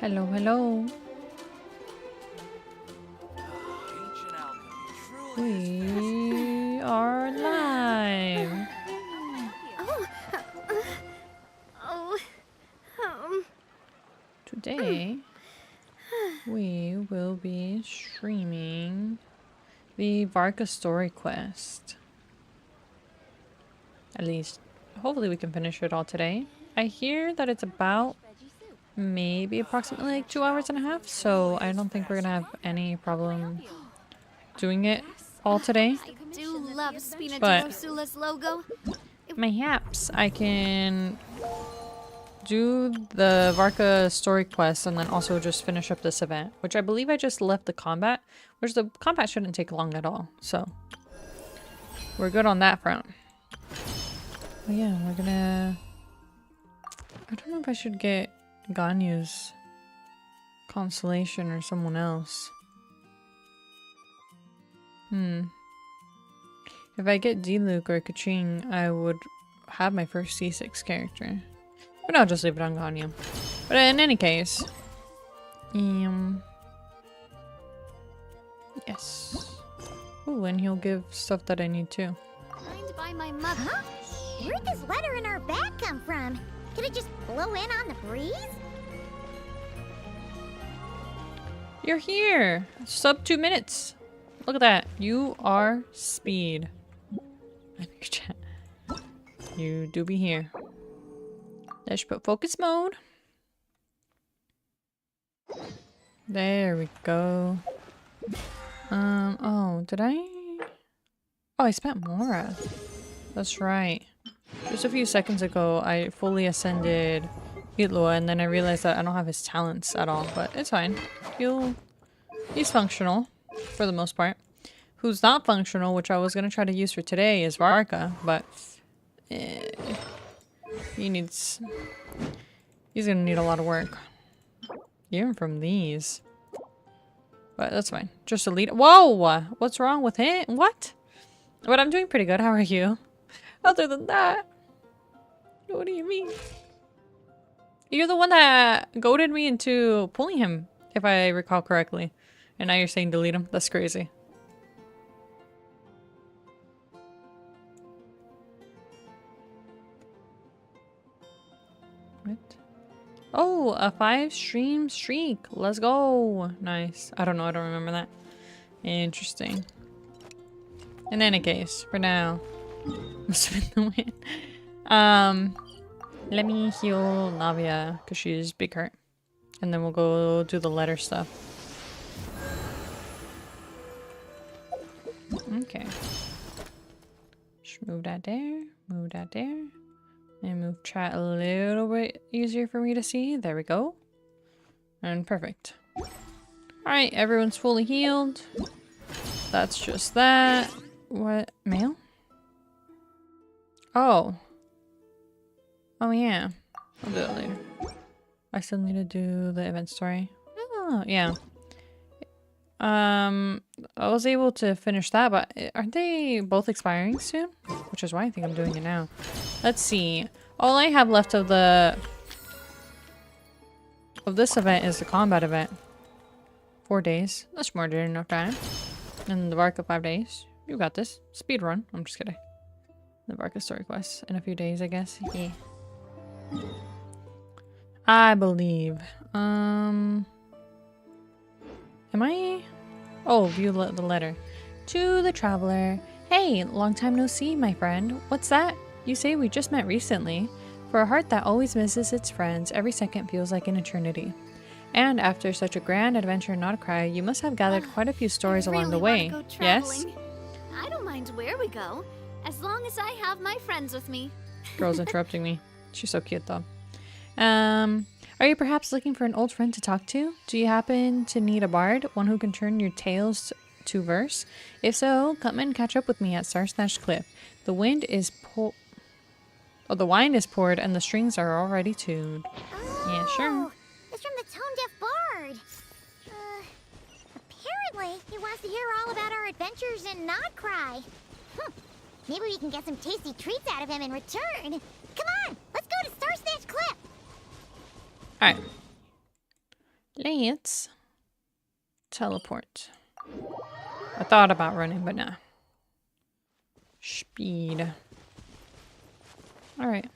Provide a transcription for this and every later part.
Hello, hello. We are live. Today, we will be streaming the Varka story quest. At least, hopefully we can finish it all today. I hear that it's about maybe approximately like 2.5 hours, so I don't think we're gonna have any problem doing it all today. I do love Spina But Sula's logo. mayhaps I can do the Varka story quest and then also just finish up this event, which I believe I just left the combat, which the combat shouldn't take long at all, so we're good on that front. But yeah, we're gonna... I don't know if I should get Ganyu's constellation or someone else. If I get D-Luke or Kaching, I would have my first C6 character. But I'll just leave it on Ganyu. But in any case... yes. Ooh, and he'll give stuff that I need too. Signed by my mother. Huh? Where'd this letter in our bag come from? Could it just blow in on the breeze? You're here! Sub 2 minutes! Look at that. You are speed. You do be here. Let's put focus mode. There we go. Oh, did I? Oh, I spent Mora. That's right. Just a few seconds ago, I fully ascended Hitloa, and then I realized that I don't have his talents at all, but it's fine. He's functional, for the most part. Who's not functional, which I was going to try to use for today, is Varka, but he's going to need a lot of work. Even from these. But that's fine. Just delete it. Whoa! What's wrong with him? What? But I'm doing pretty good. How are you? Other than that. What do you mean? You're the one that goaded me into pulling him, if I recall correctly. And now you're saying delete him? That's crazy. What? Oh, a 5-stream streak. Let's go. Nice. I don't know. I don't remember that. Interesting. In any case, for now. Must have been the win. Let me heal Navia because she's big hurt. And then we'll go do the letter stuff. Okay. Just move that there. Move that there. And move chat a little bit easier for me to see. There we go. And perfect. Alright, everyone's fully healed. That's just that. What? Mail? Oh. Oh yeah. I'll do that later. I still need to do the event story. Oh, yeah. I was able to finish that, but aren't they both expiring soon? Which is why I think I'm doing it now. Let's see. All I have left of this event is the combat event. 4 days. That's more than enough time. And the Varka 5 days. You got this. Speed run. I'm just kidding. The Varka story quest in a few days, I guess. Yeah. I believe. Am I? Oh, view the letter. To the traveler. Hey, long time no see, my friend. What's that? You say we just met recently. For a heart that always misses its friends, every second feels like an eternity. And after such a grand adventure, not a cry, you must have gathered quite a few stories along the way. Yes? I don't mind where we go, as long as I have my friends with me. Girl's interrupting me. She's so cute, though. Are you perhaps looking for an old friend to talk to? Do you happen to need a bard? One who can turn your tales to verse? If so, come and catch up with me at Starsnatch Cliff. The wine is poured and the strings are already tuned. Oh, Yeah, sure. It's from the tone-deaf bard. Apparently, he wants to hear all about our adventures and not cry. Maybe we can get some tasty treats out of him in return. Come on, let's go to Starsnatch Cliff. Alright. Let's teleport. I thought about running, but nah. Speed. Alright.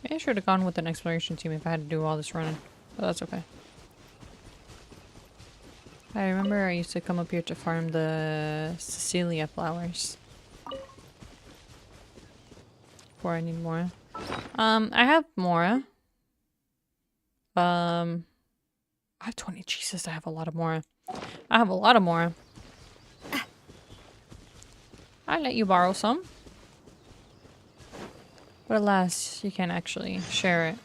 Maybe I should have gone with an exploration team if I had to do all this running. But that's okay. I remember I used to come up here to farm the Cecilia flowers. Before I need more. I have Mora. I have 20. Jesus, I have a lot of Mora. I have a lot of Mora. I let you borrow some. But alas, you can't actually share it.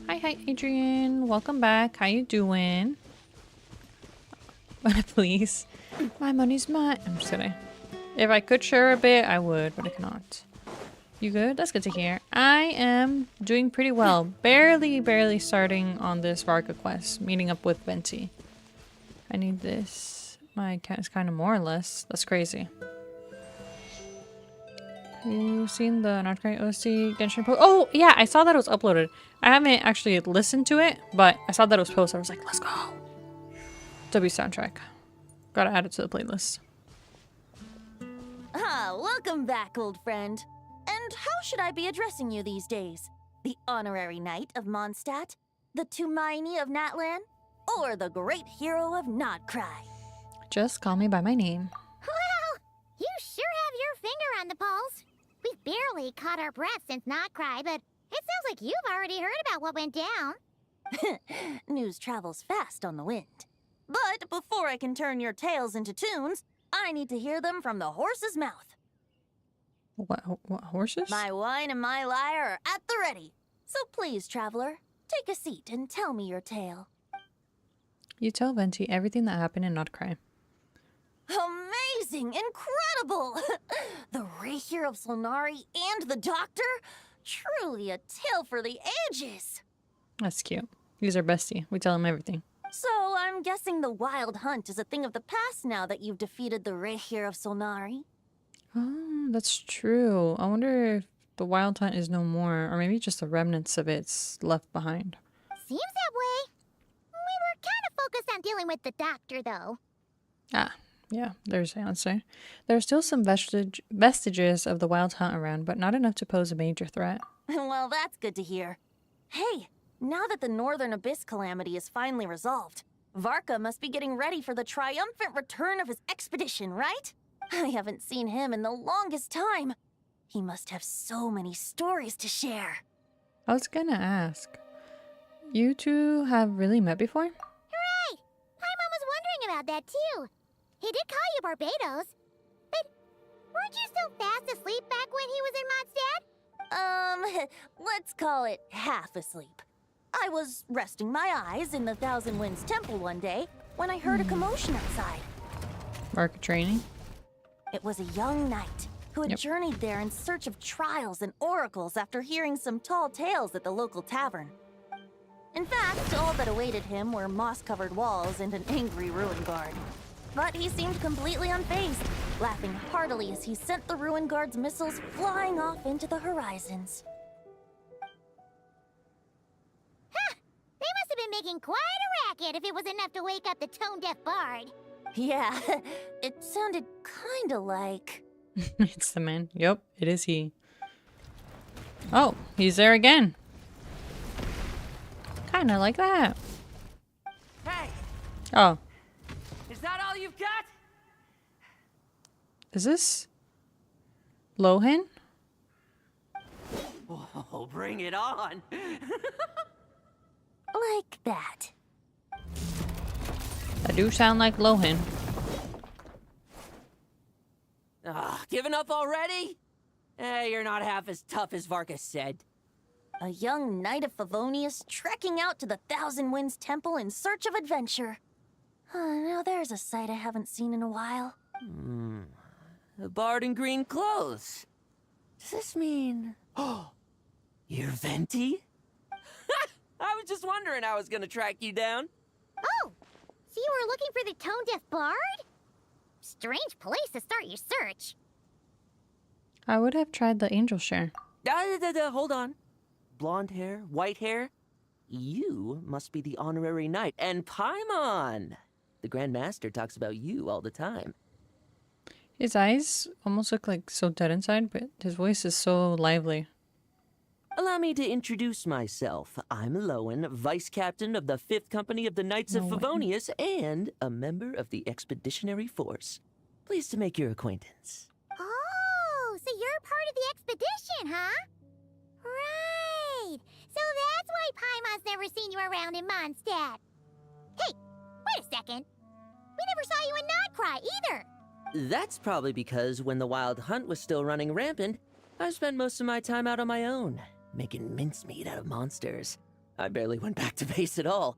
Hi, Adrian. Welcome back. How you doing? Please. My money's mine. I'm just kidding. If I could share a bit, I would, but I cannot. You good? That's good to hear. I am doing pretty well. Barely starting on this Varka quest. Meeting up with Venti. I need this. My account is kind of more or less. That's crazy. You seen the not great OC Genshin post? Oh, yeah, I saw that it was uploaded. I haven't actually listened to it, but I saw that it was posted. I was like, let's go. W soundtrack. Gotta add it to the playlist. Ah, welcome back, old friend. And how should I be addressing you these days? The honorary knight of Mondstadt? The Tumaini of Natlan? Or the great hero of Notcry? Just call me by my name. Well, you sure have your finger on the pulse. We've barely caught our breath since Notcry, but it sounds like you've already heard about what went down. News travels fast on the wind. But before I can turn your tales into tunes, I need to hear them from the horse's mouth. What horses? My wine and my lyre are at the ready. So please, traveler, take a seat and tell me your tale. You tell Venti everything that happened in Notcry. Amazing! Incredible! The Rapier of Solnari and the Doctor? Truly a tale for the ages! That's cute. He's our bestie. We tell him everything. So I'm guessing the Wild Hunt is a thing of the past now that you've defeated the Rapier of Solnari? Oh, that's true. I wonder if the Wild Hunt is no more, or maybe just the remnants of it's left behind. Seems that way. We were kind of focused on dealing with the Doctor, though. Ah, yeah, there's the answer. There are still some vestiges of the Wild Hunt around, but not enough to pose a major threat. Well, that's good to hear. Hey, now that the Northern Abyss calamity is finally resolved, Varka must be getting ready for the triumphant return of his expedition, right? I haven't seen him in the longest time. He must have so many stories to share. I was gonna ask. You two have really met before? Hooray! My mom was wondering about that, too. He did call you Barbados. But weren't you still fast asleep back when he was in Mondstadt? Let's call it half asleep. I was resting my eyes in the Thousand Winds Temple one day when I heard a commotion outside. Varka training? It was a young knight who had Yep. journeyed there in search of trials and oracles after hearing some tall tales at the local tavern. In fact, all that awaited him were moss-covered walls and an angry ruin guard. But he seemed completely unfazed, laughing heartily as he sent the ruin guard's missiles flying off into the horizons. They must have been making quite a racket if it was enough to wake up the tone-deaf bard. Yeah, it sounded kinda like... It's the man. Yep, it is he. Oh, he's there again. Kinda like that. Hey, Oh, is that all you've got? is this Lohan? Oh, bring it on. like that. That do sound like Lohan. Giving up already? You're not half as tough as Varka said. A young knight of Favonius trekking out to the Thousand Winds Temple in search of adventure. Now there's a sight I haven't seen in a while. The bard in green clothes. Does this mean... Oh, you're Venti? I was just wondering I was gonna track you down. Oh, so you were looking for the tone-deaf bard? Strange place to start your search. I would have tried the angel share. Hold on. blonde hair, white hair? You must be the honorary knight. And Paimon! The Grand Master talks about you all the time. His eyes almost look like so dead inside, but his voice is so lively. Allow me to introduce myself. I'm Lowen, Vice Captain of the 5th Company of the Knights of Lowen. Favonius and a member of the Expeditionary Force. Pleased to make your acquaintance. Oh, so you're part of the expedition, huh? Right. So that's why Paimon's never seen you around in Mondstadt. Hey, wait a second. We never saw you in Nodcry either. That's probably because when the Wild Hunt was still running rampant, I spent most of my time out on my own, making mincemeat out of monsters. I barely went back to base at all.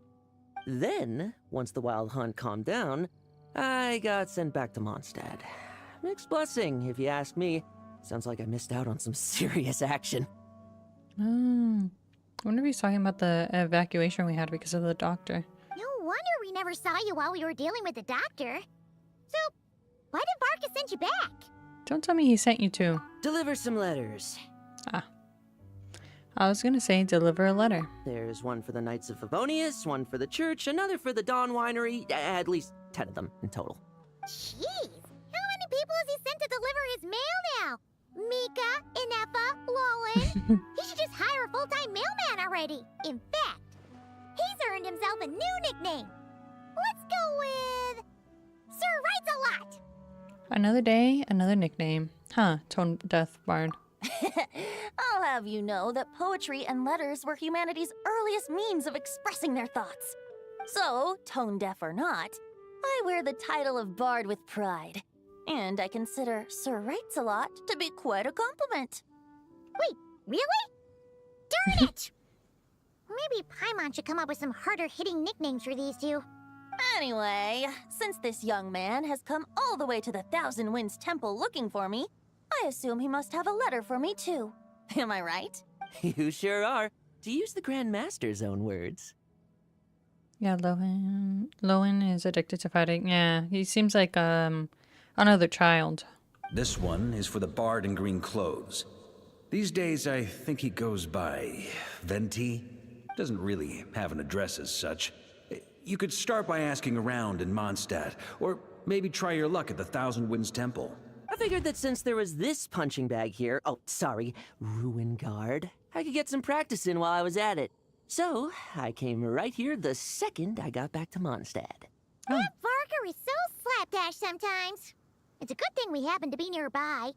Then, once the Wild Hunt calmed down, I got sent back to Mondstadt. Mixed blessing, if you ask me. Sounds like I missed out on some serious action. I wonder if he's talking about the evacuation we had because of the doctor. No wonder we never saw you while we were dealing with the doctor. So, why did Varka send you back? Don't tell me he sent you to. Deliver some letters. I was gonna say deliver a letter. There's one for the Knights of Favonius, one for the church, another for the Dawn Winery, at least 10 of them in total. Jeez, how many people has he sent to deliver his mail now? Mika, Inefa, Lowen. He should just hire a full-time mailman already. In fact, he's earned himself a new nickname. Let's go with Sir Writes a Lot. Another day, another nickname. Huh, Tone Death Bard. I'll have you know that poetry and letters were humanity's earliest means of expressing their thoughts. So, tone deaf or not, I wear the title of Bard with pride. And I consider Sir Writes a Lot to be quite a compliment. Wait, really? Darn it! Maybe Paimon should come up with some harder-hitting nicknames for these two. Anyway, since this young man has come all the way to the Thousand Winds Temple looking for me, I assume he must have a letter for me too. Am I right? You sure are. To use the Grand Master's own words. Yeah, Lowen is addicted to fighting. Yeah, he seems like another child. This one is for the bard in green clothes. These days, I think he goes by Venti. Doesn't really have an address as such. You could start by asking around in Mondstadt, or maybe try your luck at the Thousand Winds Temple. I figured that since there was this punching bag here, Ruin Guard, I could get some practice in while I was at it. So, I came right here the second I got back to Mondstadt. That Varka is so slapdash sometimes. It's a good thing we happen to be nearby.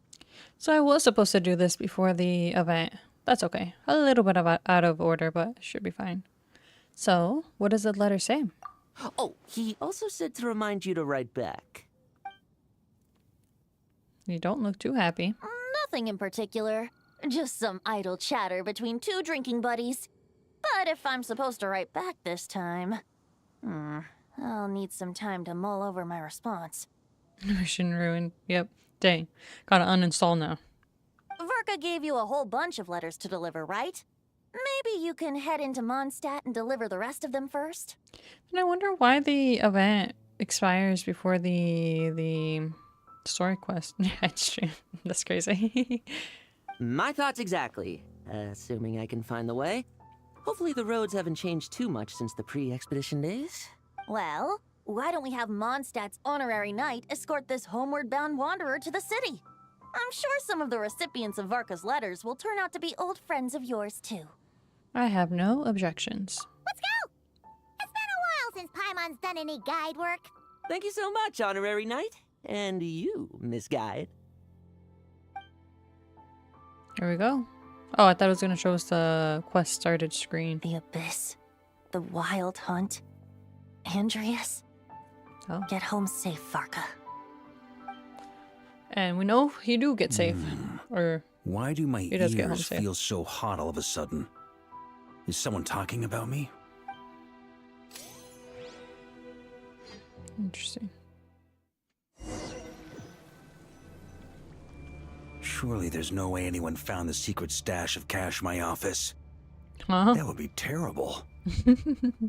So I was supposed to do this before the event. That's okay. A little bit of out of order, but it should be fine. So, what does the letter say? Oh, he also said to remind you to write back. You don't look too happy. Nothing in particular. Just some idle chatter between two drinking buddies. But if I'm supposed to write back this time, I'll need some time to mull over my response. Mission ruined. Yep. Dang. Gotta uninstall now. Varka gave you a whole bunch of letters to deliver, right? Maybe you can head into Mondstadt and deliver the rest of them first? And I wonder why the event expires before the story quest. Yeah, it's true. That's crazy. My thoughts exactly. Assuming I can find the way. Hopefully the roads haven't changed too much since the pre-expedition days. Well, why don't we have Mondstadt's honorary knight escort this homeward-bound wanderer to the city? I'm sure some of the recipients of Varka's letters will turn out to be old friends of yours, too. I have no objections. Let's go! It's been a while since Paimon's done any guide work. Thank you so much, honorary knight. And you, Miss Guide. Here we go. Oh, I thought it was going to show us the quest started screen. The Abyss. The Wild Hunt. Andreas. Oh. Get home safe, Varka. And we know he do get safe. Or Why do my He does get home ears safe. feel so hot all of a sudden? Is someone talking about me? interesting. Surely there's no way anyone found the secret stash of cash in my office. Huh? That would be terrible.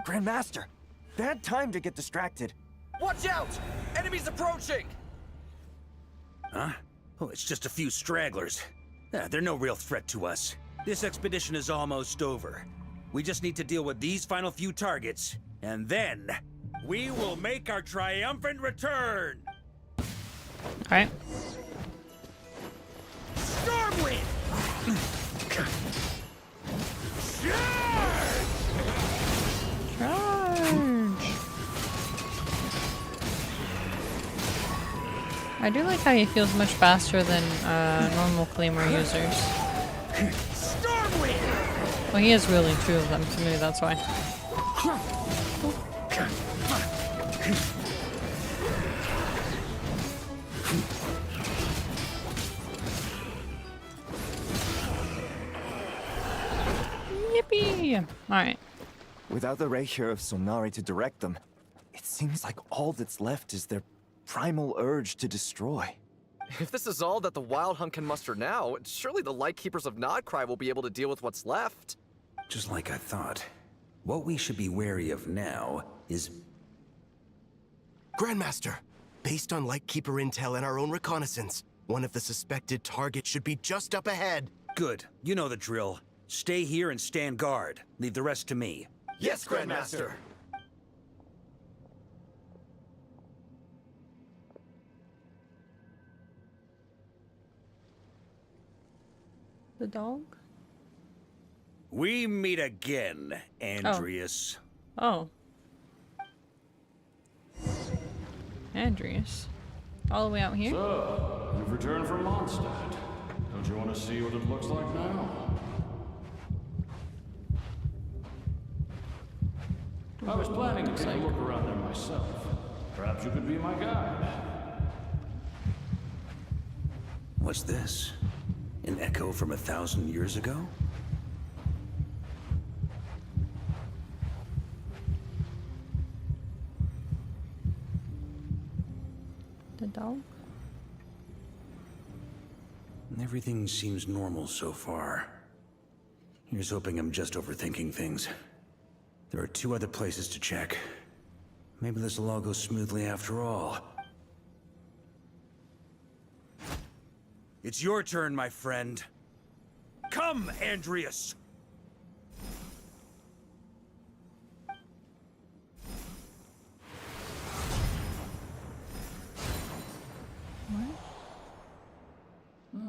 Grandmaster, bad time to get distracted. Watch out! Enemies approaching! Huh? Oh, it's just a few stragglers. They're no real threat to us. This expedition is almost over. We just need to deal with these final few targets, and then we will make our triumphant return! Alright. Stormwind! Charge! I do like how he feels much faster than normal Claymore users. Stormwind! Well, he has really two of them, so maybe that's why. Yippee! Alright. Without the Rapier of Sonari to direct them, it seems like all that's left is their primal urge to destroy. If this is all that the Wild Hunt can muster now, surely the Lightkeepers of Nodcry will be able to deal with what's left. Just like I thought. What we should be wary of now is... Grandmaster, based on Lightkeeper intel and our own reconnaissance, one of the suspected targets should be just up ahead. Good. You know the drill. Stay here and stand guard. Leave the rest to me. Yes, Grandmaster! The dog? We meet again, Andreas. Oh. Andreas. All the way out here? So, you've returned from Mondstadt. Don't you want to see what it looks like now? I was planning to take a look around there myself. Perhaps you could be my guide. What's this? An echo from 1,000 years ago? The dog? Everything seems normal so far. Here's hoping I'm just overthinking things. There are 2 other places to check. Maybe this will all go smoothly after all. It's your turn, my friend. Come, Andreas!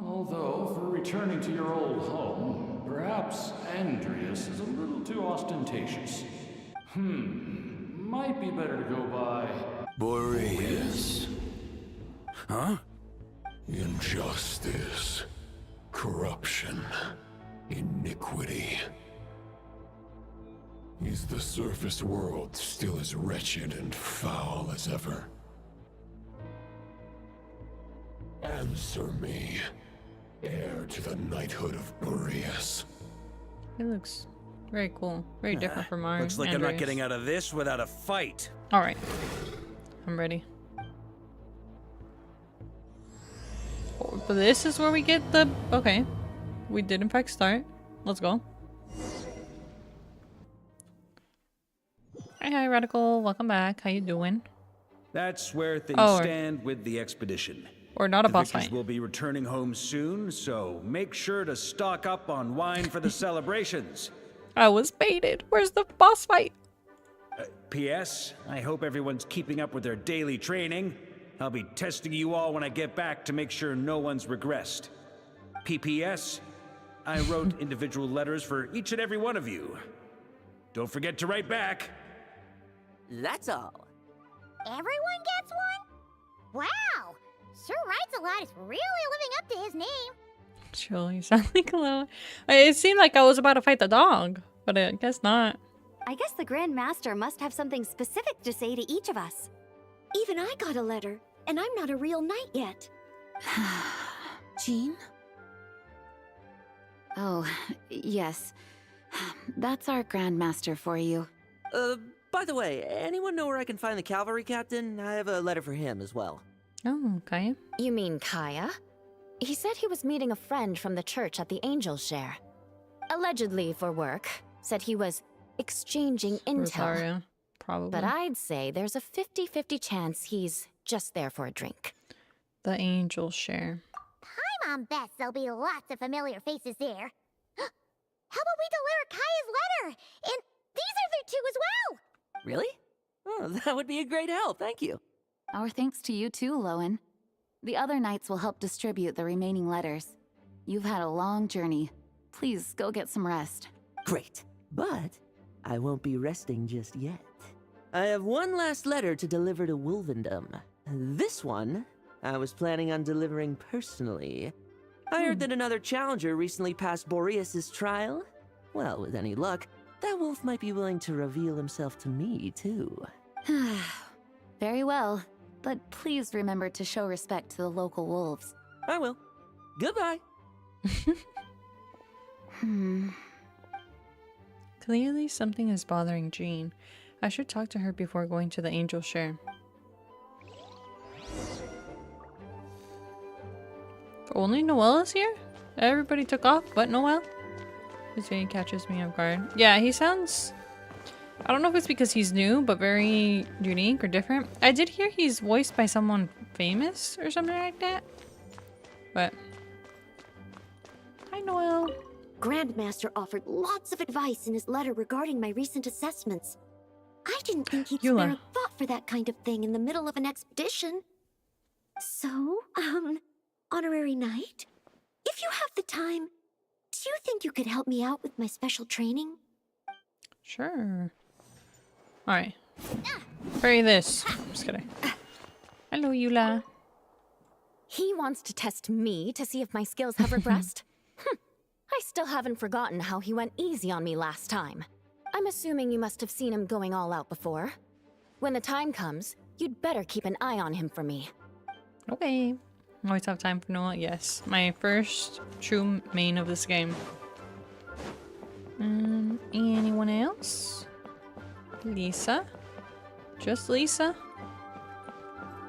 Although, for returning to your old home, perhaps Andreas is a little too ostentatious. Might be better to go by... Boreas. Huh? Injustice. Corruption. Iniquity. Is the surface world still as wretched and foul as ever? Answer me, heir to the knighthood of Boreas. He looks very cool. Very different from our Looks like I'm Andreas. not getting out of this without a fight. Alright. I'm ready. Oh, but this is where we get the... Okay. We did in fact start. Let's go. Hi, Radical. Welcome back. How you doing? That's where things Oh, or- stand with the expedition. Or not a The boss victors fight. will be returning home soon, so make sure to stock up on wine for the celebrations. I was baited. Where's the boss fight? P.S. I hope everyone's keeping up with their daily training. I'll be testing you all when I get back to make sure no one's regressed. P.P.S. I wrote individual letters for each and every one of you. Don't forget to write back. That's all. Everyone gets one? Wow! Sir writes a lot is really living up to his name. Chill, you sound like a little... It seemed like I was about to fight the dog, but I guess not. I guess the Grand Master must have something specific to say to each of us. Even I got a letter, and I'm not a real knight yet. Jean? Oh, yes. That's our Grandmaster for you. By the way, anyone know where I can find the cavalry captain? I have a letter for him as well. Oh, okay. You mean Kaya? He said he was meeting a friend from the church at the Angel Share. Allegedly for work. Said he was exchanging intel. Rosaria, probably. But I'd say there's a 50-50 chance he's just there for a drink. The Angel Share. I'm on best there'll be lots of familiar faces there. How about we deliver Kaya's letter? And these other two as well! Really? Oh, that would be a great help, thank you. Our thanks to you too, Lowen. The other knights will help distribute the remaining letters. You've had a long journey. Please go get some rest. Great, but I won't be resting just yet. I have one last letter to deliver to Wolvendom. This one, I was planning on delivering personally. I heard that another challenger recently passed Boreas's trial. Well, with any luck, that wolf might be willing to reveal himself to me, too. Very well, but please remember to show respect to the local wolves. I will. Goodbye. Clearly something is bothering Jean. I should talk to her before going to the Angel Share. Only Noelle is here? Everybody took off but Noelle? This really catches me off guard. Yeah, he sounds... I don't know if it's because he's new, but very unique or different. I did hear he's voiced by someone famous or something like that. But... Hi, Noelle. Grandmaster offered lots of advice in his letter regarding my recent assessments. I didn't think he'd spare a thought for that kind of thing in the middle of an expedition. So, Honorary Knight, if you have the time, do you think you could help me out with my special training? Sure. Alright. Bury this. Just kidding. Hello, Eula. He wants to test me to see if my skills have regressed? I still haven't forgotten how he went easy on me last time. I'm assuming you must have seen him going all out before. When the time comes, you'd better keep an eye on him for me. Okay. Always have time for Noelle. Yes. My first true main of this game. Anyone else? Lisa? Just Lisa?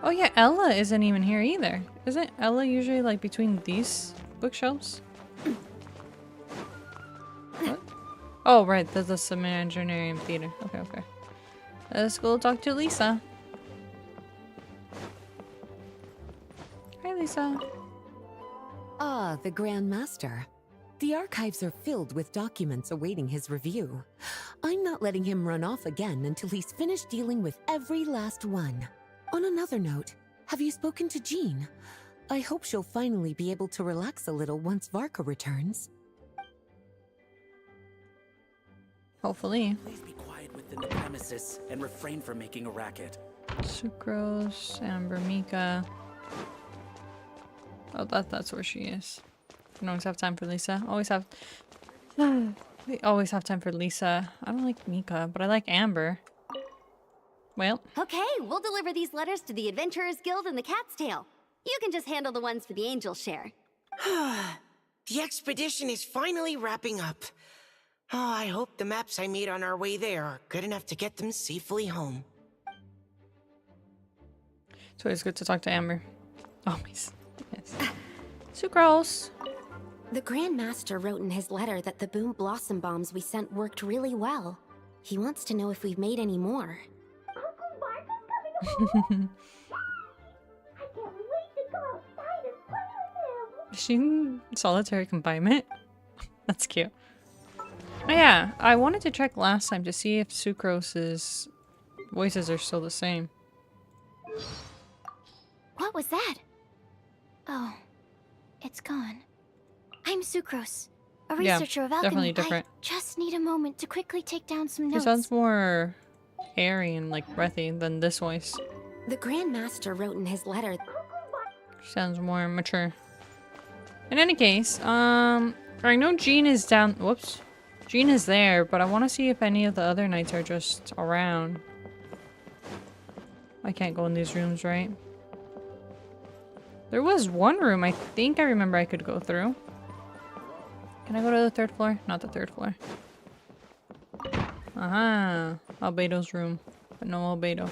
Oh yeah, Ella isn't even here either. Isn't Ella usually like between these bookshelves? What? Oh right, there's a cement engineering theater. Okay, okay. Let's go talk to Lisa. Hi Lisa. Ah, the Grand Master. The archives are filled with documents awaiting his review. I'm not letting him run off again until he's finished dealing with every last one. On another note, have you spoken to Jean? I hope she'll finally be able to relax a little once Varka returns. Hopefully. Please be quiet within the premises and refrain from making a racket. Sucrose, Amber, Mika. Oh, that's where she is. We always have time for Lisa. Always have... We always have time for Lisa. I don't like Mika, but I like Amber. Well. Okay, we'll deliver these letters to the Adventurers Guild and the Cat's Tail. You can just handle the ones for the Angel Share. The expedition is finally wrapping up. Oh, I hope the maps I made on our way there are good enough to get them safely home. It's always good to talk to Amber. Always. Yes. Sucrose. The Grand Master wrote in his letter that the Boom Blossom Bombs we sent worked really well. He wants to know if we've made any more. Uncle Varka's coming home! I can't wait to go outside and play with him! Is she in solitary confinement? That's cute. Oh yeah, I wanted to check last time to see if Sucrose's voices are still the same. What was that? Oh, it's gone. I'm Sucrose, a researcher of alchemy. Definitely different. I just need a moment to quickly take down some She notes. sounds more airy and like breathy than this voice. The Grand Master wrote in his letter. She sounds more mature. In any case, I know Jean is down. Whoops. Jean is there, but I want to see if any of the other knights are just around. I can't go in these rooms, right? There was one room I think I remember I could go through. Can I go to the third floor? Not the third floor. Aha! Albedo's room. But no Albedo.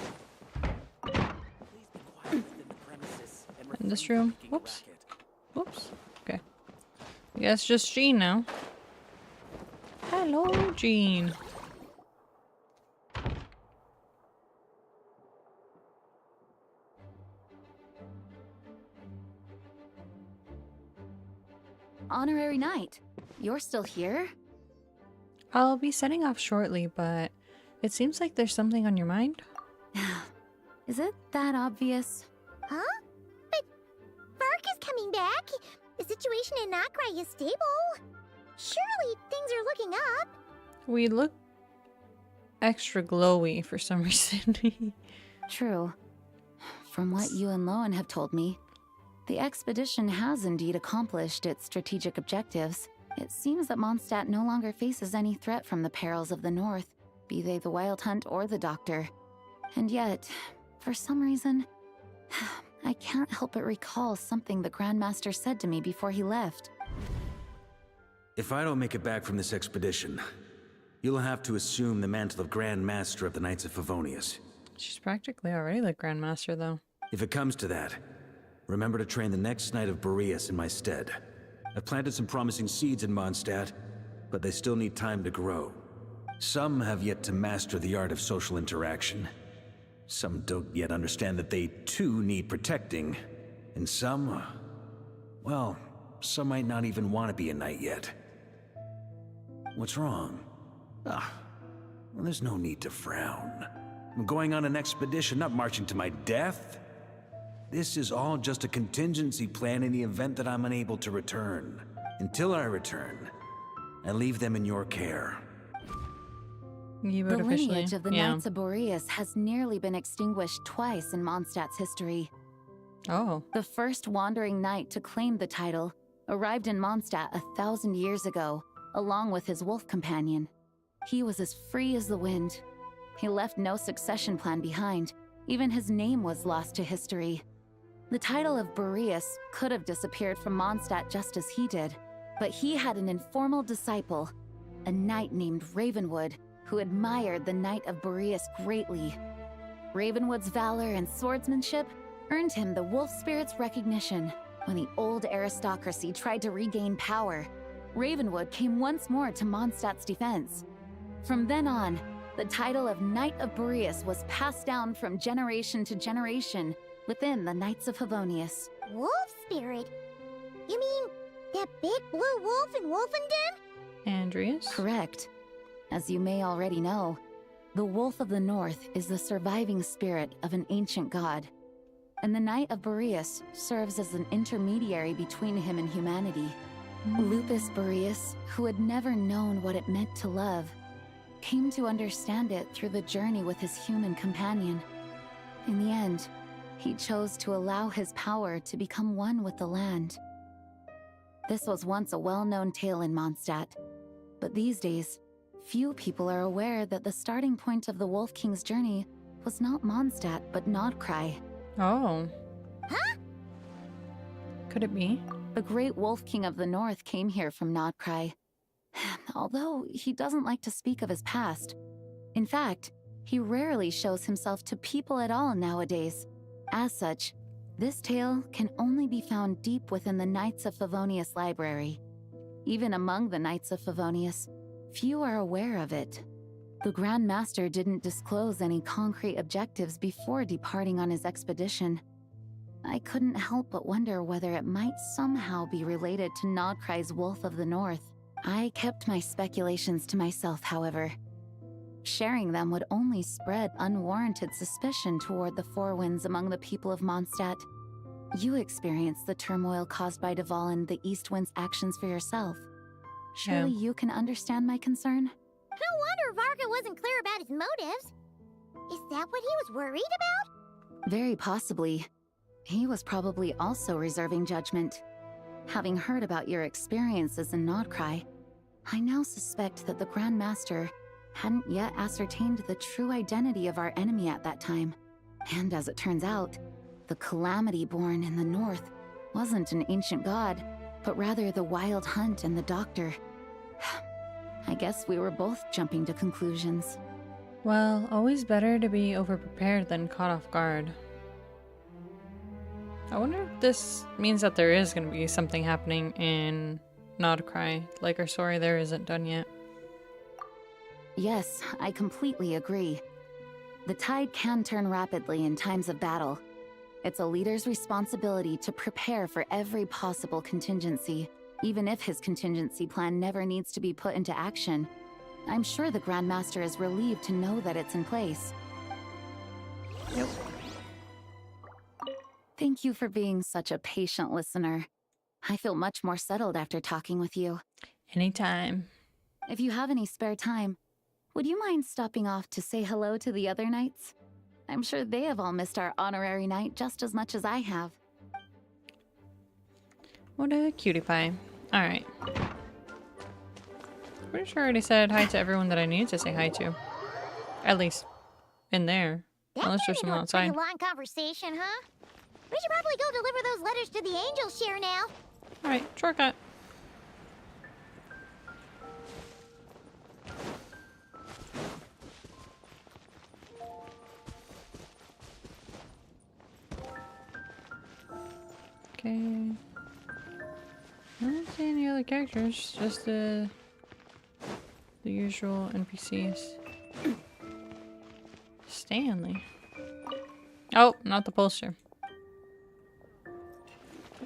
In this room? Whoops. Whoops. Okay. I guess just Jean now. Hello, Jean. Honorary Knight, you're still here? I'll be setting off shortly, but it seems like there's something on your mind. Is it that obvious? Huh? But Varka's coming back. The situation in Nakrai is stable. Surely things are looking up. We look extra glowy for some reason. True. From what you and Lowen have told me, the expedition has indeed accomplished its strategic objectives. It seems that Mondstadt no longer faces any threat from the perils of the North, be they the Wild Hunt or the Doctor. And yet, for some reason, I can't help but recall something the Grandmaster said to me before he left. If I don't make it back from this expedition, you'll have to assume the mantle of Grand Master of the Knights of Favonius. She's practically already the Grandmaster, though. If it comes to that, remember to train the next Knight of Boreas in my stead. I've planted some promising seeds in Mondstadt, but they still need time to grow. Some have yet to master the art of social interaction. Some don't yet understand that they too need protecting. And some, well, some might not even want to be a knight yet. What's wrong? Well, there's no need to frown. I'm going on an expedition, not marching to my death. This is all just a contingency plan in the event that I'm unable to return. Until I return, I leave them in your care. You would the officially, lineage of the Knights of Boreas has nearly been extinguished twice in Mondstadt's history. Oh. The first wandering knight to claim the title arrived in Mondstadt 1,000 years ago, along with his wolf companion. He was as free as the wind. He left no succession plan behind. Even his name was lost to history. The title of Boreas could have disappeared from Mondstadt just as he did, but he had an informal disciple, a knight named Ravenwood, who admired the Knight of Boreas greatly. Ravenwood's valor and swordsmanship earned him the wolf spirit's recognition. When the old aristocracy tried to regain power, Ravenwood came once more to Mondstadt's defense. From then on, the title of Knight of Boreas was passed down from generation to generation within the Knights of Favonius. Wolf spirit? You mean that big blue wolf in Wolfenden? Andreas? Correct. As you may already know, the Wolf of the North is the surviving spirit of an ancient god, and the Knight of Boreas serves as an intermediary between him and humanity. Lupus Boreas, who had never known what it meant to love, came to understand it through the journey with his human companion. In the end, he chose to allow his power to become one with the land. This was once a well-known tale in Mondstadt, but these days, few people are aware that the starting point of the Wolf King's journey was not Mondstadt, but Nodcry. Oh. Huh? Could it be? The great Wolf King of the North came here from Nodcry, although he doesn't like to speak of his past. In fact, he rarely shows himself to people at all nowadays. As such, this tale can only be found deep within the Knights of Favonius library. Even among the Knights of Favonius, few are aware of it. The Grand Master didn't disclose any concrete objectives before departing on his expedition. I couldn't help but wonder whether it might somehow be related to Nodcry's Wolf of the North. I kept my speculations to myself, however. Sharing them would only spread unwarranted suspicion toward the Four Winds among the people of Mondstadt. You experienced the turmoil caused by Duval and the East Wind's actions for yourself. Surely you can understand my concern? No wonder Varka wasn't clear about his motives. Is that what he was worried about? Very possibly. He was probably also reserving judgment. Having heard about your experiences in Nodcry, I now suspect that the Grand Master hadn't yet ascertained the true identity of our enemy at that time. And as it turns out, the Calamity born in the North wasn't an ancient god, but rather the Wild Hunt and the Doctor. I guess we were both jumping to conclusions. Well, always better to be overprepared than caught off guard. I wonder if this means that there is going to be something happening in Nodcry, like our story there isn't done yet. Yes, I completely agree. The tide can turn rapidly in times of battle. It's a leader's responsibility to prepare for every possible contingency, even if his contingency plan never needs to be put into action. I'm sure the Grandmaster is relieved to know that it's in place. Yep. Thank you for being such a patient listener. I feel much more settled after talking with you. Anytime. If you have any spare time, would you mind stopping off to say hello to the other knights? I'm sure they have all missed our honorary knight just as much as I have. What a cutie pie. Alright. Pretty sure I already said hi to everyone that I needed to say hi to. At least in there. Unless there's someone outside. Pretty long conversation, huh? We should probably go deliver those letters to the angels share now. Alright, shortcut. Okay. I don't see any other characters, just the usual NPCs. Stanley. Oh, not the poster.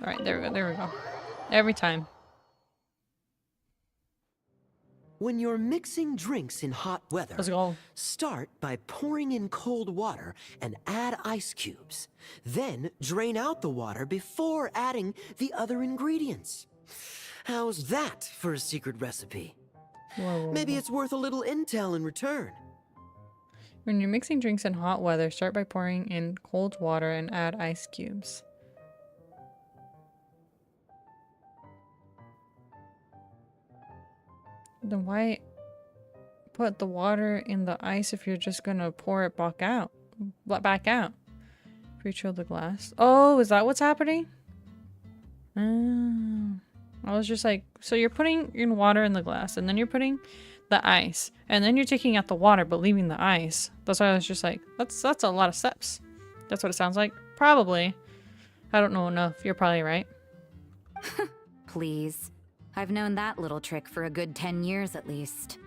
Alright, there we go, there we go. Every time. When you're mixing drinks in hot weather, let's go. Start by pouring in cold water and add ice cubes. Then drain out the water before adding the other ingredients. How's that for a secret recipe? Whoa. Maybe it's worth a little intel in return. When you're mixing drinks in hot weather, start by pouring in cold water and add ice cubes. Then why put the water in the ice if you're just gonna pour it back out? Pre-chill the glass. Oh, is that what's happening? I was just like, so you're putting in water in the glass, and then you're putting the ice, and then you're taking out the water but leaving the ice. That's why I was just like, that's a lot of steps. That's what it sounds like. Probably. I don't know enough. You're probably right. Please. I've known that little trick for a good 10 years at least.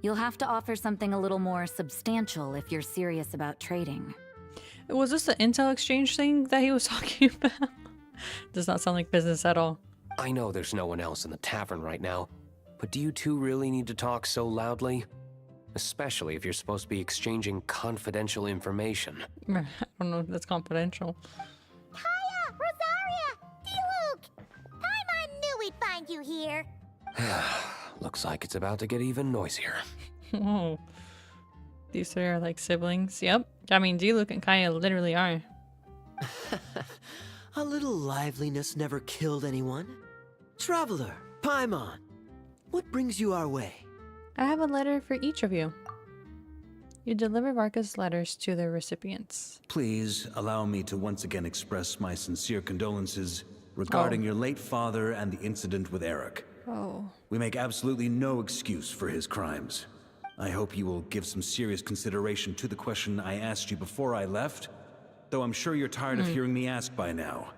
You'll have to offer something a little more substantial if you're serious about trading. Was this the intel exchange thing that he was talking about? Does not sound like business at all. I know there's no one else in the tavern right now, but do you two really need to talk so loudly? Especially if you're supposed to be exchanging confidential information. I don't know if that's confidential. Kaya! Rosaria! D-Luke! Paimon knew we'd find you here. Looks like it's about to get even noisier. Whoa. These three are like siblings. Yep. I mean, D-Luke and Kaya literally are. A little liveliness never killed anyone. Traveler, Paimon, what brings you our way? I have a letter for each of you. You deliver Varka's letters to their recipients. Please allow me to once again express my sincere condolences regarding your late father and the incident with Eric. Oh. We make absolutely no excuse for his crimes. I hope you will give some serious consideration to the question I asked you before I left, though I'm sure you're tired of hearing me ask by now.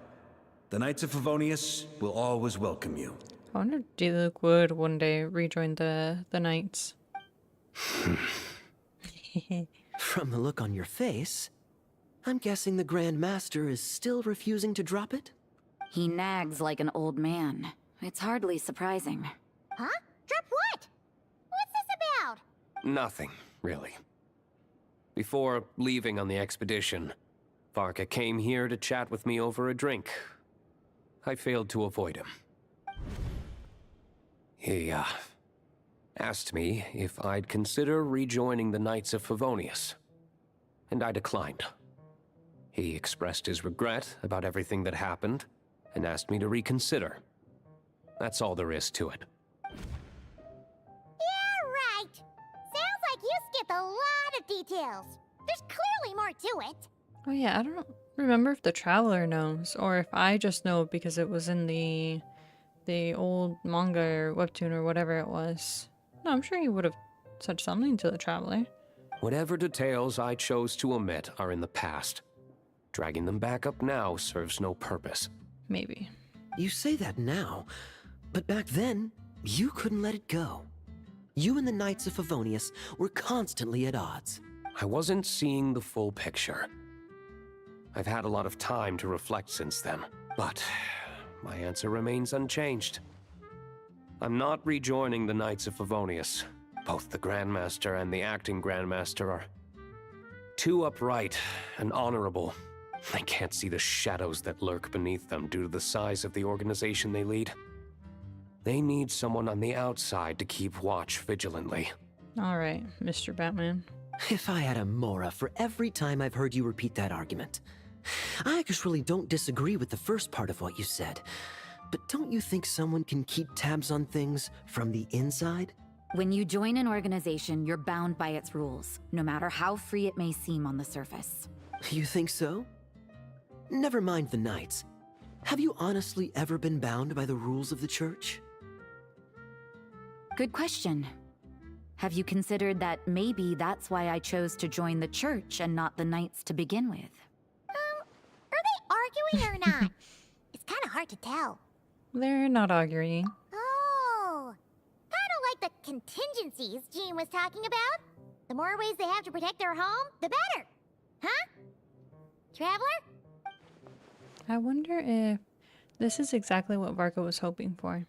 The Knights of Favonius will always welcome you. I wonder if D-Luke would one day rejoin the Knights. From the look on your face, I'm guessing the Grand Master is still refusing to drop it? He nags like an old man. It's hardly surprising. Huh? Drop what? What's this about? Nothing, really. Before leaving on the expedition, Varka came here to chat with me over a drink. I failed to avoid him. He, asked me if I'd consider rejoining the Knights of Favonius, and I declined. He expressed his regret about everything that happened, and asked me to reconsider. That's all there is to it. Yeah, right. Sounds like you skipped a lot of details. There's clearly more to it. Oh yeah, I don't remember if the Traveler knows, or if I just know because it was in the old manga or webtoon or whatever it was. No, I'm sure he would have said something to the Traveler. Whatever details I chose to omit are in the past. Dragging them back up now serves no purpose. Maybe. You say that now, but back then, you couldn't let it go. You and the Knights of Favonius were constantly at odds. I wasn't seeing the full picture. I've had a lot of time to reflect since then, but my answer remains unchanged. I'm not rejoining the Knights of Favonius. Both the Grandmaster and the acting Grandmaster are too upright and honorable. I can't see the shadows that lurk beneath them due to the size of the organization they lead. They need someone on the outside to keep watch vigilantly. All right, Mr. Batman. If I had a Mora for every time I've heard you repeat that argument. I actually don't disagree with the first part of what you said. But don't you think someone can keep tabs on things from the inside? When you join an organization, you're bound by its rules, no matter how free it may seem on the surface. You think so? Never mind the Knights. Have you honestly ever been bound by the rules of the Church? Good question. Have you considered that maybe that's why I chose to join the Church and not the Knights to begin with? Are they arguing or not? It's kind of hard to tell. They're not arguing. Oh, kind of like the contingencies Jean was talking about. The more ways they have to protect their home, the better. Huh? Traveler? I wonder if this is exactly what Varka was hoping for.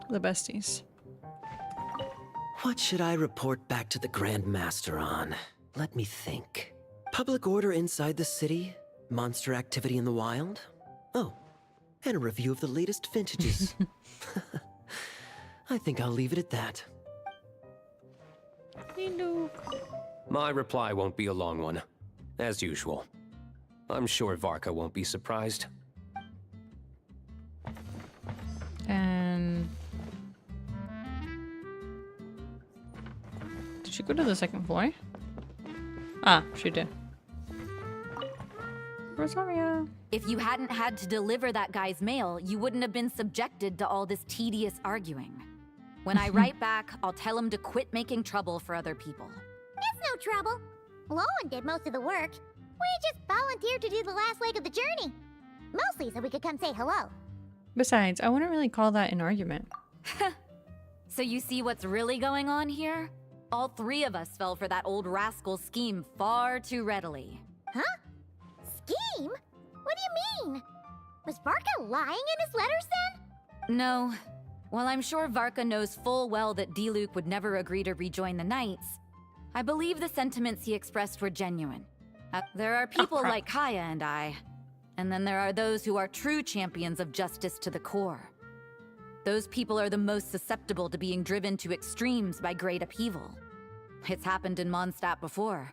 The besties. What should I report back to the Grand Master on? Let me think. Public order inside the city? Monster activity in the wild? Oh, and a review of the latest vintages. I think I'll leave it at that. My reply won't be a long one, as usual. I'm sure Varka won't be surprised. And did she go to the second floor? Ah, she did. Rosaria. If you hadn't had to deliver that guy's mail, you wouldn't have been subjected to all this tedious arguing. When I write back, I'll tell him to quit making trouble for other people. It's no trouble. Lowen did most of the work. We just volunteered to do the last leg of the journey. Mostly so we could come say hello. Besides, I wouldn't really call that an argument. So you see what's really going on here? All three of us fell for that old rascal's scheme far too readily. Huh? Scheme? What do you mean? Was Varka lying in his letters then? No. While I'm sure Varka knows full well that Diluc would never agree to rejoin the Knights, I believe the sentiments he expressed were genuine. There are people like Kaya and I, and then there are those who are true champions of justice to the core. Those people are the most susceptible to being driven to extremes by great upheaval. It's happened in Mondstadt before.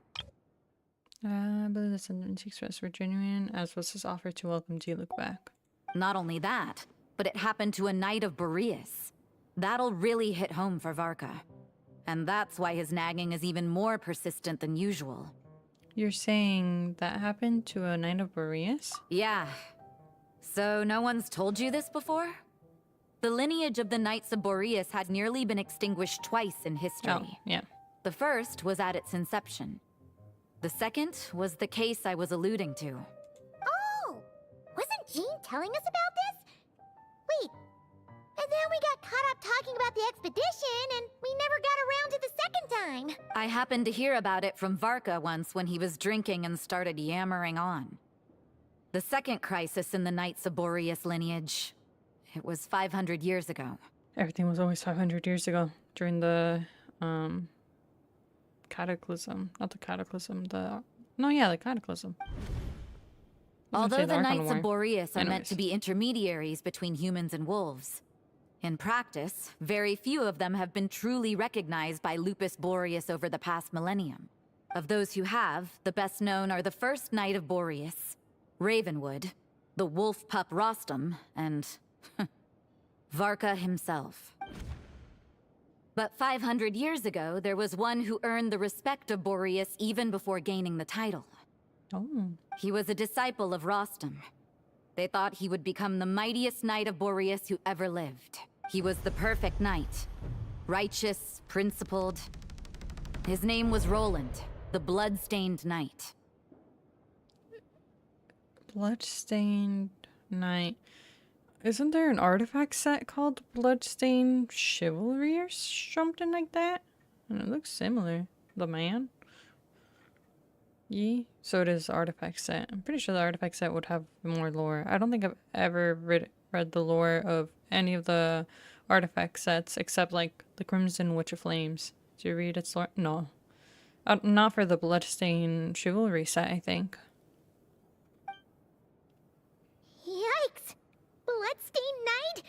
I believe the sentiments expressed were genuine, as was his offer to welcome Diluc back. Not only that, but it happened to a Knight of Boreas. That'll really hit home for Varka. And that's why his nagging is even more persistent than usual. You're saying that happened to a Knight of Boreas? Yeah. So no one's told you this before? The lineage of the Knights of Boreas had nearly been extinguished twice in history. Oh, yeah. The first was at its inception. The second was the case I was alluding to. Oh! Wasn't Jean telling us about this? Wait. And then we got caught up talking about the expedition, and we never got around to the second time. I happened to hear about it from Varka once when he was drinking and started yammering on. The second crisis in the Knights of Boreas lineage. It was 500 years ago. Everything was always 500 years ago, during the, cataclysm. Not the cataclysm, the cataclysm. Although the Knights of Boreas are meant to be intermediaries between humans and wolves, in practice, very few of them have been truly recognized by Lupus Boreas over the past millennium. Of those who have, the best known are the first Knight of Boreas, Ravenwood, the wolf pup Rostam, and Varka himself. But 500 years ago, there was one who earned the respect of Boreas even before gaining the title. Oh. He was a disciple of Rostam. They thought he would become the mightiest Knight of Boreas who ever lived. He was the perfect knight. Righteous, principled. His name was Roland, the Bloodstained Knight. Bloodstained Knight. Isn't there an artifact set called Bloodstained Chivalry or something like that? And it looks similar. The man? Yeah. So it is the artifact set. I'm pretty sure the artifact set would have more lore. I don't think I've ever read the lore of any of the artifact sets, except like the Crimson Witch of Flames. Did you read its lore? No. Not for the Bloodstained Chivalry set, I think. Yikes! Bloodstained Knight?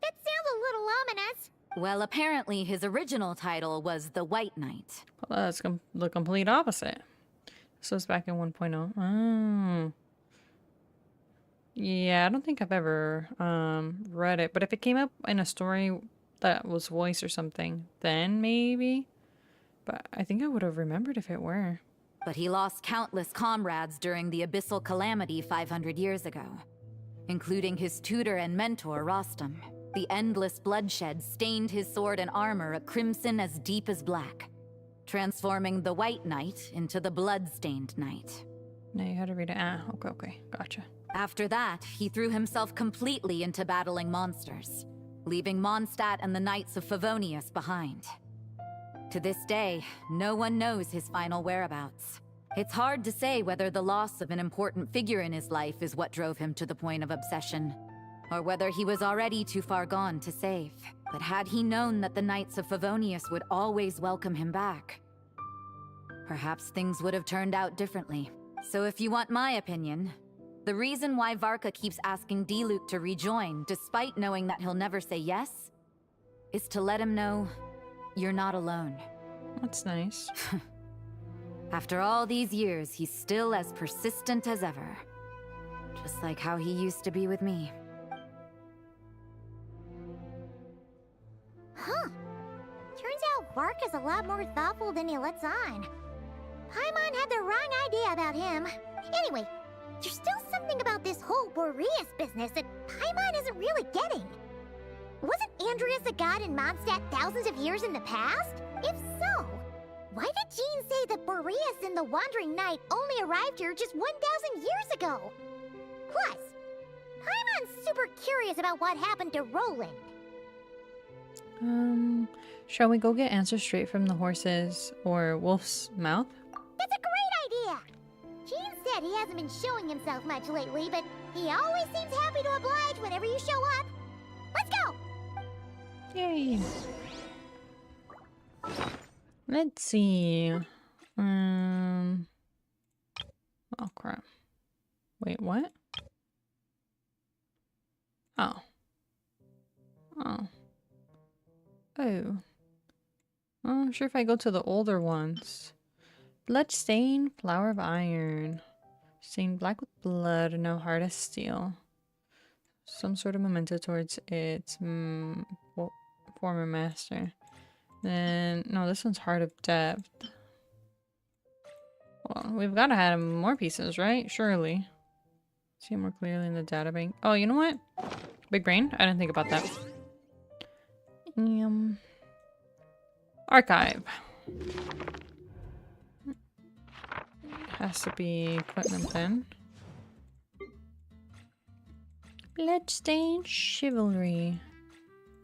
That sounds a little ominous. Well, apparently his original title was the White Knight. Well, that's the complete opposite. This was back in 1.0. Oh. Yeah, I don't think I've ever read it, but if it came up in a story that was voiced or something, then maybe. But I think I would have remembered if it were. But he lost countless comrades during the Abyssal Calamity 500 years ago, including his tutor and mentor, Rostam. The endless bloodshed stained his sword and armor a crimson as deep as black, transforming the White Knight into the Bloodstained Knight. No, you had to read it. Ah, okay, gotcha. After that, he threw himself completely into battling monsters, leaving Mondstadt and the Knights of Favonius behind. To this day, no one knows his final whereabouts. It's hard to say whether the loss of an important figure in his life is what drove him to the point of obsession, or whether he was already too far gone to save. But had he known that the Knights of Favonius would always welcome him back, perhaps things would have turned out differently. So if you want my opinion, the reason why Varka keeps asking Diluc to rejoin, despite knowing that he'll never say yes, is to let him know you're not alone. That's nice. After all these years, he's still as persistent as ever. Just like how he used to be with me. Huh. Turns out Varka's a lot more thoughtful than he lets on. Paimon had the wrong idea about him. Anyway, there's still something about this whole Boreas business that Paimon isn't really getting. Wasn't Andreas a god in Mondstadt thousands of years in the past? If so, why did Jean say that Boreas and the Wandering Knight only arrived here just 1,000 years ago? Plus, Paimon's super curious about what happened to Roland. Shall we go get answers straight from the horse's or wolf's mouth? That's a great idea! Jean said he hasn't been showing himself much lately, but he always seems happy to oblige whenever you show up. Let's go! Yay! Let's see. Oh crap. Wait, what? Oh. Oh. Oh. I'm sure if I go to the older ones. Bloodstained Flower of Iron. Stained black with blood, no hard as steel. Some sort of memento towards its former master. Then, no, this one's Heart of Depth. Well, we've got to have more pieces, right? Surely. See more clearly in the databank. Oh, you know what? Big brain? I didn't think about that. Archive. Has to be equipment then. Bloodstained Chivalry.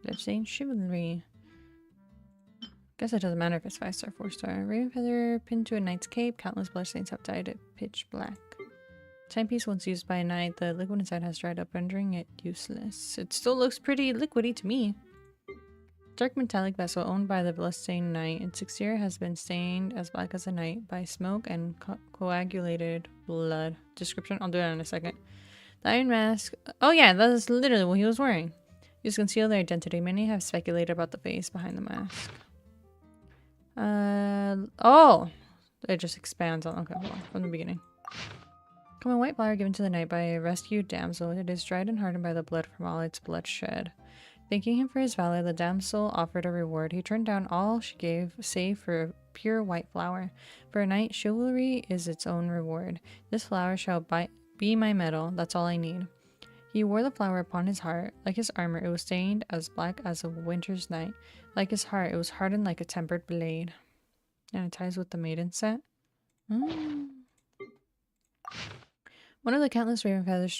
Bloodstained Chivalry. Guess it doesn't matter if it's 5-star, 4-star. Raven feather pinned to a knight's cape. Countless bloodstains have dyed it pitch black. Timepiece once used by a knight. The liquid inside has dried up, rendering it useless. It still looks pretty liquidy to me. Dark metallic vessel owned by the bloodstained knight. Its exterior has been stained as black as the night by smoke and coagulated blood. Description? I'll do that in a second. The iron mask. Oh yeah, that is literally what he was wearing. Used to conceal their identity. Many have speculated about the face behind the mask. Oh! It just expands on. Okay, well, from the beginning. Common white flower given to the knight by a rescued damsel. It is dried and hardened by the blood from all its bloodshed. Thanking him for his valor, the damsel offered a reward. He turned down all she gave, save for a pure white flower. For a knight, chivalry is its own reward. This flower shall be my medal. That's all I need. He wore the flower upon his heart. Like his armor, it was stained as black as a winter's night. Like his heart, it was hardened like a tempered blade. And it ties with the maiden set. One of the countless raven feathers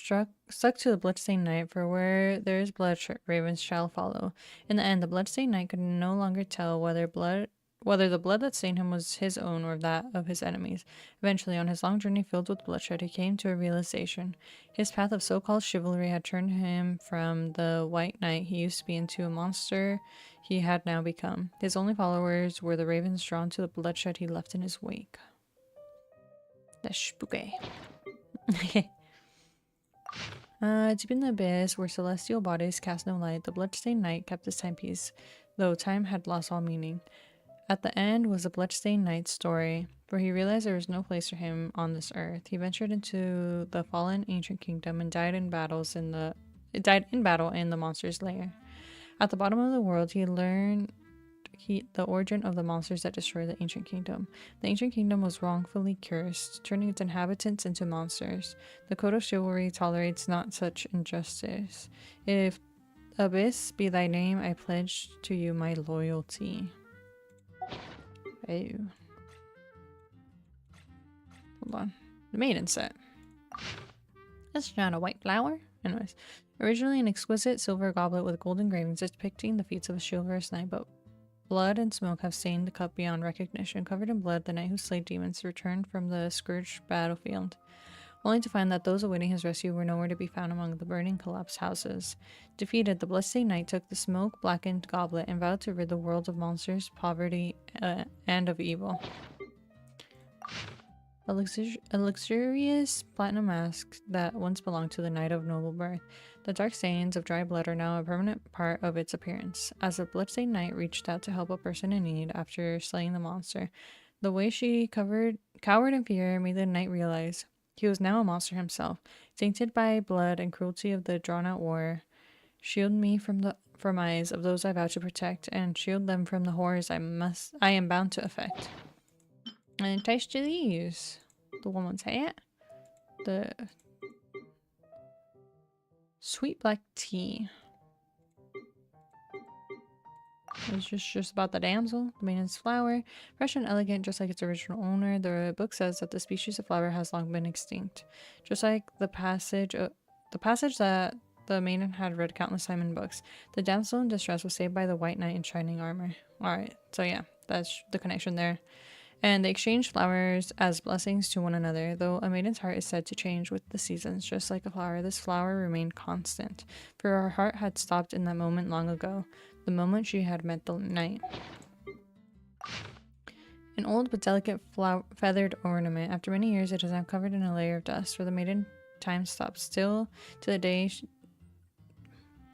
stuck to the bloodstained knight, for where there is blood, ravens shall follow. In the end, the bloodstained knight could no longer tell whether blood whether the blood that stained him was his own or that of his enemies. Eventually, on his long journey filled with bloodshed, he came to a realization. His path of so-called chivalry had turned him from the white knight he used to be into a monster he had now become. His only followers were the ravens drawn to the bloodshed he left in his wake. That's spooky. Deep in the abyss, where celestial bodies cast no light, the bloodstained knight kept his timepiece, though time had lost all meaning. At the end was the bloodstained knight's story, where he realized there was no place for him on this earth. He ventured into the fallen ancient kingdom and died in battle in the monster's lair. At the bottom of the world, he learned the origin of the monsters that destroyed the ancient kingdom. The ancient kingdom was wrongfully cursed, turning its inhabitants into monsters. The code of chivalry tolerates not such injustice. If Abyss be thy name, I pledge to you my loyalty. Oh. Hold on. The maiden set. That's not a white flower. Anyways. Originally an exquisite silver goblet with gold engravings depicting the feats of a chivalrous knight, but blood and smoke have stained the cup beyond recognition. Covered in blood, the knight who slayed demons returned from the scourged battlefield, only to find that those awaiting his rescue were nowhere to be found among the burning, collapsed houses. Defeated, the bloodstained knight took the smoke-blackened goblet and vowed to rid the world of monsters, poverty, and of evil. A luxurious platinum mask that once belonged to the knight of noble birth. The dark stains of dry blood are now a permanent part of its appearance. As the bloodstained knight reached out to help a person in need after slaying the monster, the way she cowered in fear made the knight realize he was now a monster himself, tainted by blood and cruelty of the drawn-out war. Shield me from eyes of those I vow to protect, and shield them from the horrors I am bound to effect. And taste to these. The woman's hat. The sweet black tea. It's just about the damsel, the maiden's flower, fresh and elegant, just like its original owner. The book says that the species of flower has long been extinct, just like the passage that the maiden had read countless times in books. The damsel in distress was saved by the white knight in shining armor. All right, so yeah, that's the connection there. And they exchanged flowers as blessings to one another. Though a maiden's heart is said to change with the seasons, just like a flower, this flower remained constant, for her heart had stopped in that moment long ago, the moment she had met the knight. An old but delicate feathered ornament. After many years, it is now covered in a layer of dust. For the maiden, time stopped still to the day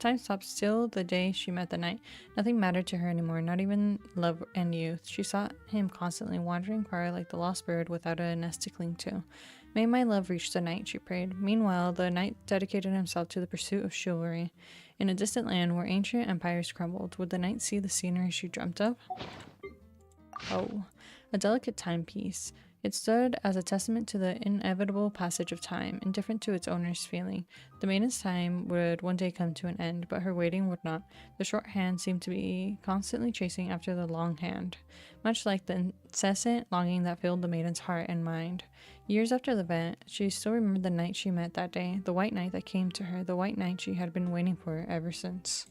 the day she met the knight. Nothing mattered to her anymore, not even love and youth. She sought him constantly, wandering far like the lost bird without a nest to cling to. May my love reach the knight, she prayed. Meanwhile, the knight dedicated himself to the pursuit of chivalry. In a distant land where ancient empires crumbled, would the knight see the scenery she dreamt of? Oh, a delicate timepiece. It stood as a testament to the inevitable passage of time, indifferent to its owner's feeling. The maiden's time would one day come to an end, but her waiting would not. The short hand seemed to be constantly chasing after the long hand, much like the incessant longing that filled the maiden's heart and mind. Years after the event, she still remembered the knight she met that day, the white knight that came to her, the white knight she had been waiting for ever since.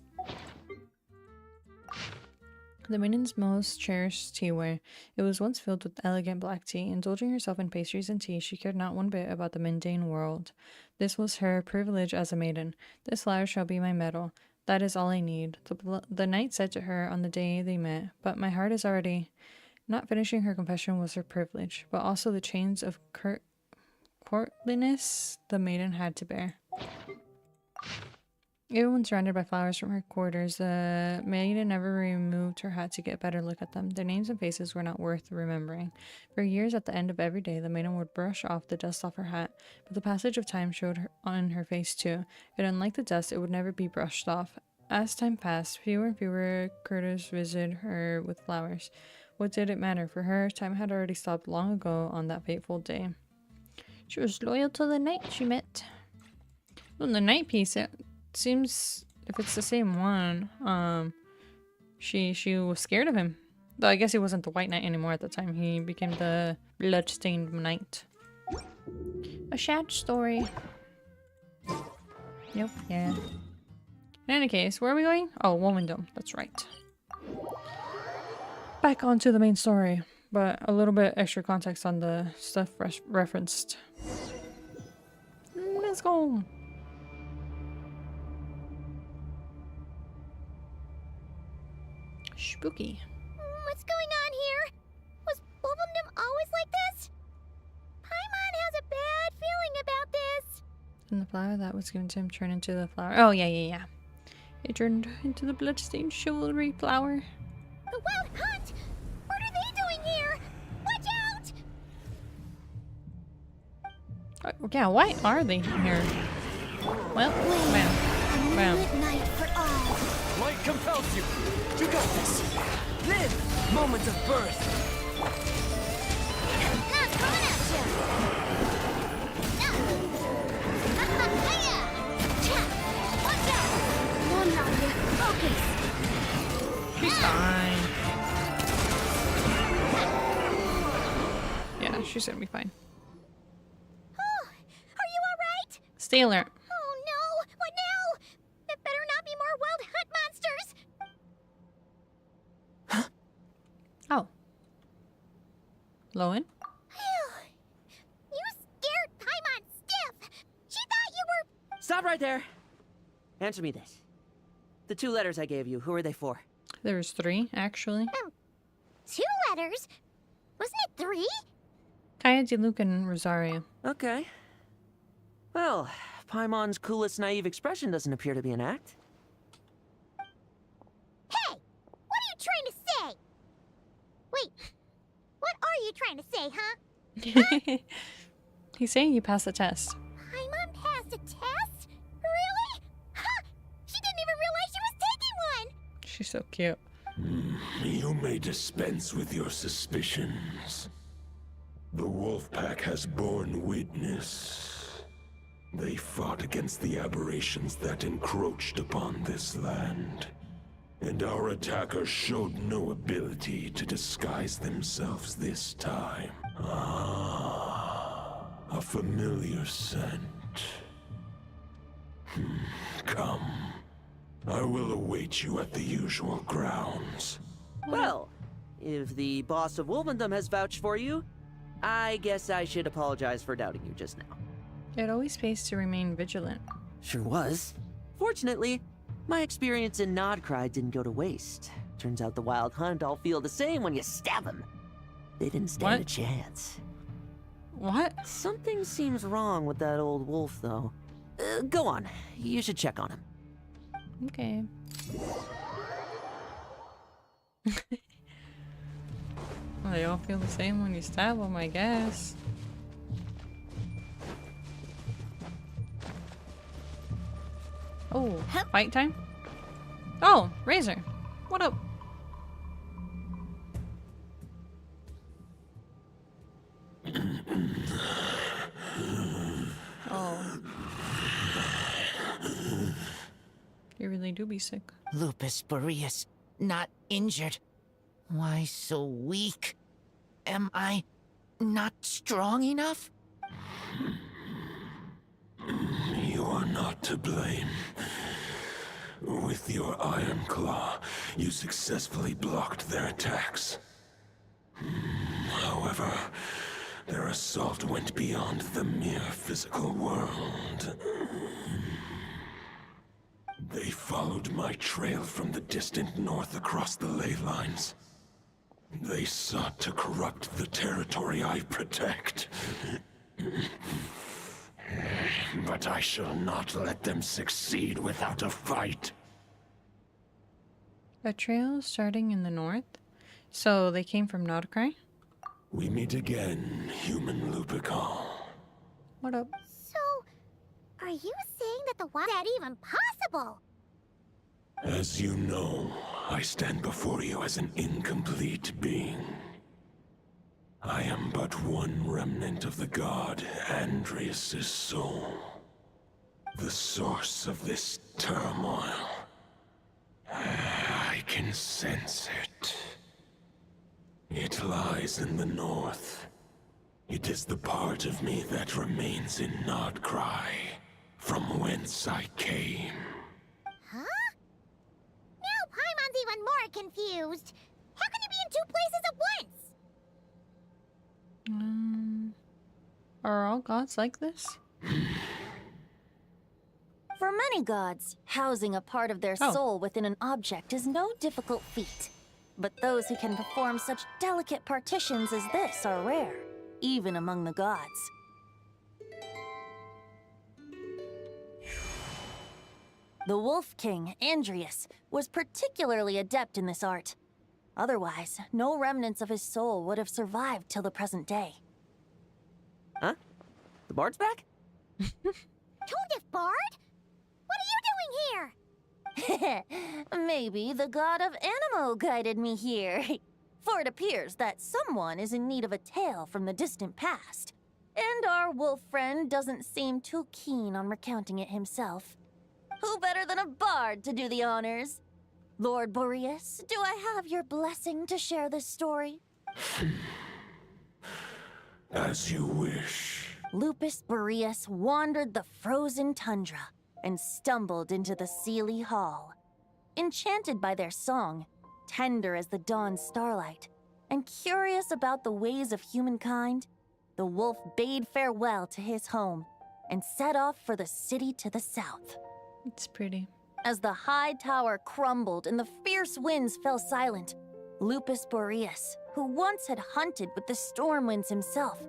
The maiden's most cherished teaware. It was once filled with elegant black tea. Indulging herself in pastries and tea, she cared not one bit about the mundane world. This was her privilege as a maiden. This flower shall be my medal. That is all I need. The knight said to her on the day they met, but my heart is already... Not finishing her confession was her privilege, but also the chains of courtliness the maiden had to bear. Even when surrounded by flowers from her quarters, the maiden never removed her hat to get a better look at them. Their names and faces were not worth remembering. For years, at the end of every day, the maiden would brush off the dust off her hat, but the passage of time showed her on her face too. Yet unlike the dust, it would never be brushed off. As time passed, fewer and fewer courtiers visited her with flowers. What did it matter? For her, time had already stopped long ago on that fateful day. She was loyal to the knight she met. Well, the knight piece, it seems, if it's the same one, she was scared of him. Though I guess he wasn't the white knight anymore at the time. He became the bloodstained knight. A sad story. Yep, yeah. In any case, where are we going? Oh, Woman Dome. That's right. back onto the main story, but a little bit extra context on the stuff referenced. Let's go. Spooky. What's going on here? Was Wolfendom always like this? Paimon has a bad feeling about this. And the flower that was given to him turned into the flower. Oh, yeah. It turned into the bloodstained chivalry flower. The Wild Hunt! What are they doing here? Watch out! Yeah, why are they here? Well, bam. Night for all. Light compels you. You got this. Live! Moment of birth. Not coming at you! Watch out! One rocket. Focus. She's fine. Yeah, she's gonna be fine. Oh, are you alright? Stay alert. Oh no! What now? There better not be more Wild Hunt monsters! Oh. Lowen? You scared Paimon stiff! She thought you were... Stop right there. Answer me this. The 2 letters I gave you, who are they for? There's 3, actually. 2 letters? Wasn't it 3? Kaya, Diluc, and Rosario. Okay. Well, Paimon's coolest naive expression doesn't appear to be an act. Hey! What are you trying to say? Wait. What are you trying to say, huh? He's saying you passed the test. Paimon passed a test? Really? Huh! She didn't even realize she was taking one! She's so cute. You may dispense with your suspicions. The wolf pack has borne witness. They fought against the aberrations that encroached upon this land. And our attackers showed no ability to disguise themselves this time. Ah, a familiar scent. Come. I will await you at the usual grounds. Well, if the boss of Wolfendom has vouched for you, I guess I should apologize for doubting you just now. It always pays to remain vigilant. Sure was. Fortunately, my experience in Nodcry didn't go to waste. Turns out the Wild Hunt all feel the same when you stab them. They didn't stand a chance. What? Something seems wrong with that old wolf, though. Go on. You should check on him. Okay. Well, they all feel the same when you stab them, I guess. Oh, fight time? Oh, Razor. What up? Oh. You really do be sick. Lupus Boreas, not injured. Why so weak? Am I not strong enough? You are not to blame. With your Iron Claw, you successfully blocked their attacks. However, their assault went beyond the mere physical world. They followed my trail from the distant north across the ley lines. They sought to corrupt the territory I protect. But I shall not let them succeed without a fight. A trail starting in the north? So they came from Nodcry? We meet again, human Lupical. What up? So, are you saying that the wild that even possible? As you know, I stand before you as an incomplete being. I am but one remnant of the god Andrias' soul. The source of this turmoil. I can sense it. It lies in the north. It is the part of me that remains in Nodcry, from whence I came. Huh? Now Paimon's even more confused. How can he be in 2 Are all gods like this? For many gods, housing a part of their soul within an object is no difficult feat. But those who can perform such delicate partitions as this are rare, even among the gods. The Wolf King, Andrius, was particularly adept in this art. Otherwise, no remnants of his soul would have survived till the present day. Huh? The bard's back? Toadif Bard? What are you doing here? Maybe the god of Animo guided me here. For it appears that someone is in need of a tale from the distant past. And our wolf friend doesn't seem too keen on recounting it himself. Who better than a bard to do the honors? Lord Boreas, do I have your blessing to share this story? As you wish. Lupus Boreas wandered the frozen tundra and stumbled into the Seelie Hall. Enchanted by their song, tender as the dawn's starlight, and curious about the ways of humankind, the wolf bade farewell to his home and set off for the city to the south. It's pretty. As the high tower crumbled and the fierce winds fell silent, Lupus Boreas, who once had hunted with the storm winds himself,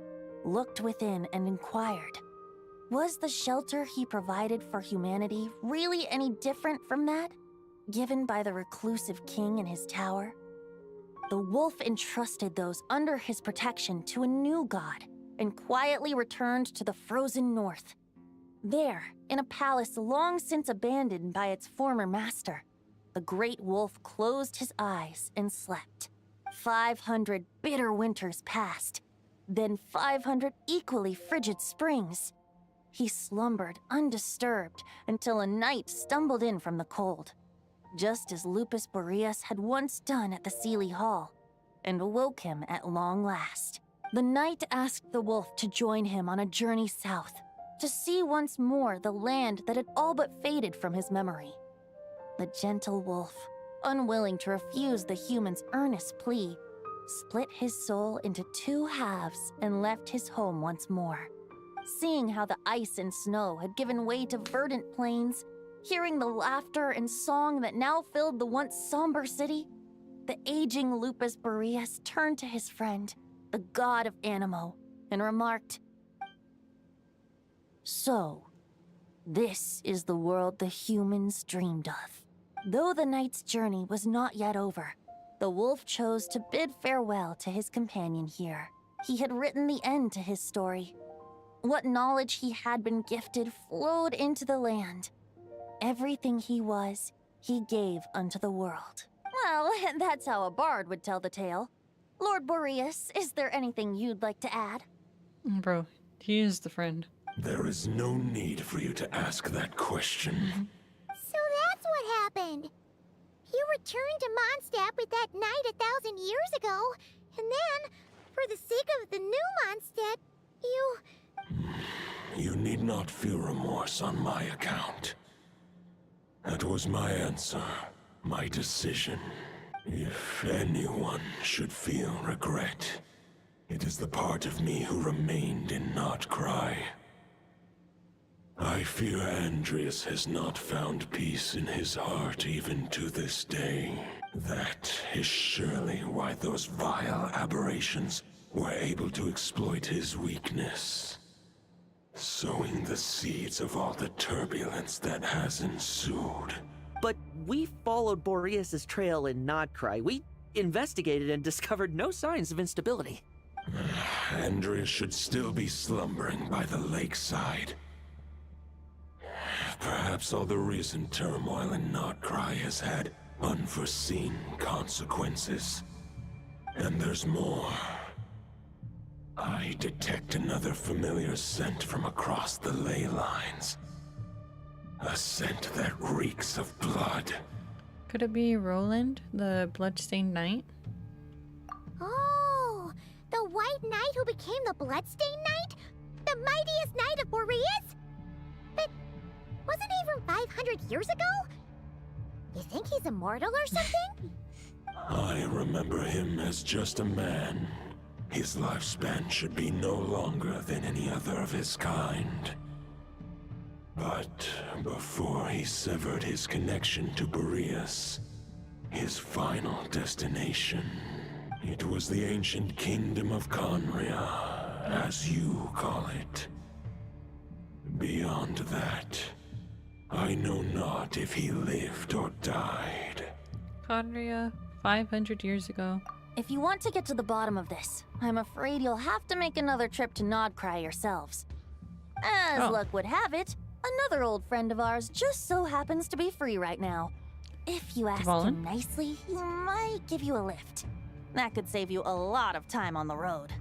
looked within and inquired, was the shelter he provided for humanity really any different from that given by the reclusive king in his tower? The wolf entrusted those under his protection to a new god and quietly returned to the frozen north. There, in a palace long since abandoned by its former master, the great wolf closed his eyes and slept. 500 bitter winters passed, then 500 equally frigid springs. He slumbered undisturbed until a night stumbled in from the cold, just as Lupus Boreas had once done at the Seelie Hall, and awoke him at long last. The night asked the wolf to join him on a journey south, to see once more the land that had all but faded from his memory. The gentle wolf, unwilling to refuse the human's earnest plea, split his soul into two halves and left his home once more. Seeing how the ice and snow had given way to verdant plains, hearing the laughter and song that now filled the once somber city, the aging Lupus Boreas turned to his friend, the god of Animo, and remarked, "So, this is the world the humans dreamed of." Though the night's journey was not yet over, the wolf chose to bid farewell to his companion here. He had written the end to his story. What knowledge he had been gifted flowed into the land. Everything he was, he gave unto the world. Well, that's how a bard would tell the tale. Lord Boreas, is there anything you'd like to add? Bro, he is the friend. There is no need for you to ask that question. So that's what happened. You returned to Mondstadt with that knight 1,000 years ago, and then, for the sake of the new Mondstadt, you... You need not feel remorse on my account. That was my answer, my decision. If anyone should feel regret, it is the part of me who remained in Notcry. I fear Andrius has not found peace in his heart even to this day. That is surely why those vile aberrations were able to exploit his weakness, sowing the seeds of all the turbulence that has ensued. But we followed Boreas' trail in Notcry. We investigated and discovered no signs of instability. Andrius should still be slumbering by the lakeside. Perhaps all the recent turmoil in Notcry has had unforeseen consequences. And there's more. I detect another familiar scent from across the ley lines. A scent that reeks of blood. Could it be Roland, the bloodstained knight? Oh, the white knight who became the Bloodstained Knight? The mightiest knight of Boreas? But wasn't he from 500 years ago? You think he's immortal or something? I remember him as just a man, His lifespan should be no longer than any other of his kind. But before he severed his connection to Boreas, his final destination, it was the ancient kingdom of Conria, as you call it. Beyond that, I know not if he lived or died. Conria, 500 years ago. If you want to get to the bottom of this, I'm afraid you'll have to make another trip to Nodcry yourselves. As luck would have it, another old friend of ours just so happens to be free right now. If you ask him nicely, he might give you a lift. That could save you a lot of time on the road.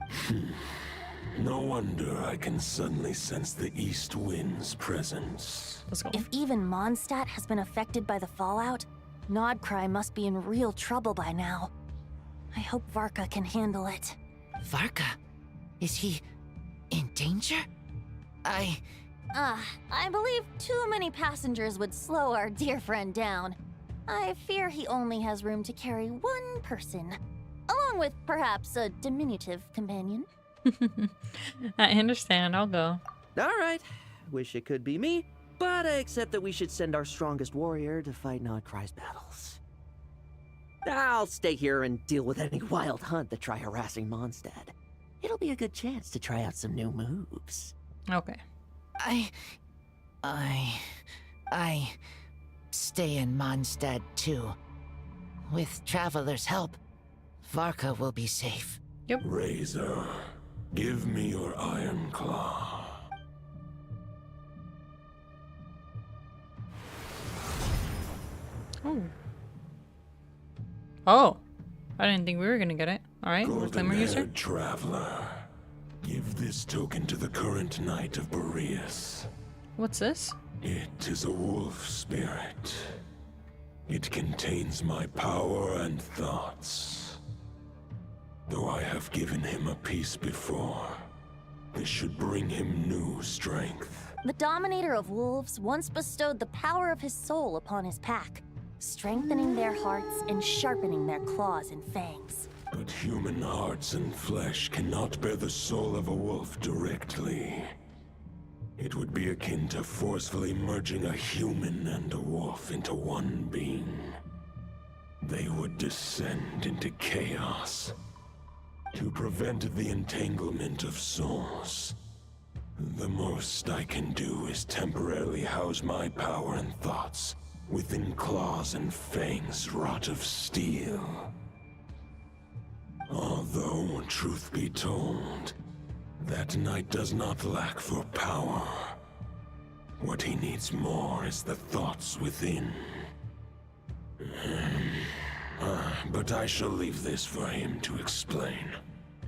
No wonder I can suddenly sense the east wind's presence. If even Mondstadt has been affected by the fallout, Nodcry must be in real trouble by now. I hope Varka can handle it. Varka? Is he in danger? I believe too many passengers would slow our dear friend down. I fear he only has room to carry one person, along with perhaps a diminutive companion. I understand, I'll go. Alright, wish it could be me, but I accept that we should send our strongest warrior to fight Nodcry's battles. I'll stay here and deal with any wild hunt that try harassing Mondstadt. It'll be a good chance to try out some new moves. Okay. I stay in Mondstadt too. With Traveler's help, Varka will be safe. Yep. Razor, give me your iron claw. Oh, I didn't think we were gonna get it. All right, reclaimer user. Traveler, give this token to the current knight of Boreas. What's this? It is a wolf spirit. It contains my power and thoughts. Though I have given him a piece before, this should bring him new strength. The Dominator of Wolves once bestowed the power of his soul upon his pack, strengthening their hearts and sharpening their claws and fangs. But human hearts and flesh cannot bear the soul of a wolf directly. It would be akin to forcefully merging a human and a wolf into one being. They would descend into chaos. To prevent the entanglement of souls, the most I can do is temporarily house my power and thoughts within claws and fangs wrought of steel. Although, truth be told, that knight does not lack for power. What he needs more is the thoughts within. But I shall leave this for him to explain.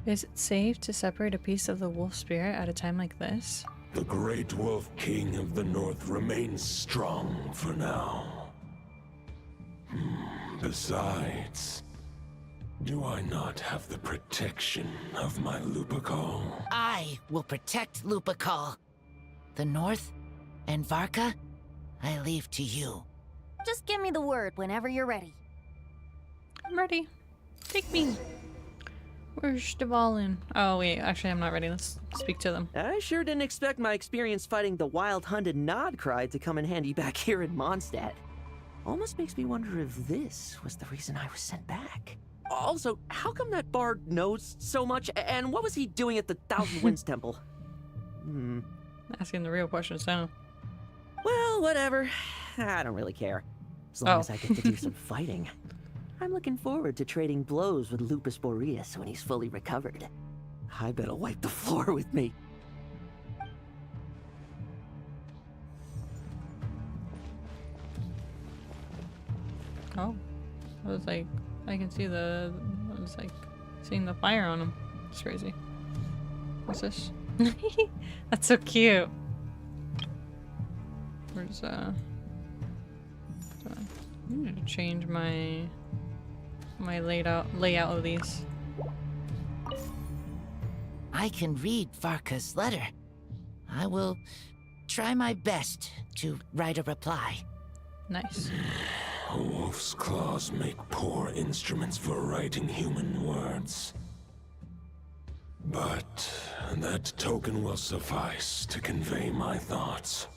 Is it safe to separate a piece of the wolf spirit at a time like this? The great wolf king of the north remains strong for now. Besides, do I not have the protection of my Lupacol? I will protect Lupacol. The north and Varka, I leave to you. Just give me the word whenever you're ready. I'm ready. Take me. Where's Dvalin? Oh wait, actually I'm not ready. Let's speak to them. I sure didn't expect my experience fighting the wild hunted Nodcry to come in handy back here in Mondstadt. Almost makes me wonder if this was the reason I was sent back. Also, how come that bard knows so much, and what was he doing at the Thousand Winds Temple? Asking the real questions now. Well, whatever. I don't really care. As long as I get to do some fighting. I'm looking forward to trading blows with Lupus Boreas when he's fully recovered. I bet he'll wipe the floor with me. Oh. I was like, I can see I was like, seeing the fire on him. It's crazy. What's this? That's so cute. Where's, I need to change my layout of these. I can read Varka's letter. I will try my best to write a reply. Nice. A wolf's claws make poor instruments for writing human words. But that token will suffice to convey my thoughts.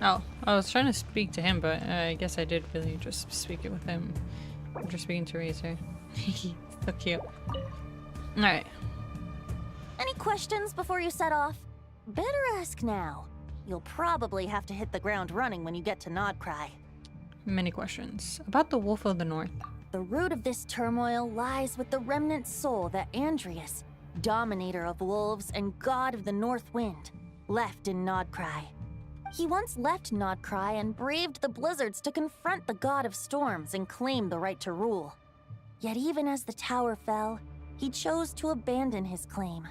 Oh, I was trying to speak to him, but I guess I did really just speak it with him. I'm just speaking to Razor. So cute. Alright. Any questions before you set off? Better ask now. You'll probably have to hit the ground running when you get to Nodcry. Many questions. About the Wolf of the North. The root of this turmoil lies with the remnant soul that Andreas, dominator of wolves and god of the North Wind, left in Nodcry. He once left Nodcry and braved the blizzards to confront the god of storms and claim the right to rule. Yet even as the tower fell, he chose to abandon his claim.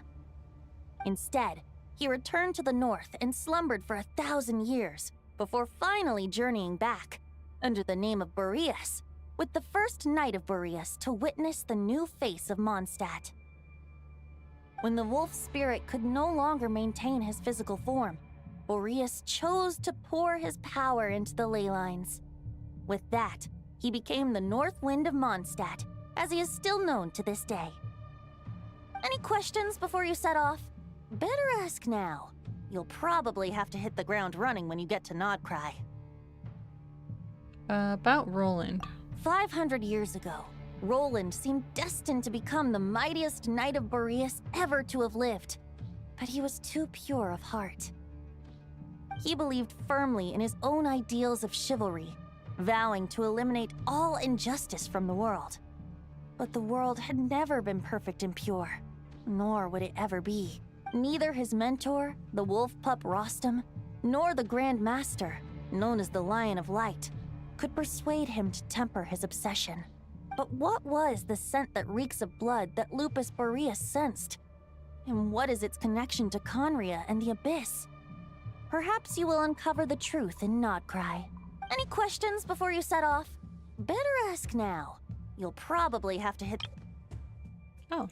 Instead, he returned to the north and slumbered for 1,000 years before finally journeying back, under the name of Boreas, with the first knight of Boreas to witness the new face of Mondstadt. When the wolf spirit could no longer maintain his physical form, Boreas chose to pour his power into the ley lines. With that, he became the North Wind of Mondstadt, as he is still known to this day. Any questions before you set off? Better ask now. You'll probably have to hit the ground running when you get to Nodcry. About Roland. 500 years ago, Roland seemed destined to become the mightiest knight of Boreas ever to have lived. But he was too pure of heart. He believed firmly in his own ideals of chivalry, vowing to eliminate all injustice from the world. But the world had never been perfect and pure, nor would it ever be. Neither his mentor, the wolf pup Rostam, nor the Grand Master, known as the Lion of Light, could persuade him to temper his obsession. But what was the scent that reeks of blood that Lupus Boreas sensed? And what is its connection to Conria and the Abyss? Perhaps you will uncover the truth in Nodcry. Any questions before you set off? Better ask now. You'll probably have to hit... Oh.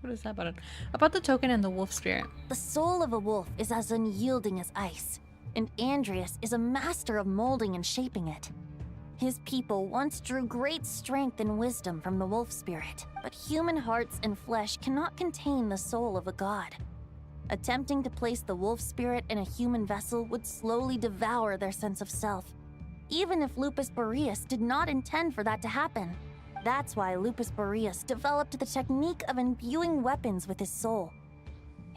What is that button? About the token and the wolf spirit. The soul of a wolf is as unyielding as ice, and Andreas is a master of molding and shaping it. His people once drew great strength and wisdom from the wolf spirit, but human hearts and flesh cannot contain the soul of a god. Attempting to place the wolf spirit in a human vessel would slowly devour their sense of self, even if Lupus Boreas did not intend for that to happen. That's why Lupus Boreas developed the technique of imbuing weapons with his soul.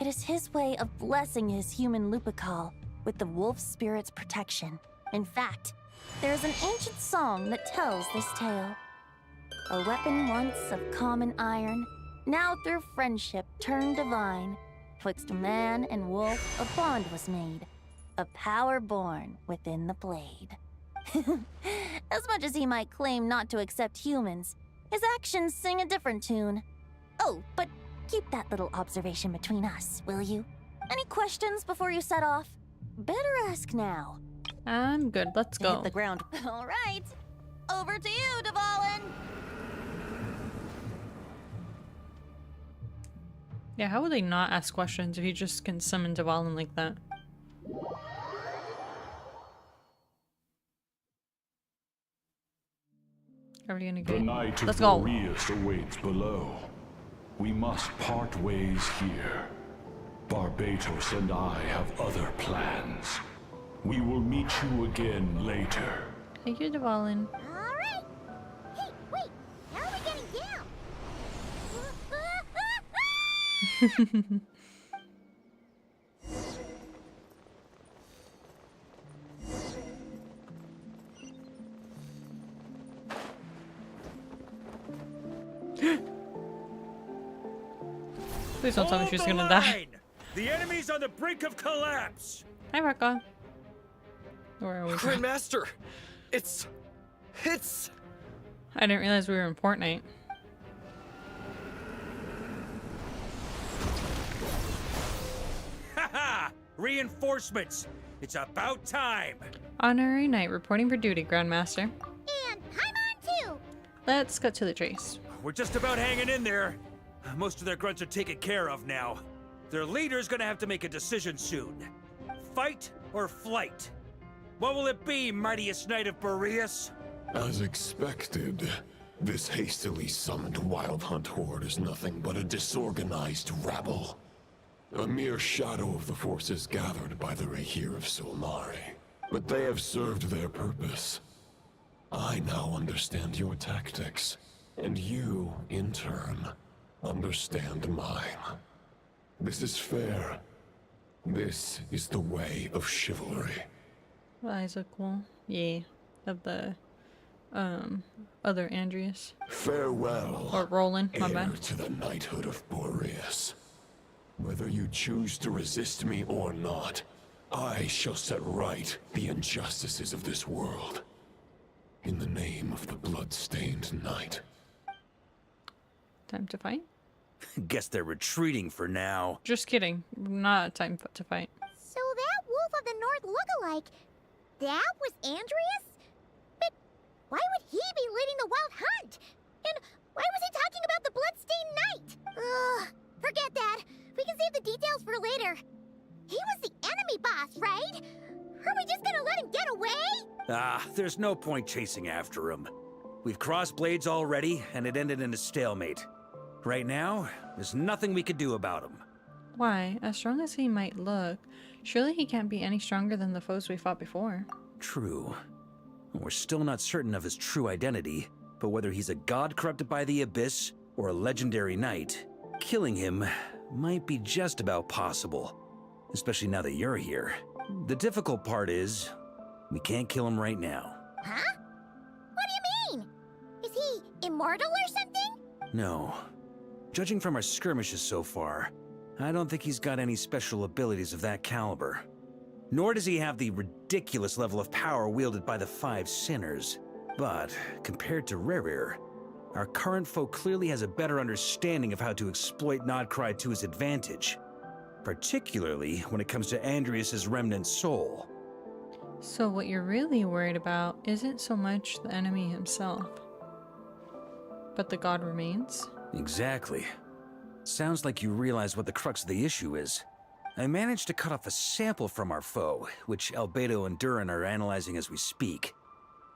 It is his way of blessing his human Lupical with the wolf spirit's protection. In fact, there is an ancient song that tells this tale. A weapon once of common iron, now through friendship turned divine. Twixt man and wolf a bond was made, a power born within the blade. As much as he might claim not to accept humans, his actions sing a different tune. Oh, but keep that little observation between us, will you? Any questions before you set off? Better ask now. I'm good. Let's go. Hit the ground. All right. Over to you, Dvalin. Yeah, how would they not ask questions if you just can summon Dvalin like that? Everybody gonna The go? night Let's of go. Boreas awaits below. We must part ways here. Barbatos and I have other plans. We will meet you again later. Thank you, Dvalin. Alright! Hey, wait! How are we getting down? Please don't tell me she's gonna die. The enemy's on the brink of collapse. Hi, Varka. Where are we? Grandmaster! It's... I didn't realize we were in Fortnite. Haha! Reinforcements! It's about time! Honorary Knight reporting for duty, Grandmaster. And I'm on too! Let's cut to the chase. We're just about hanging in there. Most of their grunts are taken care of now. Their leader's gonna have to make a decision soon. Fight or flight? What will it be, mightiest knight of Boreas? As expected, This hastily summoned Wild Hunt horde is nothing but a disorganized rabble. A mere shadow of the forces gathered by the Rahir of Solnari. But they have served their purpose. I now understand your tactics, and you, in turn, understand mine. This is fair. This is the way of chivalry. Isaac will, yeah, of the other Andreas. Farewell. Or Roland, my heir bad. to the knighthood of Boreas. Whether you choose to resist me or not, I shall set right the injustices of this world. In the name of the blood-stained knight. Time to fight? Guess they're retreating for now. Just kidding. Not time to fight. So that Wolf of the North lookalike, that was Andreas? But why would he be leading the Wild Hunt? And why was he talking about the Bloodstained Knight? Ugh, forget that. We can save the details for later. He was the enemy boss, right? Are we just gonna let him get away? There's no point chasing after him. We've crossed blades already, and it ended in a stalemate. Right now, there's nothing we could do about him. Why? As strong as he might look, surely he can't be any stronger than the foes we fought before. True. We're still not certain of his true identity, but whether he's a god corrupted by the Abyss or a legendary knight, killing him might be just about possible. Especially now that you're here. The difficult part is, we can't kill him right now. Huh? What do you mean? Is he immortal or something? No. Judging from our skirmishes so far, I don't think he's got any special abilities of that caliber. Nor does he have the ridiculous level of power wielded by the Five Sinners. But, compared to Rerir, our current foe clearly has a better understanding of how to exploit Nodcry to his advantage. Particularly when it comes to Andreas' remnant soul. So what you're really worried about isn't so much the enemy himself, but the god remains? Exactly. Sounds like you realize what the crux of the issue is. I managed to cut off a sample from our foe, which Albedo and Durin are analyzing as we speak.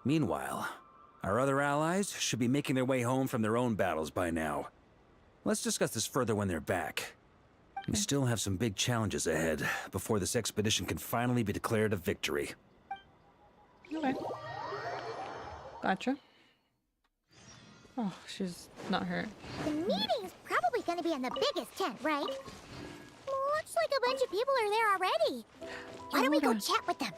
Meanwhile, our other allies should be making their way home from their own battles by now. Let's discuss this further when they're back. We still have some big challenges ahead before this expedition can finally be declared a victory. Okay. Gotcha. Oh, she's not hurt. The meeting's probably gonna be in the biggest tent, right? Looks like a bunch of people are there already. Why don't we go chat with them?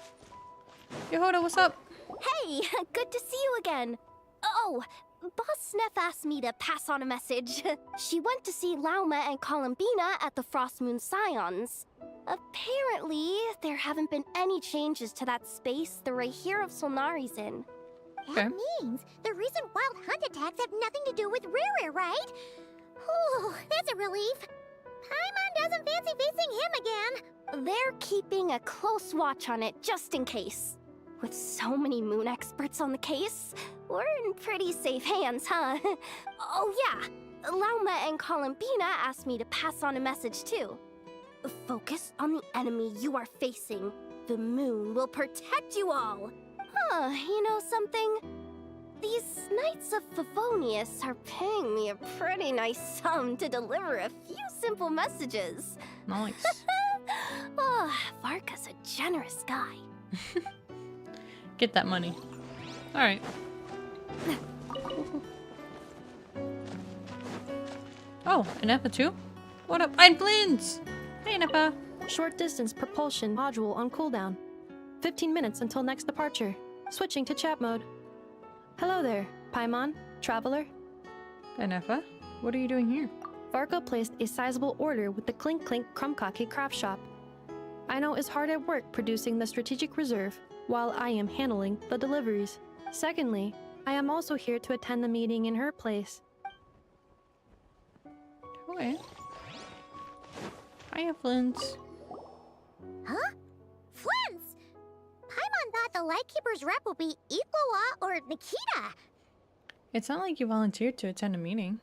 Yehuda, what's up? Hey, good to see you again. Oh, Boss Sneff asked me to pass on a message. She went to see Lauma and Columbina at the Frostmoon Scions. Apparently, there haven't been any changes to that space the Rahir of Solnari's in. That means the recent Wild Hunt attacks have nothing to do with Rerir, right? Whew, that's a relief. Paimon doesn't fancy facing him again. They're keeping a close watch on it just in case. With so many moon experts on the case, we're in pretty safe hands, huh? Oh yeah, Lauma and Columbina asked me to pass on a message too. Focus on the enemy you are facing. The moon will protect you all. Huh, you know something? These Knights of Favonius are paying me a pretty nice sum to deliver a few simple messages. Nice. Oh, Varka's a generous guy. Get that money. Alright. Oh, Inepa too? What up? I'm Blins! Hey, Inepa. Short distance propulsion module on cooldown. 15 minutes until next departure. Switching to chat mode. Hello there, Paimon, traveler. Inepa, what are you doing here? Varka placed a sizable order with the Clink Clink Krumkake craft shop. Aino is hard at work producing the strategic reserve, while I am handling the deliveries. Secondly, I am also here to attend the meeting in her place. Okay. Hiya, Flins. Huh? Flins! Paimon thought the Lightkeeper's rep would be Iqua or Nikita. It's not like you volunteered to attend a meeting.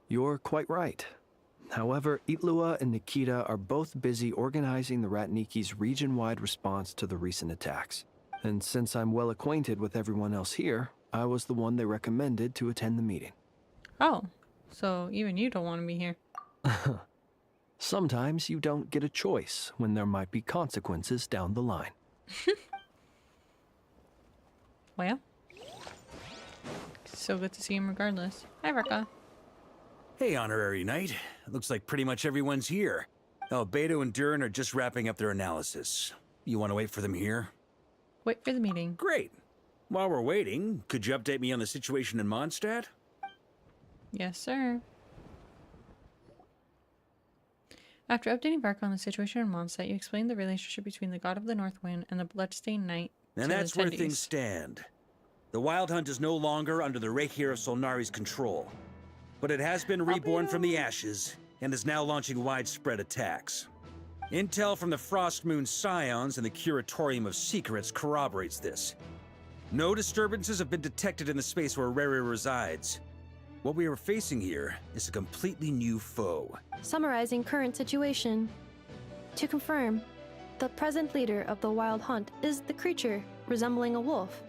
You're quite right. However, Itlua and Nikita are both busy organizing the Ratniki's region-wide response to the recent attacks. And since I'm well acquainted with everyone else here, I was the one they recommended to attend the meeting. Oh, so even you don't want to be here. Sometimes you don't get a choice when there might be consequences down the line. Well, so good to see him regardless. Hi, Varka. Hey, Honorary Knight. Looks like pretty much everyone's here. Albedo and Durin are just wrapping up their analysis. You want to wait for them here? Wait for the meeting. Great. While we're waiting, could you update me on the situation in Mondstadt? Yes, sir. After updating Varka on the situation in Mondstadt, you explained the relationship between the God of the North Wind and the Bloodstained Knight. And that's where things stand. The Wild Hunt is no longer under the Reikir of Solnari's control, but it has been reborn from the ashes and is now launching widespread attacks. Intel from the Frostmoon Scions and the Curatorium of Secrets corroborates this. No disturbances have been detected in the space where Rere resides. What we are facing here is a completely new foe. Summarizing current situation. To confirm, the present leader of the Wild Hunt is the creature resembling a wolf.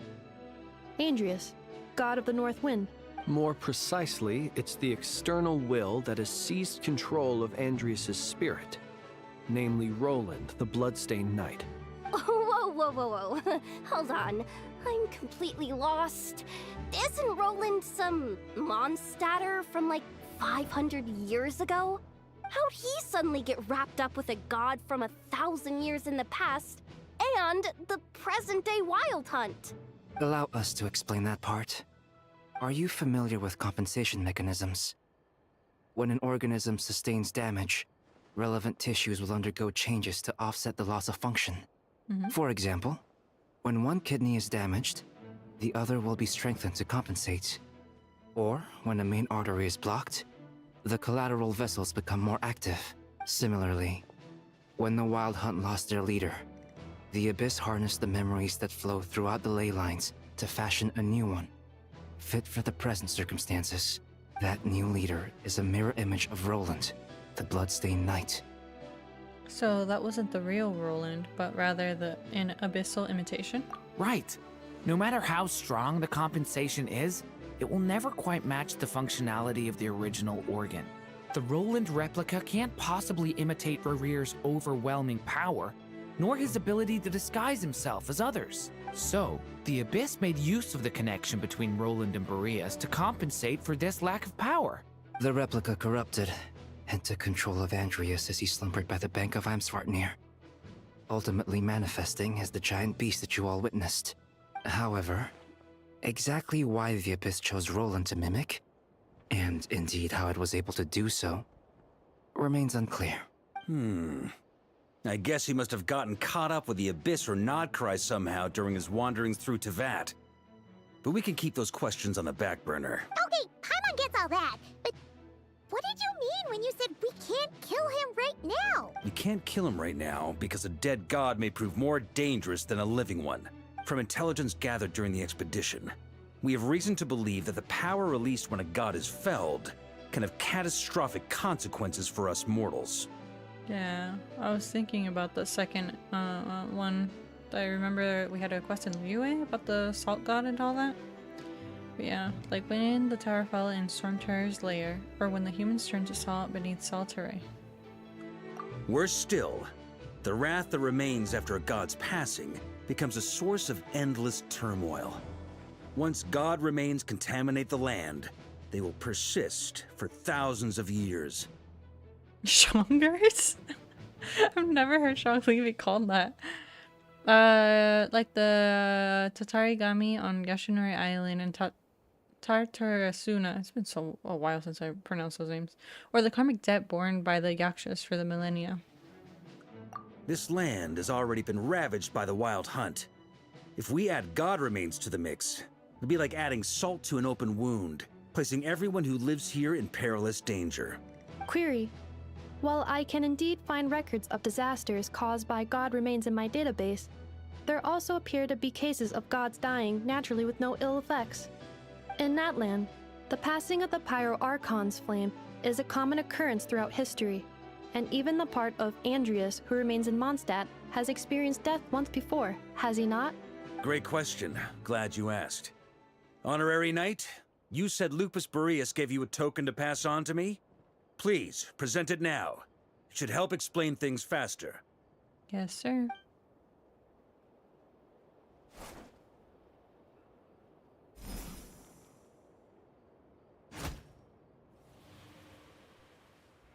Andrius, god of the North Wind. More precisely, it's the external will that has seized control of Andrius' spirit, namely Roland, the Bloodstained Knight. Whoa, whoa, whoa, whoa. Hold on. I'm completely lost. Isn't Roland some Mondstadter from like 500 years ago? How'd he suddenly get wrapped up with a god from 1,000 years in the past and the present-day Wild Hunt? Allow us to explain that part. Are you familiar with compensation mechanisms? When an organism sustains damage, relevant tissues will undergo changes to offset the loss of function. For example, when one kidney is damaged, the other will be strengthened to compensate. Or, when a main artery is blocked, the collateral vessels become more active. Similarly, when the Wild Hunt lost their leader, the Abyss harnessed the memories that flow throughout the ley lines to fashion a new one, fit for the present circumstances. That new leader is a mirror image of Roland, the Bloodstained Knight. So that wasn't the real Roland, but rather an abyssal imitation? Right. No matter how strong the compensation is, it will never quite match the functionality of the original organ. The Roland replica can't possibly imitate Rere's overwhelming power, nor his ability to disguise himself as others. So, the Abyss made use of the connection between Roland and Boreas to compensate for this lack of power. The replica corrupted and took control of Andrius as he slumbered by the bank of Eimsvartnir, ultimately manifesting as the giant beast that you all witnessed. However, exactly why the Abyss chose Roland to mimic, and indeed how it was able to do so, remains unclear. I guess he must have gotten caught up with the Abyss or Nodcry somehow during his wanderings through Teyvat. But we can keep those questions on the back burner. Okay, Paimon gets all that, but what did you mean when you said we can't kill him right now? We can't kill him right now because a dead god may prove more dangerous than a living one. From intelligence gathered during the expedition, we have reason to believe that the power released when a god is felled can have catastrophic consequences for us mortals. Yeah, I was thinking about the second one. I remember we had a quest in Liyue about the salt god and all that. But yeah, like when the tower fell in Stormterror's lair, or when the humans turned to salt beneath Salteray. Worse still, the wrath that remains after a god's passing becomes a source of endless turmoil. Once god remains contaminate the land, they will persist for thousands of years. Shongers? I've never heard Shongli be called that. Like the Tatarigami on Yoshinori Island and Tartarasuna. It's been a while since I pronounced those names. Or the karmic debt borne by the Yakshas for the millennia. This land has already been ravaged by the Wild Hunt. If we add god remains to the mix, it'd be like adding salt to an open wound, placing everyone who lives here in perilous danger. Query. While I can indeed find records of disasters caused by god remains in my database, there also appear to be cases of gods dying naturally with no ill effects. In that land, the passing of the Pyro-Archon's flame is a common occurrence throughout history, and even the part of Andrius who remains in Mondstadt has experienced death once before, has he not? Great question. Glad you asked. Honorary Knight, you said Lupus Boreas gave you a token to pass on to me? Please, present it now. It should help explain things faster. Yes, sir.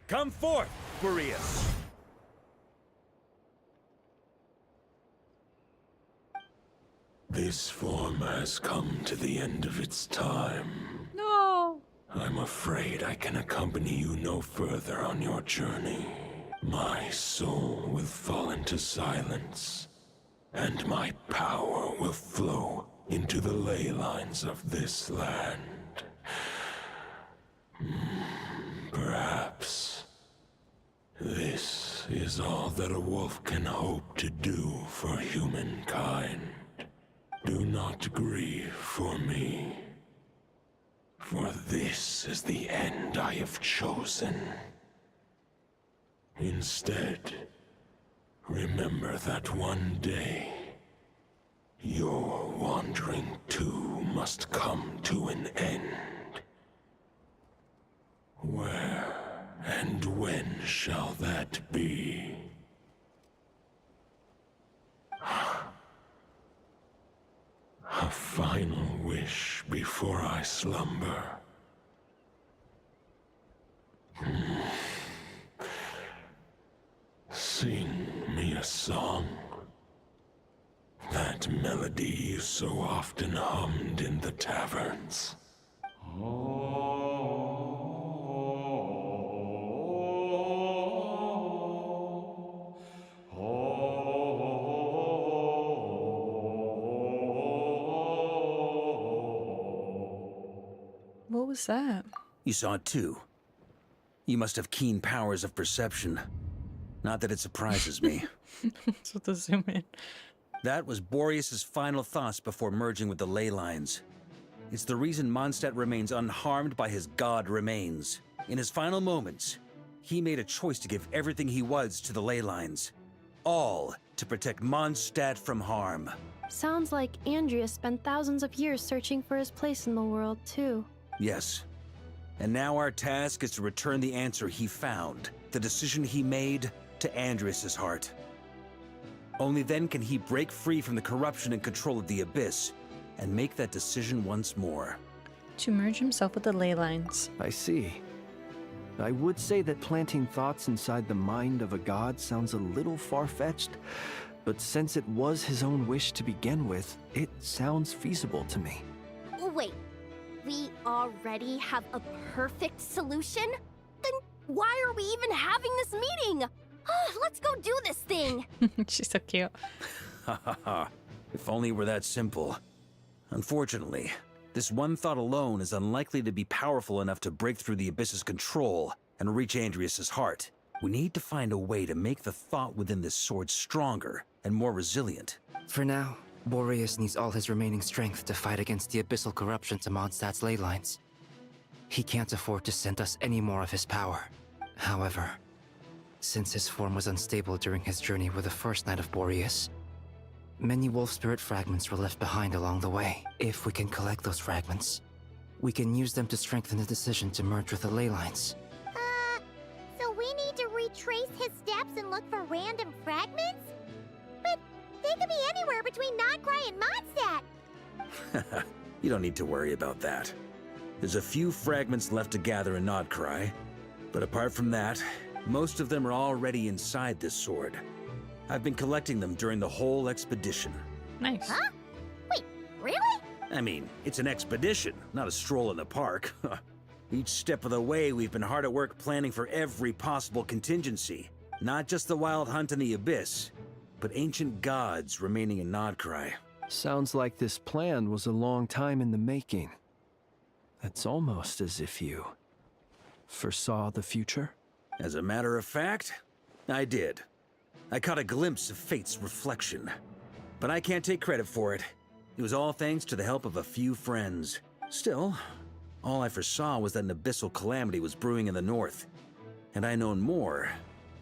Come forth, Boreas! This form has come to the end of its time. No! I'm afraid I can accompany you no further on your journey. My soul will fall into silence, and my power will flow into the ley lines of this land. Perhaps this is all that a wolf can hope to do for humankind. Do not grieve for me, for this is the end I have chosen. Instead, remember that one day, your wandering too must come to an end. Where and when shall that be? A final wish before I slumber. Sing me a song. That melody you so often hummed in the taverns. What was that? You saw it too. You must have keen powers of perception. Not that it surprises me. So to zoom in. That was Boreas' final thoughts before merging with the ley lines. It's the reason Mondstadt remains unharmed by his god remains. In his final moments, he made a choice to give everything he was to the ley lines. All to protect Mondstadt from harm. Sounds like Andreas spent thousands of years searching for his place in the world, too. Yes. And now our task is to return the answer he found, the decision he made, to Andreas' heart. Only then can he break free from the corruption and control of the Abyss, and make that decision once more. To merge himself with the ley lines. I see. I would say that planting thoughts inside the mind of a god sounds a little far-fetched, but since it was his own wish to begin with, it sounds feasible to me. Wait, we already have a perfect solution? Then why are we even having this meeting? Let's go do this thing! She's so cute. Ha ha ha. If only it were that simple. Unfortunately, this one thought alone is unlikely to be powerful enough to break through the Abyss's control and reach Andreas' heart. We need to find a way to make the thought within this sword stronger and more resilient. For now, Boreas needs all his remaining strength to fight against the abyssal corruption to Mondstadt's ley lines. He can't afford to send us any more of his power. However, since his form was unstable during his journey with the first Knight of Boreas, many wolf spirit fragments were left behind along the way. If we can collect those fragments, we can use them to strengthen the decision to merge with the ley lines. So we need to retrace his steps and look for random fragments? But they could be anywhere between Nodcry and Mondstadt. You don't need to worry about that. There's a few fragments left to gather in Nodcry, but apart from that, most of them are already inside this sword. I've been collecting them during the whole expedition. Nice. Huh? Wait, really? I mean, it's an expedition, not a stroll in the park. Each step of the way, we've been hard at work planning for every possible contingency. Not just the wild hunt in the Abyss, but ancient gods remaining in Nodcry. Sounds like this plan was a long time in the making. It's almost as if you foresaw the future. As a matter of fact, I did. I caught a glimpse of fate's reflection. But I can't take credit for it. It was all thanks to the help of a few friends. Still, all I foresaw was that an abyssal calamity was brewing in the north. Had I known more,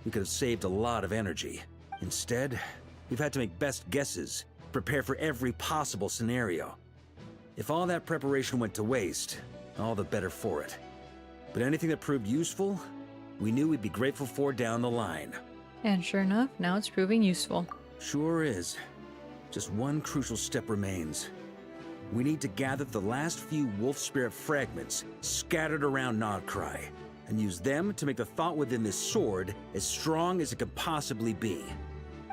we could have saved a lot of energy. Instead, we've had to make best guesses, prepare for every possible scenario. If all that preparation went to waste, all the better for it. But anything that proved useful, we knew we'd be grateful for down the line. And sure enough, now it's proving useful. Sure is. Just one crucial step remains. We need to gather the last few wolf spirit fragments scattered around Nodcry, and use them to make the thought within this sword as strong as it could possibly be.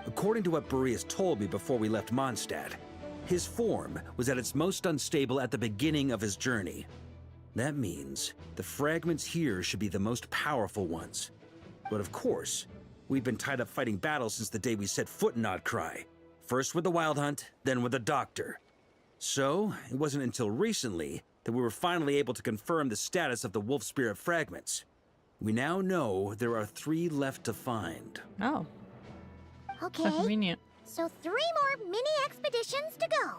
According to what Boreas told me before we left Mondstadt, his form was at its most unstable at the beginning of his journey. That means the fragments here should be the most powerful ones. But of course, we've been tied up fighting battles since the day we set foot in Nodcry. First with the Wild Hunt, then with the Doctor. So, it wasn't until recently that we were finally able to confirm the status of the wolf spirit fragments. We now know there are 3 left to find. Oh. Okay. How convenient. So 3 more mini expeditions to go.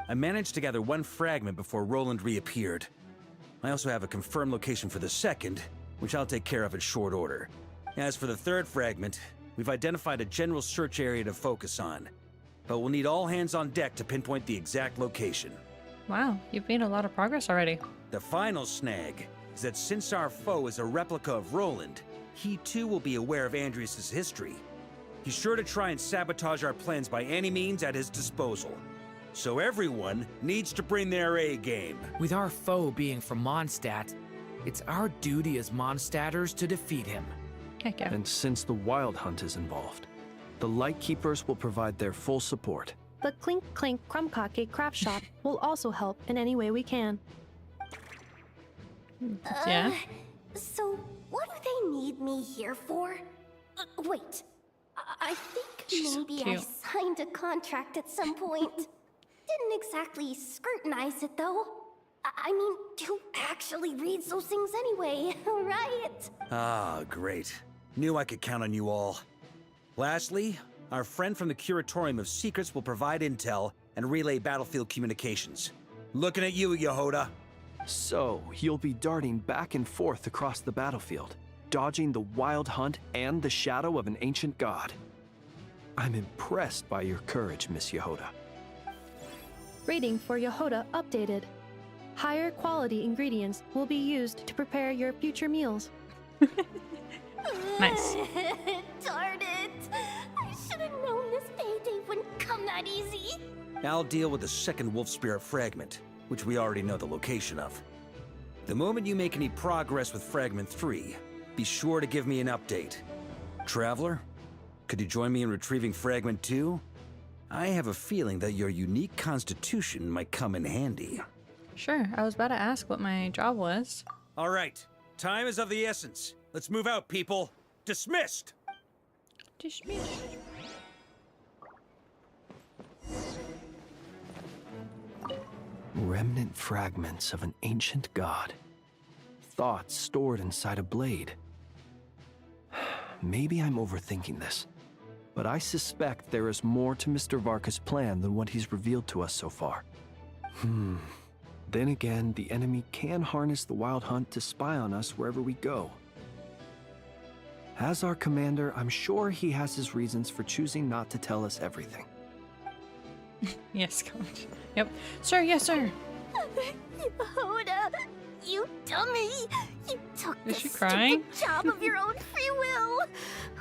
I managed to gather 1 fragment before Roland reappeared. I also have a confirmed location for the second, which I'll take care of in short order. As for the 3rd fragment, we've identified a general search area to focus on, but we'll need all hands on deck to pinpoint the exact location. Wow, you've made a lot of progress already. The final snag is that since our foe is a replica of Roland, he too will be aware of Andrias' history. He's sure to try and sabotage our plans by any means at his disposal. So everyone needs to bring their A game. With our foe being from Mondstadt, it's our duty as Mondstadters to defeat him. Heck yeah. And since the Wild Hunt is involved, the Lightkeepers will provide their full support. The Clink Clink Krumkake craft shop will also help in any way we can. Yeah? So, what do they need me here for? Wait, I think maybe I cute. signed a contract at some point. Didn't exactly scrutinize it, though. I mean, who actually reads those things anyway, right? Ah, great. Knew I could count on you all. Lastly, our friend from the Curatorium of Secrets will provide intel and relay battlefield communications. Looking at you, Yehoda. So, you'll be darting back and forth across the battlefield, dodging the Wild Hunt and the shadow of an ancient god. I'm impressed by your courage, Miss Yehoda. Rating for Yehoda updated. Higher quality ingredients will be used to prepare your future meals. Nice. Darn it! I should have known this payday wouldn't come that easy. I'll deal with the second wolf spirit fragment, which we already know the location of. The moment you make any progress with Fragment 3, be sure to give me an update. Traveler, could you join me in retrieving Fragment 2? I have a feeling that your unique constitution might come in handy. Sure, I was about to ask what my job was. All right, time is of the essence. Let's move out, people. Dismissed! Dismissed. Remnant fragments of an ancient god. Thoughts stored inside a blade. Maybe I'm overthinking this, but I suspect there is more to Mr. Varka's plan than what he's revealed to us so far. Then again, the enemy can harness the Wild Hunt to spy on us wherever we go. As our commander, I'm sure he has his reasons for choosing not to tell us everything. Yes, coach. Yep. Sir, yes, sir. Yehoda, you dummy! You took Is this she crying? stupid job of your own free will!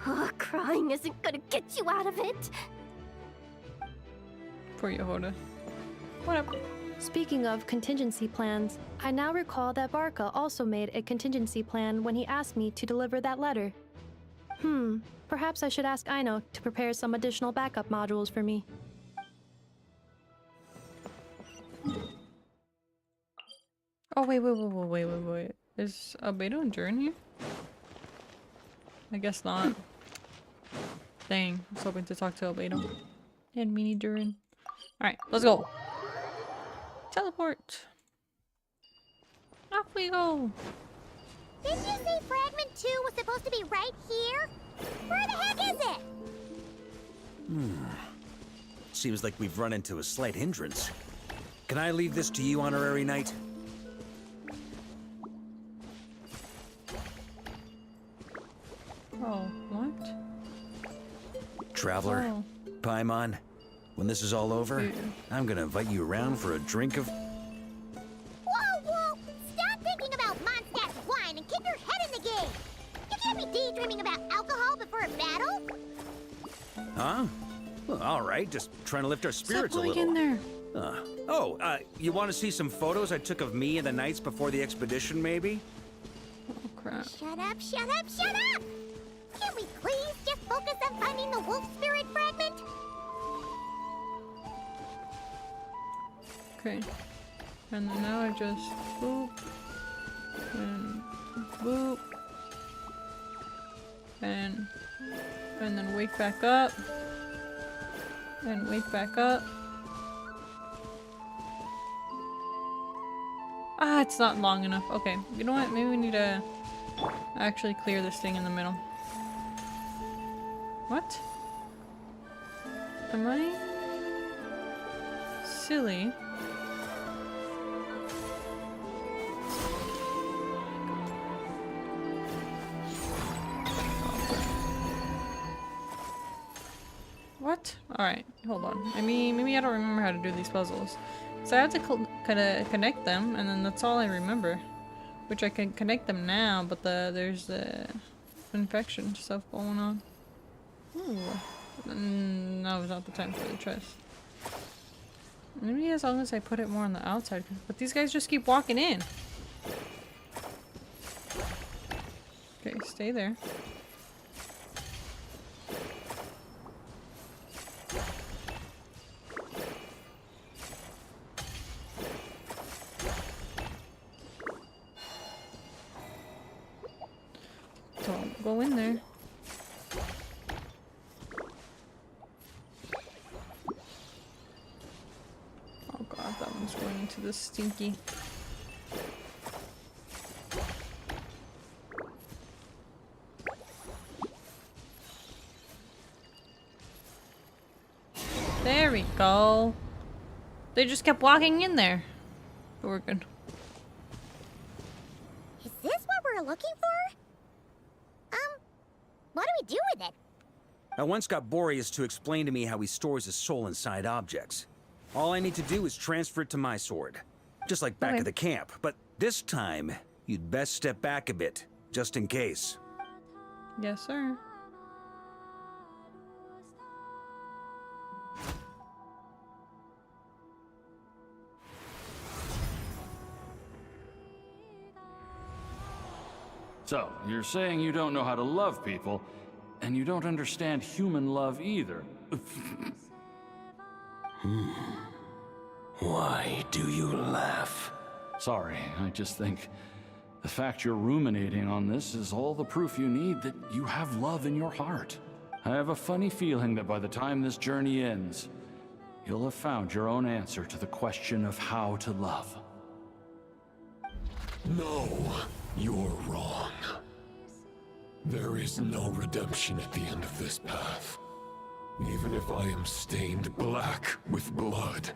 Oh, crying isn't gonna get you out of it! Poor Yehoda. What up? Speaking of contingency plans, I now recall that Varka also made a contingency plan when he asked me to deliver that letter. Perhaps I should ask Aino to prepare some additional backup modules for me. Oh, wait. Is Albedo and Durin here? I guess not. Dang, I was hoping to talk to Albedo. And Meanie Durin. Alright, let's go. Teleport. Off we go. Didn't you say Fragment 2 was supposed to be right here? Where the heck is it? Seems like we've run into a slight hindrance. Can I leave this to you, Honorary Knight? Oh, what? Traveler, Oh. Paimon, When this is all over, I'm gonna invite you around for a drink of... Whoa, whoa! Stop thinking about Mondstadt's wine and keep your head in the game! You can't be daydreaming about alcohol before a battle! Huh? Well, all right, just trying to lift our spirits a little. In there. You want to see some photos I took of me and the knights before the expedition, maybe? Oh, crap. Shut up, shut up, shut up! Can we please just focus on finding the wolf spirit fragment? Okay. And then now I just boop. And boop. And then wake back up. And wake back up. Ah, it's not long enough. Okay, you know what? Maybe we need to actually clear this thing in the middle. What? Am I silly? What? Alright, hold on. Maybe I don't remember how to do these puzzles. So I have to kind of connect them, and then that's all I remember. Which I can connect them now, but there's the infection stuff going on. Ooh. Now is not the time for the chest. Maybe as long as I put it more on the outside. But these guys just keep walking in. Okay, stay there. Don't go in there. Oh god, that one's going into the stinky. There we go. They just kept walking in there. But we're good. Is this what we're looking for? What do we do with it? I once got Boreas to explain to me how he stores his soul inside objects. All I need to do is transfer it to my sword. Just like back at the camp. But this time, you'd best step back a bit, just in case. Yes, sir. So, you're saying you don't know how to love people, and you don't understand human love either. Why do you laugh? Sorry, I just think the fact you're ruminating on this is all the proof you need that you have love in your heart. I have a funny feeling that by the time this journey ends, you'll have found your own answer to the question of how to love. No, you're wrong. There is no redemption at the end of this path. Even if I am stained black with blood,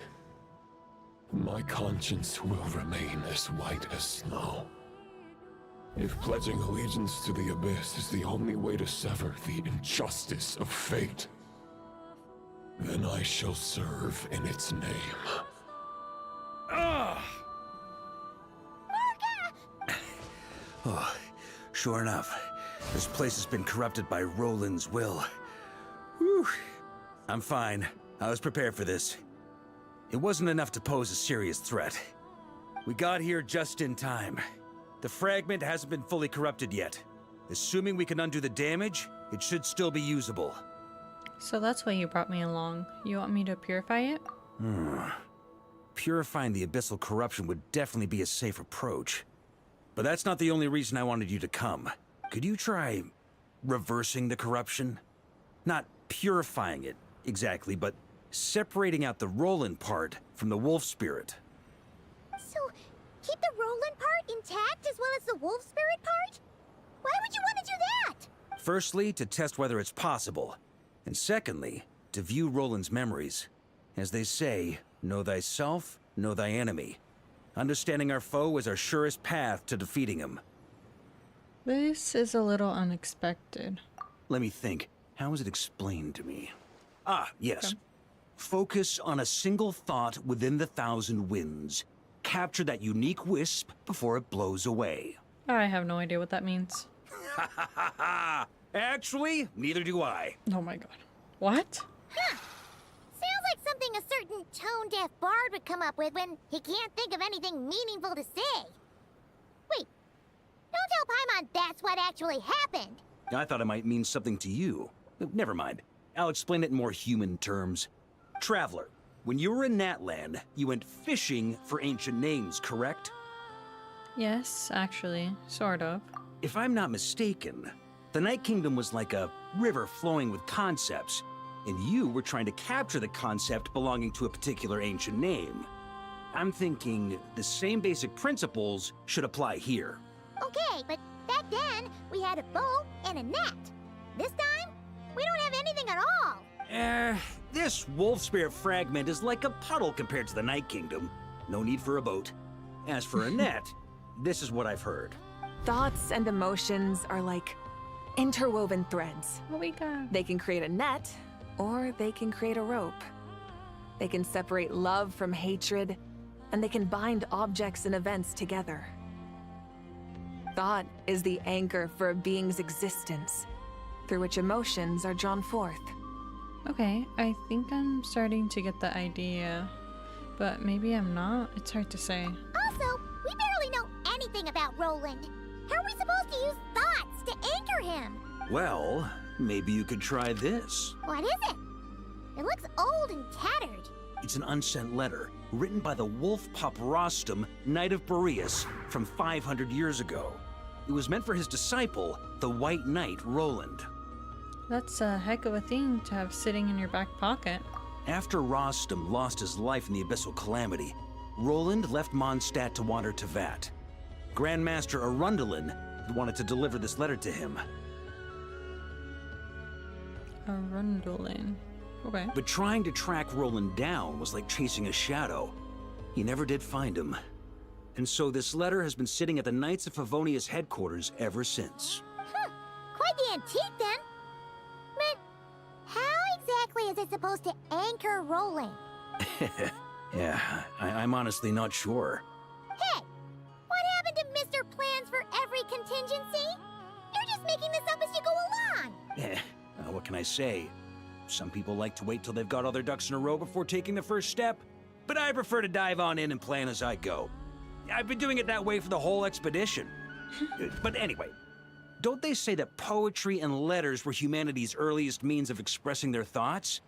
my conscience will remain as white as snow. If pledging allegiance to the Abyss is the only way to sever the injustice of fate, then I shall serve in its name. Oh, sure enough. This place has been corrupted by Roland's will. Whew. I'm fine. I was prepared for this. It wasn't enough to pose a serious threat. We got here just in time. The fragment hasn't been fully corrupted yet. Assuming we can undo the damage, it should still be usable. So that's why you brought me along. You want me to purify it? Purifying the abyssal corruption would definitely be a safe approach. But that's not the only reason I wanted you to come. Could you try reversing the corruption? Not purifying it, exactly, but separating out the Roland part from the wolf spirit. So, keep the Roland part intact as well as the wolf spirit part? Why would you want to do that? Firstly, to test whether it's possible. And secondly, to view Roland's memories. As they say, know thyself, know thy enemy. Understanding our foe is our surest path to defeating him. This is a little unexpected. Let me think. How was it explained to me? Ah, yes. Okay. Focus on a single thought within the 1,000 winds. Capture that unique wisp before it blows away. I have no idea what that means. Ha ha ha ha! Actually, neither do I. Oh my god. What? Huh. Sounds like something a certain tone-deaf bard would come up with when he can't think of anything meaningful to say. Wait, don't tell Paimon that's what actually happened. I thought it might mean something to you. Never mind. I'll explain it in more human terms. Traveler, when you were in Natland, you went fishing for ancient names, correct? Yes, actually. Sort of. If I'm not mistaken, the Night Kingdom was like a river flowing with concepts, and you were trying to capture the concept belonging to a particular ancient name. I'm thinking the same basic principles should apply here. Okay, but back then, we had a bow and a net. This time, we don't have anything at all. This wolf spirit fragment is like a puddle compared to the Night Kingdom. No need for a boat. As for a net, this is what I've heard. Thoughts and emotions are like interwoven threads. What we got? They can create a net, or they can create a rope. They can separate love from hatred, and they can bind objects and events together. Thought is the anchor for a being's existence, through which emotions are drawn forth. Okay, I think I'm starting to get the idea, but maybe I'm not. It's hard to say. Also, we barely know anything about Roland. How are we supposed to use thoughts to anchor him? Well, maybe you could try this. What is it? It looks old and tattered. It's an unsent letter, written by the wolf pup Rostam, Knight of Boreas, from 500 years ago. It was meant for his disciple, the White Knight Roland. That's a heck of a thing to have sitting in your back pocket. After Rostam lost his life in the Abyssal Calamity, Roland left Mondstadt to wander to Vat. Grandmaster Arundelen wanted to deliver this letter to him. Arundelen. Okay. But trying to track Roland down was like chasing a shadow. He never did find him. And so this letter has been sitting at the Knights of Favonius headquarters ever since. Quite the antique then. But how exactly is it supposed to anchor Roland? Yeah, I'm honestly not sure. Hey, what happened to Mr. Plans for every contingency? You're just making this up as you go along. What can I say? Some people like to wait till they've got all their ducks in a row before taking the first step, but I prefer to dive on in and plan as I go. I've been doing it that way for the whole expedition. But anyway, don't they say that poetry and letters were humanity's earliest means of expressing their thoughts?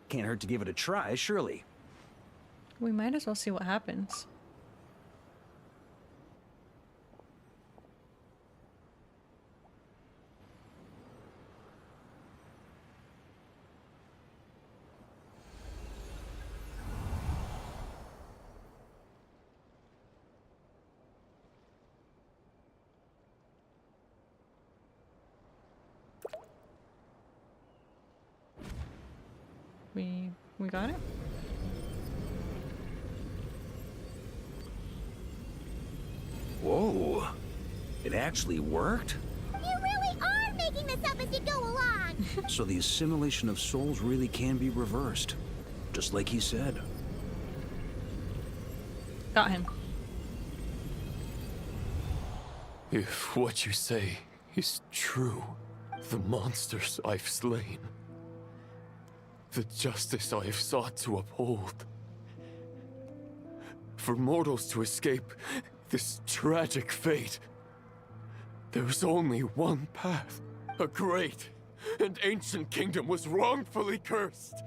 Can't hurt to give it a try, surely. We might as well see what happens. We got it? Whoa. It actually worked? You really are making this up as you go along. So the assimilation of souls really can be reversed. Just like he said. Got him. If what you say is true, the monsters I've slain, the justice I have sought to uphold, for mortals to escape this tragic fate, there's only one path. A great and ancient kingdom was wrongfully cursed,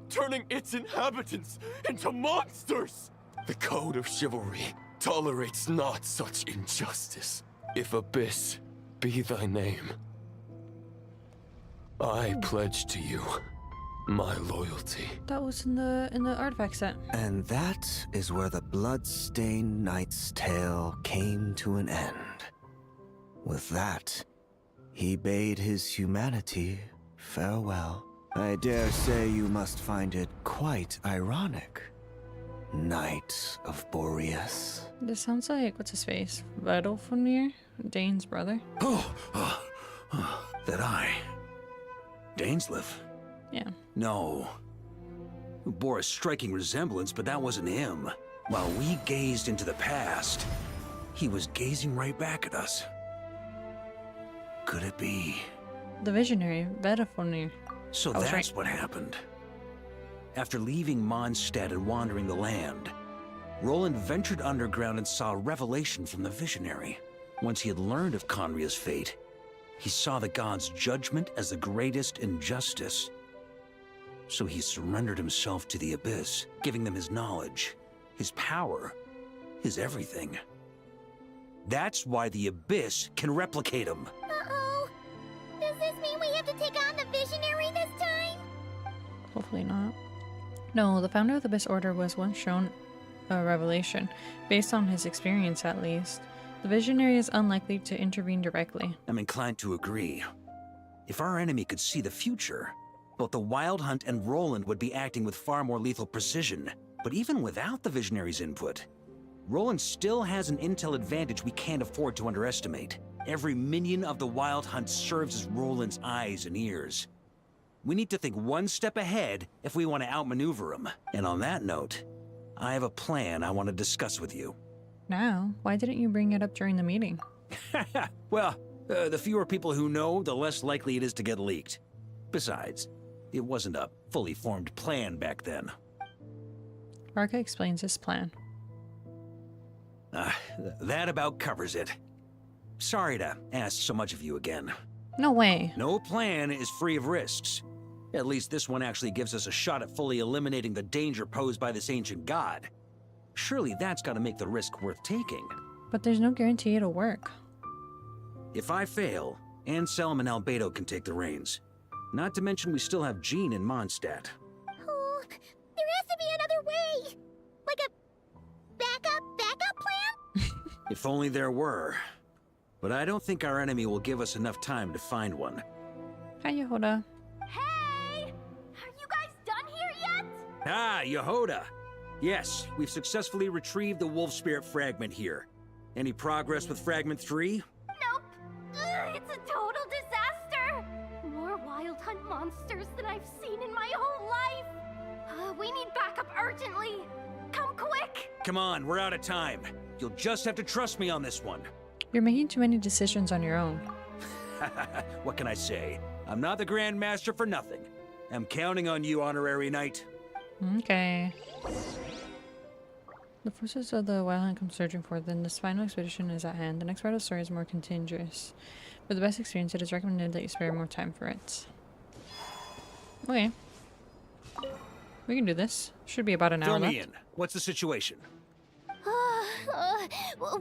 turning its inhabitants into monsters. The code of chivalry tolerates not such injustice. If Abyss be thy name, I pledge to you my loyalty. That was in the artifact set. And that is where the blood-stained knight's tale came to an end. With that, he bade his humanity farewell. I dare say you must find it quite ironic, Knight of Boreas. This sounds like, what's his face? Vedalfamir? Dane's brother? That I. Dainsleif? Yeah. No. who bore a striking resemblance, but that wasn't him. While we gazed into the past, he was gazing right back at us. Could it be? The visionary, Verifone. So that's what happened. After leaving Mondstadt and wandering the land, Roland ventured underground and saw a revelation from the visionary. Once he had learned of Conria's fate, he saw the gods' judgment as the greatest injustice. So he surrendered himself to the Abyss, giving them his knowledge, his power, his everything. That's why the Abyss can replicate him. Uh-oh. Does this mean we have to take on the Visionary this time? Hopefully not. No, the founder of the Abyss Order was once shown a revelation, based on his experience at least. The Visionary is unlikely to intervene directly. I'm inclined to agree. If our enemy could see the future, both the Wild Hunt and Roland would be acting with far more lethal precision. But even without the Visionary's input, Roland still has an intel advantage we can't afford to underestimate. Every minion of the Wild Hunt serves as Roland's eyes and ears. We need to think one step ahead if we want to outmaneuver him. And on that note, I have a plan I want to discuss with you. Now? Why didn't you bring it up during the meeting? Well, the fewer people who know, the less likely it is to get leaked. Besides, it wasn't a fully formed plan back then. Varka explains his plan. That about covers it. Sorry to ask so much of you again. No way. No plan is free of risks. At least this one actually gives us a shot at fully eliminating the danger posed by this ancient god. Surely that's got to make the risk worth taking. But there's no guarantee it'll work. If I fail, Anselm and Albedo can take the reins. Not to mention we still have Jean in Mondstadt. Oh, there has to be another way! Like a backup plan? If only there were. But I don't think our enemy will give us enough time to find one. Hi, Yehoda. Hey! Are you guys done here yet? Ah, Yehoda! Yes, we've successfully retrieved the Wolf Spirit fragment here. Any progress with Fragment 3? Nope. It's a total disaster. More Wild Hunt monsters than I've seen in my whole life. We need backup urgently. Come quick. Come on, we're out of time. You'll just have to trust me on this one. You're making too many decisions on your own. What can I say? I'm not the Grand Master for nothing. I'm counting on you, Honorary Knight. Okay. The forces of the Wild Hunt come searching for them. This final expedition is at hand. The next part of the story is more continuous. For the best experience, it is recommended that you spare more time for it. Okay. We can do this. Should be about an hour left. Fill me in. What's the situation?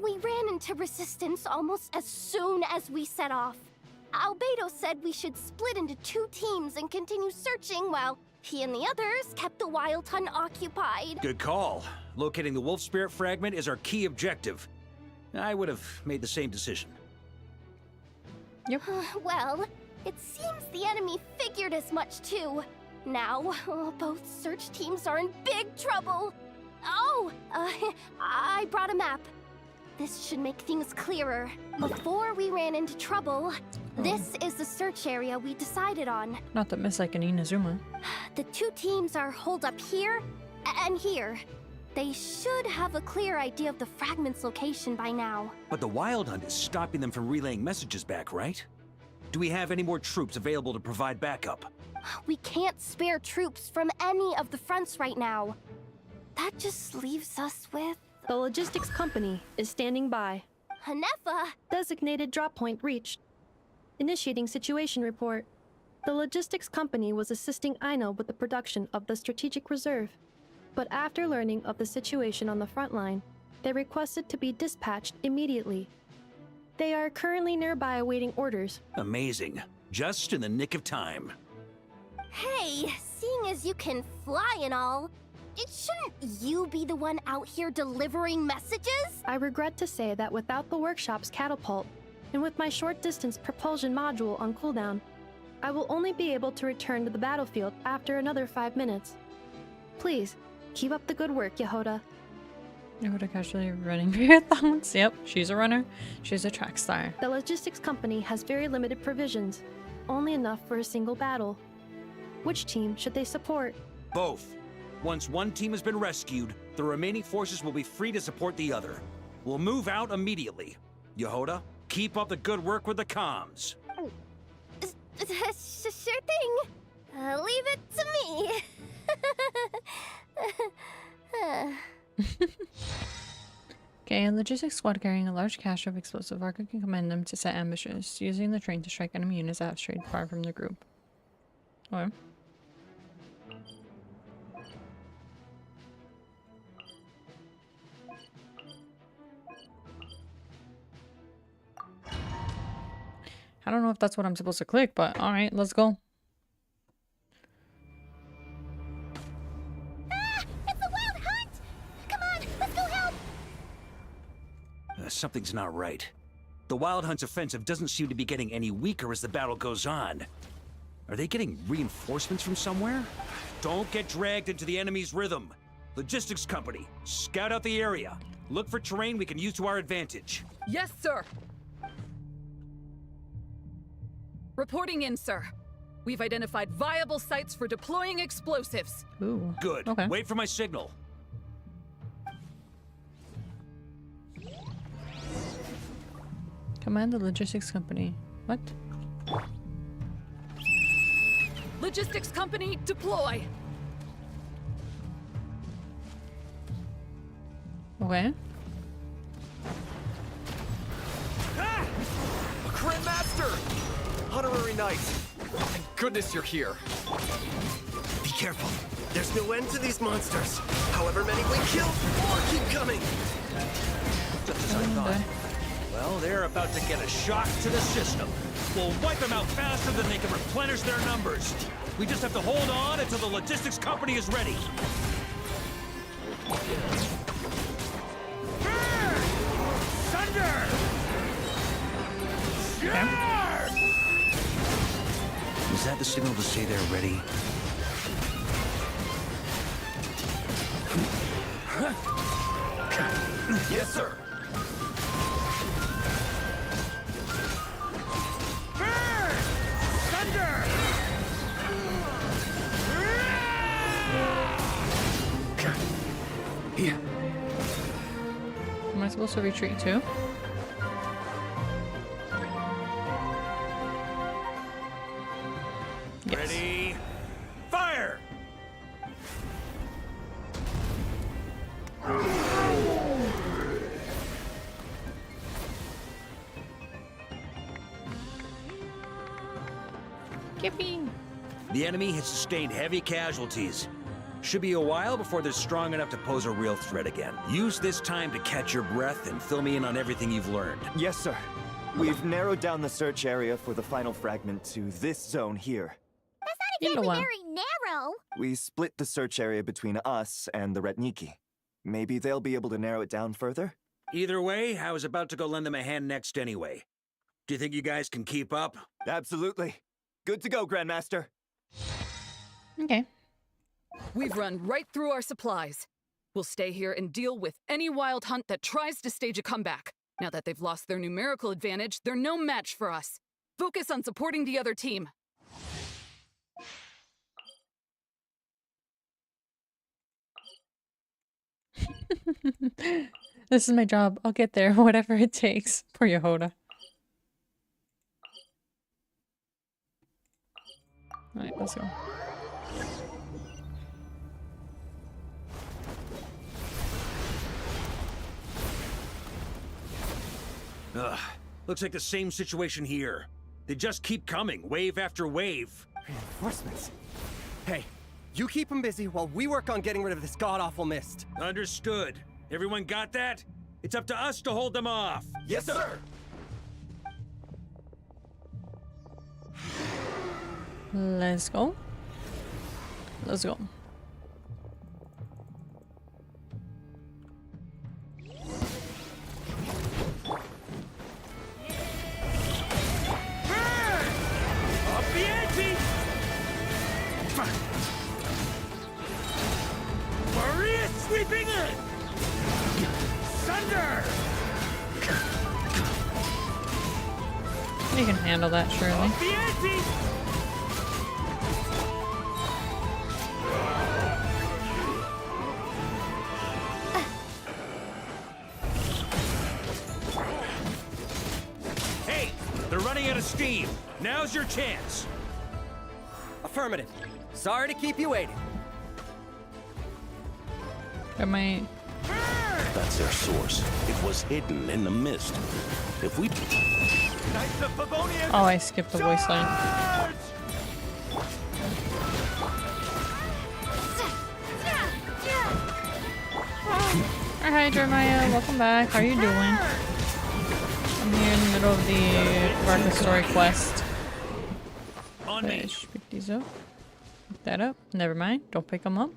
We ran into resistance almost as soon as we set off. Albedo said we should split into 2 teams and continue searching while he and the others kept the Wild Hunt occupied. Good call. Locating the Wolf Spirit fragment is our key objective. I would have made the same decision. Yep. Well, it seems the enemy figured as much too. Now, both search teams are in big trouble. Oh, I brought a map. This should make things clearer. Before we ran into trouble, this is the search area we decided on. Not that Miss like an Inazuma. The 2 teams are holed up here and here. They should have a clear idea of the fragment's location by now. But the Wild Hunt is stopping them from relaying messages back, right? Do we have any more troops available to provide backup? We can't spare troops from any of the fronts right now. That just leaves us with... The logistics company is standing by. Hanefa! Designated drop point reached. Initiating situation report. The logistics company was assisting Aino with the production of the strategic reserve. But after learning of the situation on the front line, they requested to be dispatched immediately. They are currently nearby awaiting orders. Amazing. Just in the nick of time. Hey, seeing as you can fly and all, shouldn't you be the one out here delivering messages? I regret to say that without the workshop's catapult, and with my short-distance propulsion module on cooldown, I will only be able to return to the battlefield after another 5 minutes. Please, keep up the good work, Yehoda. Yehoda casually running marathons. Yep, she's a runner. She's a track star. The logistics company has very limited provisions, only enough for a single battle. Which team should they support? Both. Once one team has been rescued, the remaining forces will be free to support the other. We'll move out immediately. Yehoda, keep up the good work with the comms. Sure thing. Leave it to me. Okay, a logistics squad carrying a large cache of explosive. Varka can command them to set ambushes, using the train to strike enemy units that have strayed far from the group. Okay. I don't know if that's what I'm supposed to click, but alright, let's go. It's a wild hunt! Come on, let's go help! Something's not right. The Wild Hunt's offensive doesn't seem to be getting any weaker as the battle goes on. Are they getting reinforcements from somewhere? Don't get dragged into the enemy's rhythm. Logistics company, scout out the area. Look for terrain we can use to our advantage. Yes, sir. Reporting in, sir. We've identified viable sites for deploying explosives. Ooh. Good. Okay. Wait for my signal. Command the logistics company. What? Logistics company, deploy! Okay. Ah! A Crit Master! Honorary Knight! Thank goodness you're here. Be careful. There's no end to these monsters. However many we kill, more keep coming. Just as I thought. Well, they're about to get a shock to the system. We'll wipe them out faster than they can replenish their numbers. We just have to hold on until the logistics company is ready. Thunder! Is that the signal to say they're ready? Yes, sir. Thunder! Yeah. Am I supposed to retreat too? Yes. Ready? Fire! Yippee! The enemy has sustained heavy casualties. Should be a while before they're strong enough to pose a real threat again. Use this time to catch your breath and fill me in on everything you've learned. Yes, sir. We've narrowed down the search area for the final fragment to this zone here. That's not exactly very narrow. We split the search area between us and the Retniki. Maybe they'll be able to narrow it down further? Either way, I was about to go lend them a hand next anyway. Do you think you guys can keep up? Absolutely. Good to go, Grandmaster. Okay. We've run right through our supplies. We'll stay here and deal with any wild hunt that tries to stage a comeback. Now that they've lost their numerical advantage, they're no match for us. Focus on supporting the other team. This is my job. I'll get there, whatever it takes. Poor Yehoda. Alright, let's go. Ugh. Looks like the same situation here. They just keep coming, wave after wave. Reinforcements. Hey, you keep them busy while we work on getting rid of this god-awful mist. Understood. Everyone got that? It's up to us to hold them off. Yes, sir! Let's go. Let's go. Maria sweeping in! Thunder! You can handle that, surely. You're running out of steam. Now's your chance. Affirmative. Sorry to keep you waiting. Got my... That's their source. It was hidden in the mist. If we... Oh, I skipped the voice line. Hi, Jeremiah. Welcome back. How are you doing? I'm here in the middle of the Varka story quest. On me. Pick these up. Pick that up. Never mind. Don't pick them up.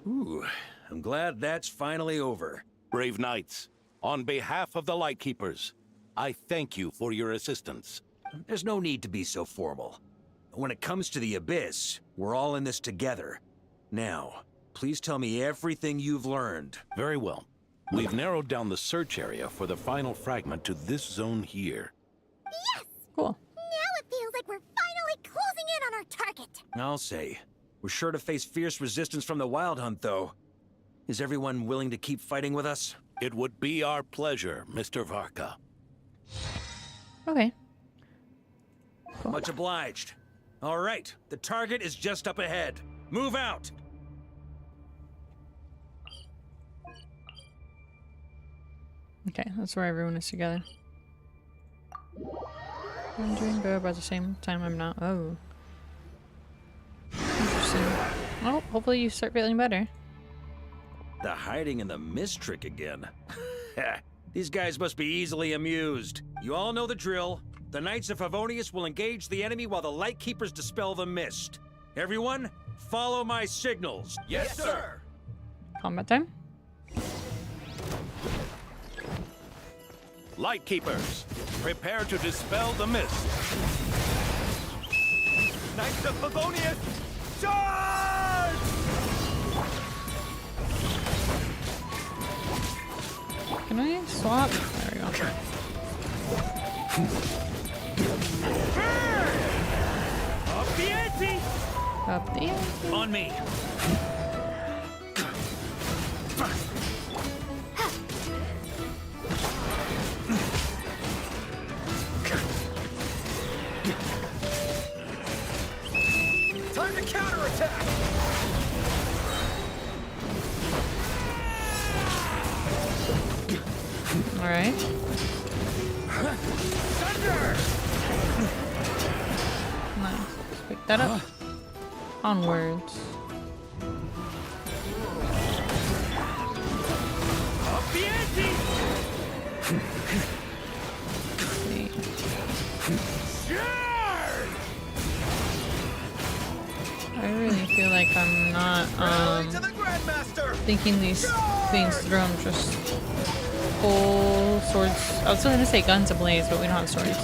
Ooh, I'm glad that's finally over. Brave knights, on behalf of the Lightkeepers, I thank you for your assistance. There's no need to be so formal. When it comes to the Abyss, we're all in this together. Now, please tell me everything you've learned. Very well. We've narrowed down the search area for the final fragment to this zone here. Yes! Cool. Now it feels like we're finally closing in on our target. I'll say. We're sure to face fierce resistance from the Wild Hunt, though. Is everyone willing to keep fighting with us? It would be our pleasure, Mr. Varka. Okay. Cool. Much obliged. All right, the target is just up ahead. Move out! Okay, that's where everyone is together. I'm doing good, but at the same time I'm not. Oh. Interesting. Well, hopefully you start feeling better. The hiding in the mist trick again. These guys must be easily amused. You all know the drill. The Knights of Favonius will engage the enemy while the Lightkeepers dispel the mist. Everyone, follow my signals. Yes, sir! Combat time. Lightkeepers, prepare to dispel the mist. Knights of Favonius, charge! Can I swap? There we go. Up the ante! Up the ante. On me. Time to counterattack! Alright. Thunder! Nice. Let's pick that up. Onwards. Up the ante! I really feel like I'm not thinking these things through. I'm just full swords. I was going to say guns ablaze, but we don't have swords.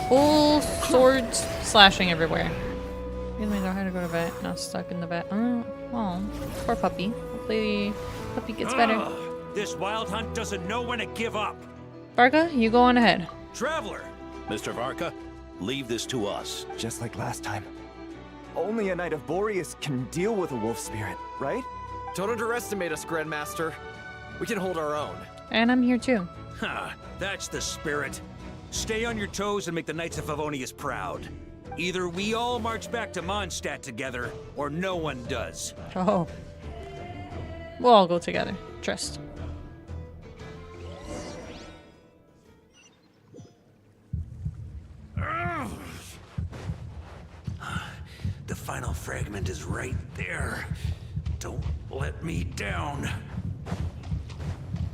Full swords slashing everywhere. Really know how to go to vet. Now stuck in the vet. Oh, poor puppy. Hopefully puppy gets better. This Wild Hunt doesn't know when to give up. Varka, you go on ahead. Traveler! Mr. Varka, leave this to us. Just like last time. Only a Knight of Boreas can deal with a wolf spirit, right? Don't underestimate us, Grandmaster. We can hold our own. And I'm here too. Ha! That's the spirit. Stay on your toes and make the Knights of Favonius proud. Either we all march back to Mondstadt together, or no one does. Oh. We'll all go together. Trust. The final fragment is right there. Don't let me down.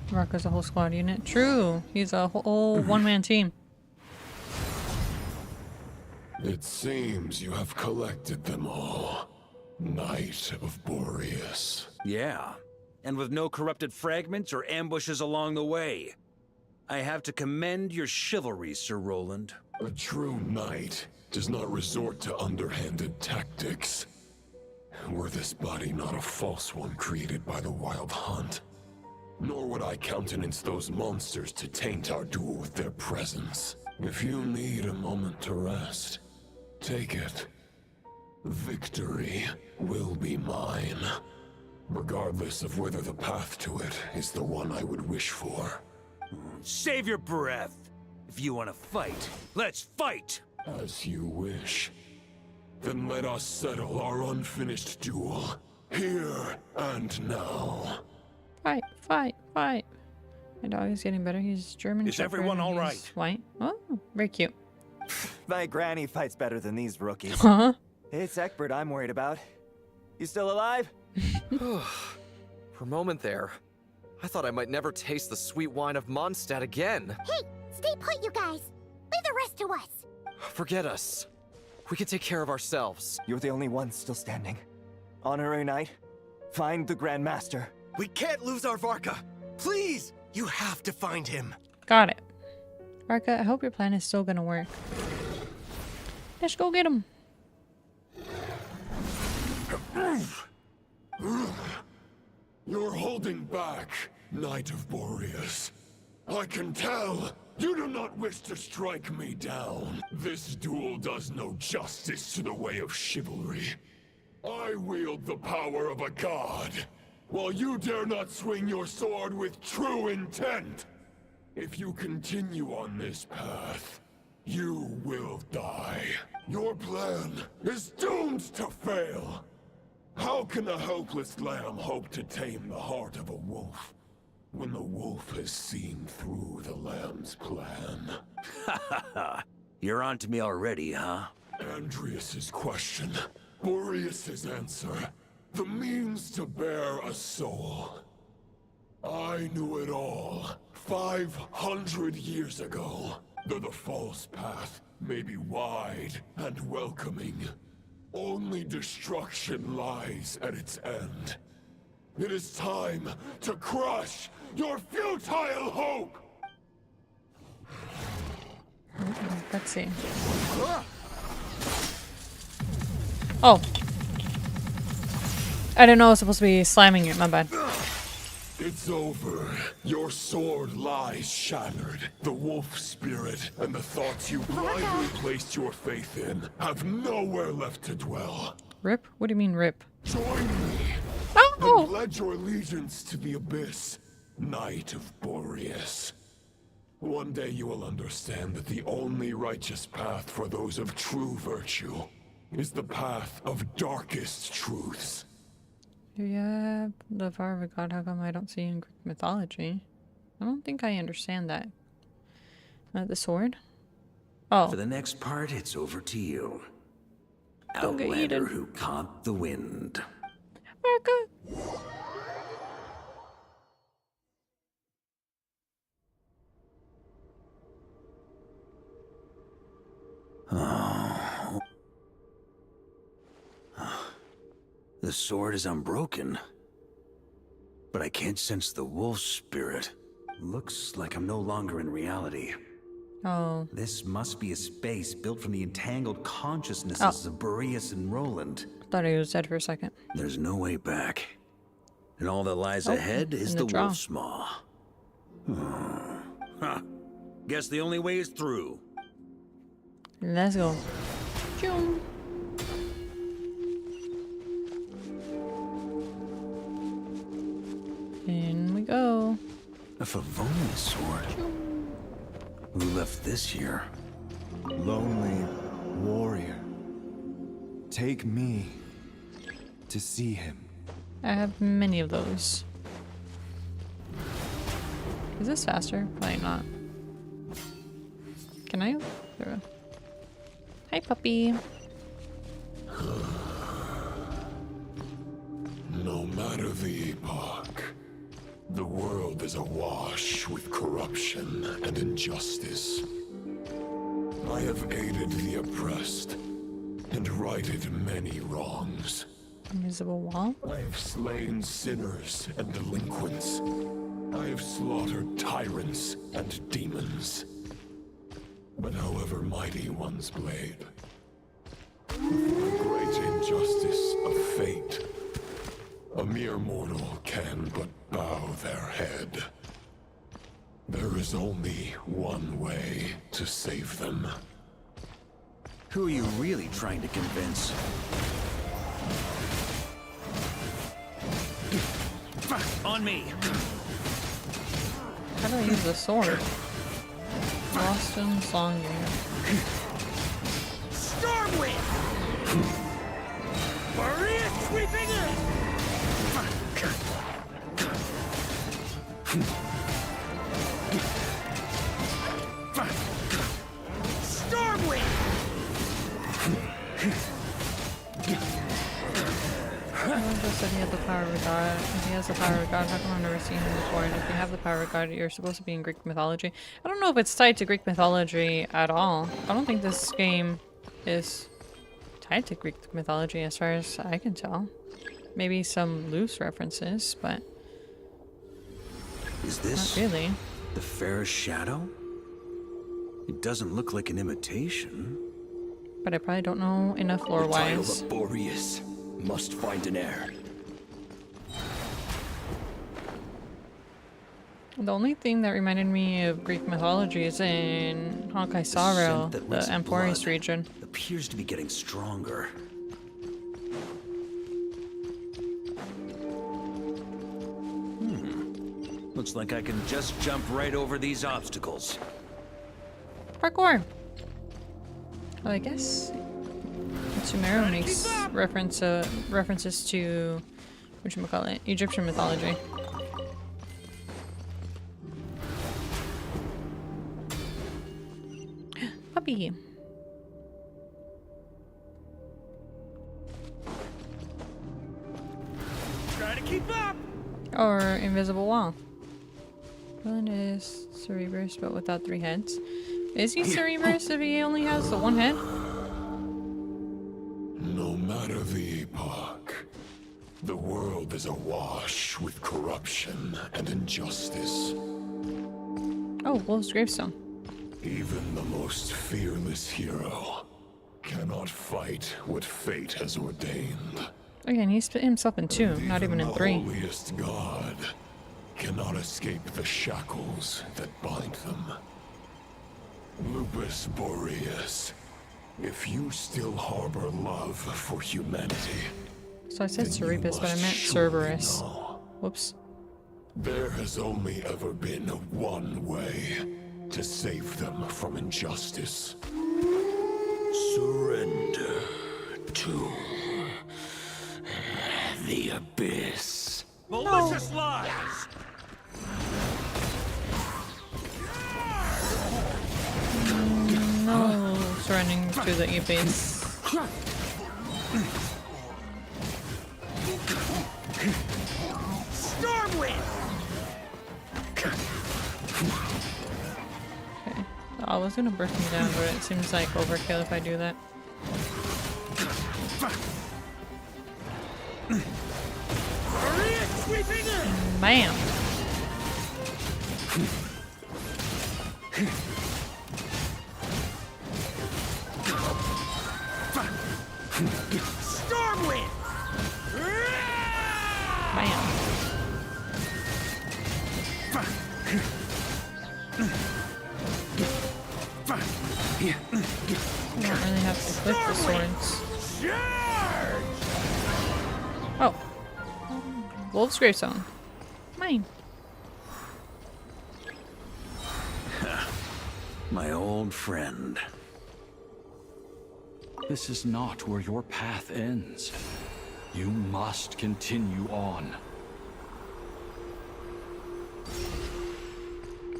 Varka's a whole squad unit. True. He's a whole one-man team. It seems you have collected them all. Knight of Boreas. Yeah, and with no corrupted fragments or ambushes along the way. I have to commend your chivalry, Sir Roland. A true knight does not resort to underhanded tactics. Were this body not a false one created by the Wild Hunt, nor would I countenance those monsters to taint our duel with their presence. If you need a moment to rest, take it. Victory will be mine, regardless of whether the path to it is the one I would wish for. Save your breath. If you want to fight, let's fight! As you wish. Then let us settle our unfinished duel, here and now. Fight, fight, fight. My dog is getting better. He's German. Is Shepherd, everyone and all he's right? White. Oh, very cute. My granny fights better than these rookies. Huh? It's Egbert I'm worried about. You still alive? For a moment there, I thought I might never taste the sweet wine of Mondstadt again. Hey, stay put, you guys. Leave the rest to us. Forget us. We can take care of ourselves. You're the only one still standing. Honorary Knight, find the Grand Master. We can't lose our Varka. Please, you have to find him. Got it. Varka, I hope your plan is still gonna work. Let's go get him. You're holding back, Knight of Boreas. I can tell. You do not wish to strike me down. This duel does no justice to the way of chivalry. I wield the power of a god, while you dare not swing your sword with true intent. If you continue on this path, you will die. Your plan is doomed to fail. How can a helpless lamb hope to tame the heart of a wolf, when the wolf has seen through the lamb's plan? Ha ha ha. You're on to me already, huh? Andreas's question, Boreas's answer, the means to bear a soul. I knew it all 500 years ago. Though the false path may be wide and welcoming, only destruction lies at its end. It is time to crush your futile hope! Let's see. Oh. I didn't know I was supposed to be slamming it, my bad. It's over. Your sword lies shattered. The wolf spirit and the thoughts you blindly placed your faith in have nowhere left to dwell. Rip? What do you mean rip? Join me. Oh! And pledge your allegiance to the abyss, Knight of Boreas. One day you will understand that the only righteous path for those of true virtue is the path of darkest truths. Yeah, the power of a god, how come I don't see in Greek mythology? I don't think I understand that. The sword? Oh. For the next part, it's over to you. Don't get eaten. Outlander who caught the wind. Varka! Oh. The sword is unbroken, but I can't sense the wolf spirit. Looks like I'm no longer in reality. Oh. This must be a space built from the entangled consciousnesses of Boreas and Roland. Thought he was dead for a second. There's no way back. And all that lies ahead is the wolf's maw. Huh. Guess the only way is through. Let's go. Choom. In we go. A Favonius sword. Who left this here? Lonely warrior. Take me to see him. I have many of those. Is this faster? Probably not. Can I? There. Hi, puppy. No matter the epoch, the world is awash with corruption and injustice. I have aided the oppressed and righted many wrongs. Invisible wall? I have slain sinners and delinquents. I have slaughtered tyrants and demons. But however mighty one's blade, for the great injustice of fate, a mere mortal can but bow their head. There is only one way to save them. Who are you really trying to convince? On me! How do I use the sword? Boston's Longing. Stormwind! Maria sweeping in! Stormwind! Everyone just said he had the power of God. If he has the power of God, how come I've never seen him before? And if you have the power of God, you're supposed to be in Greek mythology. I don't know if it's tied to Greek mythology at all. I don't think this game is tied to Greek mythology as far as I can tell. Maybe some loose references, but Is this not really. the fairest shadow? It doesn't look like an imitation. But I probably don't know enough The tile lore-wise. of Boreas must find an heir. The only thing that reminded me of Greek mythology is in Honkai Star Rail, scent that the reeks of Emporis blood region. appears to be getting stronger. Looks like I can just jump right over these obstacles. Parkour! Well, I guess Sumeru makes references to whatchamacallit, Egyptian mythology. Puppy! Try to keep up! Or invisible wall. Villain is Cerebrus, but without 3 heads. Is he Cerebrus if he only has the 1 head? No matter the epoch, the world is awash with corruption and injustice. Oh, Wolf's Gravestone. Even the most fearless hero cannot fight what fate has ordained. Again, he split himself in 2, not even in 3. The holiest god cannot escape the shackles that bind them. Lupus Boreas, if you still harbor love for humanity, So I said then you Cerebus, but I must meant surely Cerberus. know Whoops. there has only ever been one way to save them from injustice. Surrender to the abyss. Malicious lies! No, surrendering to the abyss. Stormwind! Okay. I was gonna burst him down, but it seems like overkill if I do that. Bam! Stormwind! Bam! You don't really have to click the swords. Oh. Wolf's Gravestone. Mine. My old friend. This is not where your path ends. You must continue on.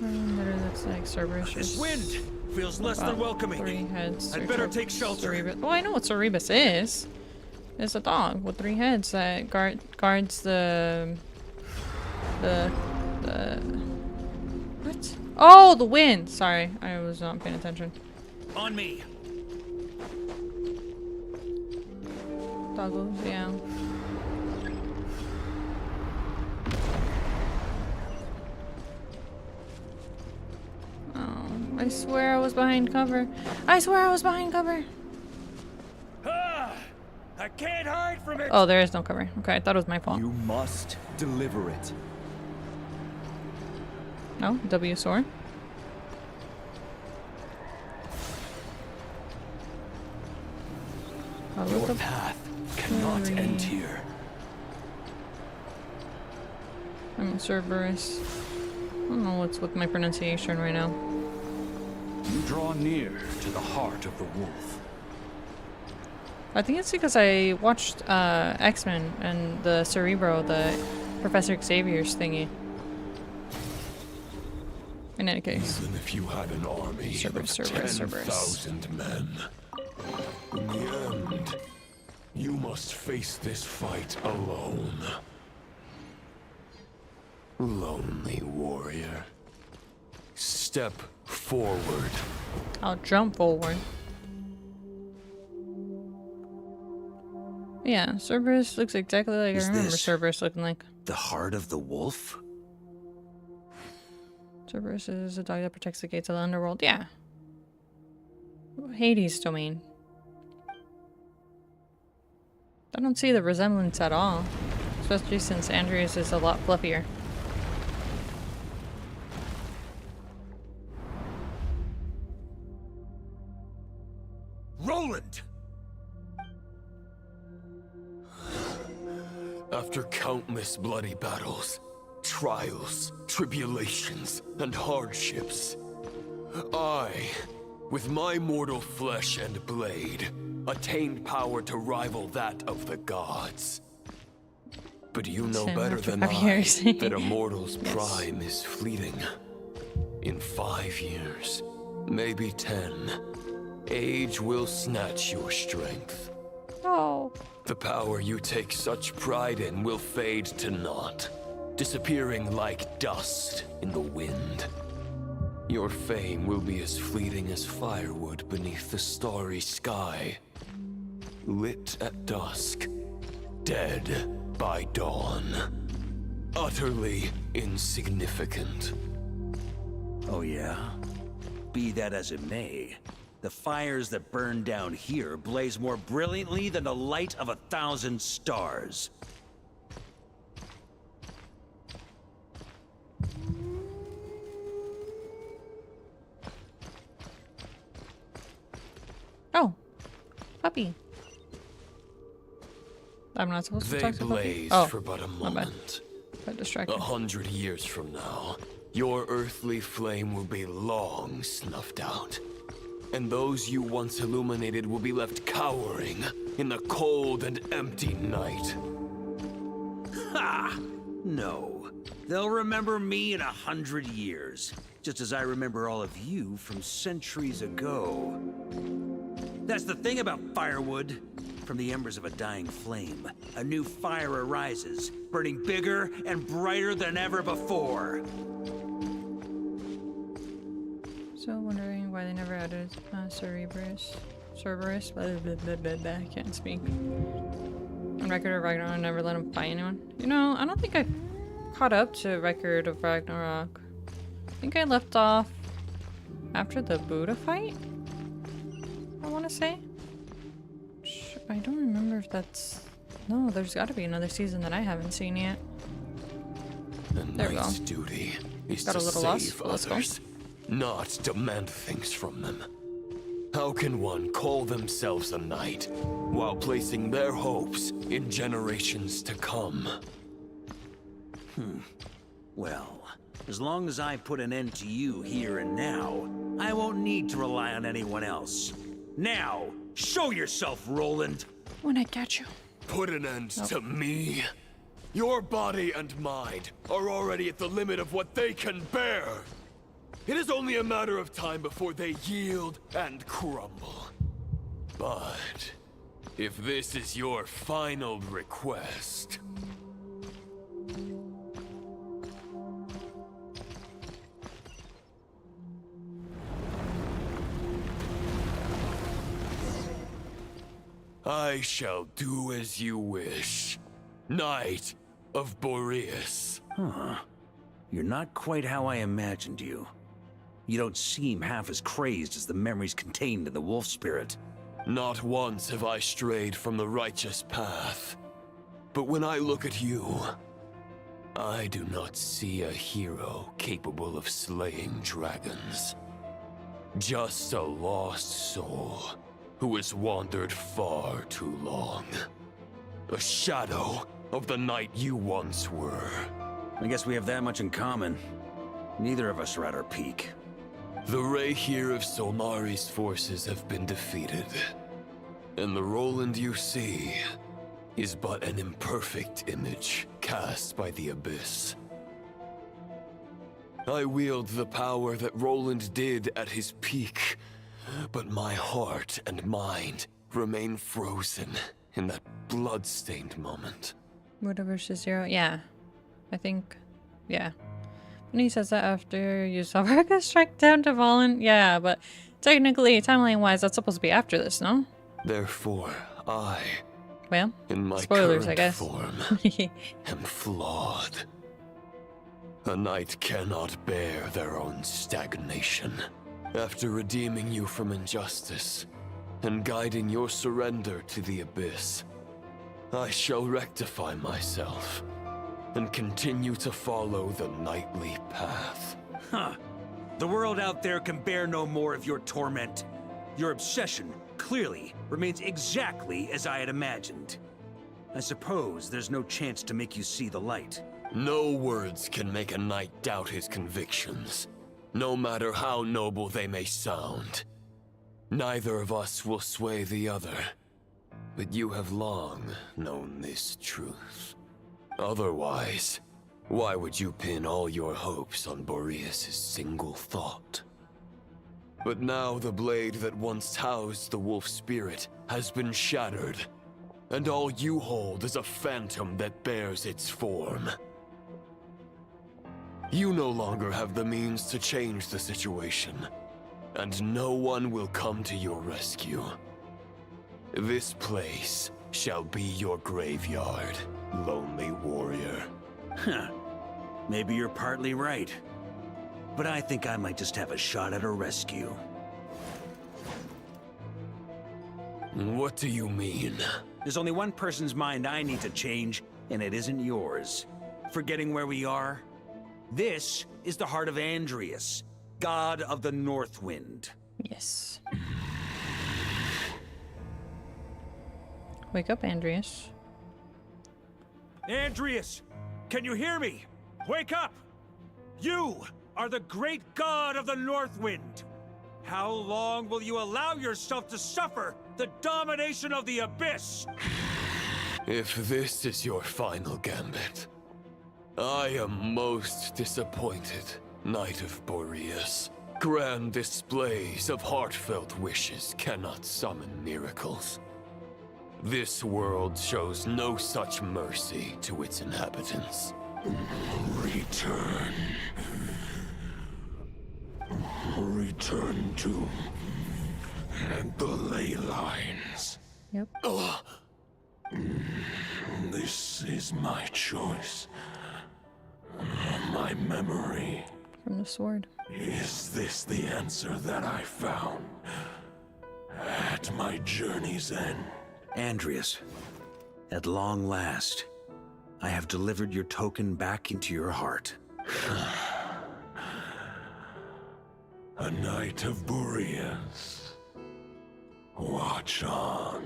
Literally looks like Cerberus. This wind feels less than welcoming. 3 heads. I'd better take shelter. Cerebus. Well, I know what Cerebus is. It's a dog with 3 heads that guards the what? Oh, the wind. Sorry, I was not paying attention. On me. Doggles, yeah. Oh, I swear I was behind cover. I swear I was behind cover. I can't hide from it! Oh, there is no cover. Okay, I thought it was my fault. You must deliver it. No? W sword? Your path cannot end here. I'm Cerberus. I don't know what's with my pronunciation right now. You draw near to the heart of the wolf. I think it's because I watched X-Men and the Cerebro, the Professor Xavier's thingy. In any case. Even if you had an army of 10,000 men, in the end, you must face this fight alone. Lonely warrior. Step forward. I'll jump forward. Yeah, Cerberus looks exactly like I remember Cerberus looking like. The heart of the wolf? Cerberus is a dog that protects the gates of the underworld. Yeah. Hades' domain. I don't see the resemblance at all. Especially since Andreas is a lot fluffier. Roland! After countless bloody battles, trials, tribulations, and hardships, I, with my mortal flesh and blade, attained power to rival that of the gods. But you know better than I that a mortal's prime is fleeting. In 5 years, maybe 10, age will snatch your strength. Oh. The power you take such pride in will fade to naught, disappearing like dust in the wind. Your fame will be as fleeting as firewood beneath the starry sky, lit at dusk, dead by dawn, utterly insignificant. Oh yeah? Be that as it may, the fires that burn down here blaze more brilliantly than the light of 1,000 stars. Oh, puppy. I'm not supposed to talk to puppy? They blaze Oh, for but a my bad. moment. Got distracted. 100 years from now, your earthly flame will be long snuffed out. And those you once illuminated will be left cowering in the cold and empty night. Ha! No. They'll remember me in 100 years, just as I remember all of you from centuries ago. That's the thing about firewood. From the embers of a dying flame, a new fire arises, burning bigger and brighter than ever before. So wondering why they never added Cerberus. Cerberus? Blah, blah, blah, blah, blah. I can't speak. On Record of Ragnarok, I never let him fight anyone. You know, I don't think I caught up to Record of Ragnarok. I think I left off after the Buddha fight? I want to say? I don't remember if that's... No, there's got to be another season that I haven't seen yet. There we go. Duty is Got a to little save lost. others, not demand things from them. How can one call themselves a knight while placing their hopes in generations to come? Well, as long as I put an end to you here and now, I won't need to rely on anyone else. Now, show yourself, Roland! When I catch you. Put an end to me? Your body and mind are already at the limit of what they can bear. It is only a matter of time before they yield and crumble. But if this is your final request... I shall do as you wish. Knight of Boreas. Huh. You're not quite how I imagined you. You don't seem half as crazed as the memories contained in the wolf spirit. Not once have I strayed from the righteous path. But when I look at you, I do not see a hero capable of slaying dragons. Just a lost soul who has wandered far too long. A shadow of the knight you once were. I guess we have that much in common. Neither of us are at our peak. The Rayhir of Solmari's forces have been defeated, and the Roland you see is but an imperfect image cast by the Abyss. I wield the power that Roland did at his peak, but my heart and mind remain frozen in that blood-stained moment. Buddha versus Zero. Yeah. I think. Yeah. And he says that after you saw Varka strike down to Valen. Yeah, but technically, timeline-wise, that's supposed to be after this, no? Therefore, I, well, in my spoilers, current I guess. form, am flawed. A knight cannot bear their own stagnation. After redeeming you from injustice and guiding your surrender to the Abyss, I shall rectify myself and continue to follow the knightly path. Huh. The world out there can bear no more of your torment. Your obsession, clearly, remains exactly as I had imagined. I suppose there's no chance to make you see the light. No words can make a knight doubt his convictions, no matter how noble they may sound. Neither of us will sway the other, but you have long known this truth. Otherwise, why would you pin all your hopes on Boreas' single thought? But now the blade that once housed the wolf spirit has been shattered, and all you hold is a phantom that bears its form. You no longer have the means to change the situation, and no one will come to your rescue. This place shall be your graveyard, lonely warrior. Huh. Maybe you're partly right. But I think I might just have a shot at a rescue. What do you mean? There's only one person's mind I need to change, and it isn't yours. Forgetting where we are? This is the heart of Andrias, god of the North Wind. Yes. Wake up, Andrias. Andrias! Can you hear me? Wake up! You are the great god of the North Wind! How long will you allow yourself to suffer the domination of the Abyss? If this is your final gambit, I am most disappointed, Knight of Boreas. Grand displays of heartfelt wishes cannot summon miracles. This world shows no such mercy to its inhabitants. Return. Return to the ley lines. Yep. This is my choice. My memory. From the sword. Is this the answer that I found at my journey's end? Andrias, at long last, I have delivered your token back into your heart. A Knight of Boreas. Watch on.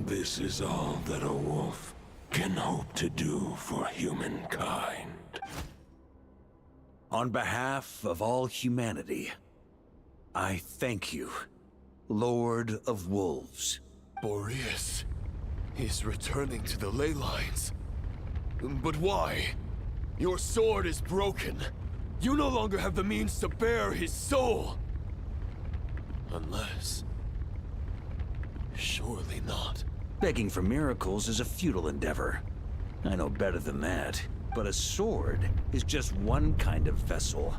This is all that a wolf can hope to do for humankind. On behalf of all humanity, I thank you, Lord of Wolves. Boreas is returning to the ley lines. But why? Your sword is broken. You no longer have the means to bear his soul. Unless... surely not. Begging for miracles is a futile endeavor. I know better than that. But a sword is just one kind of vessel.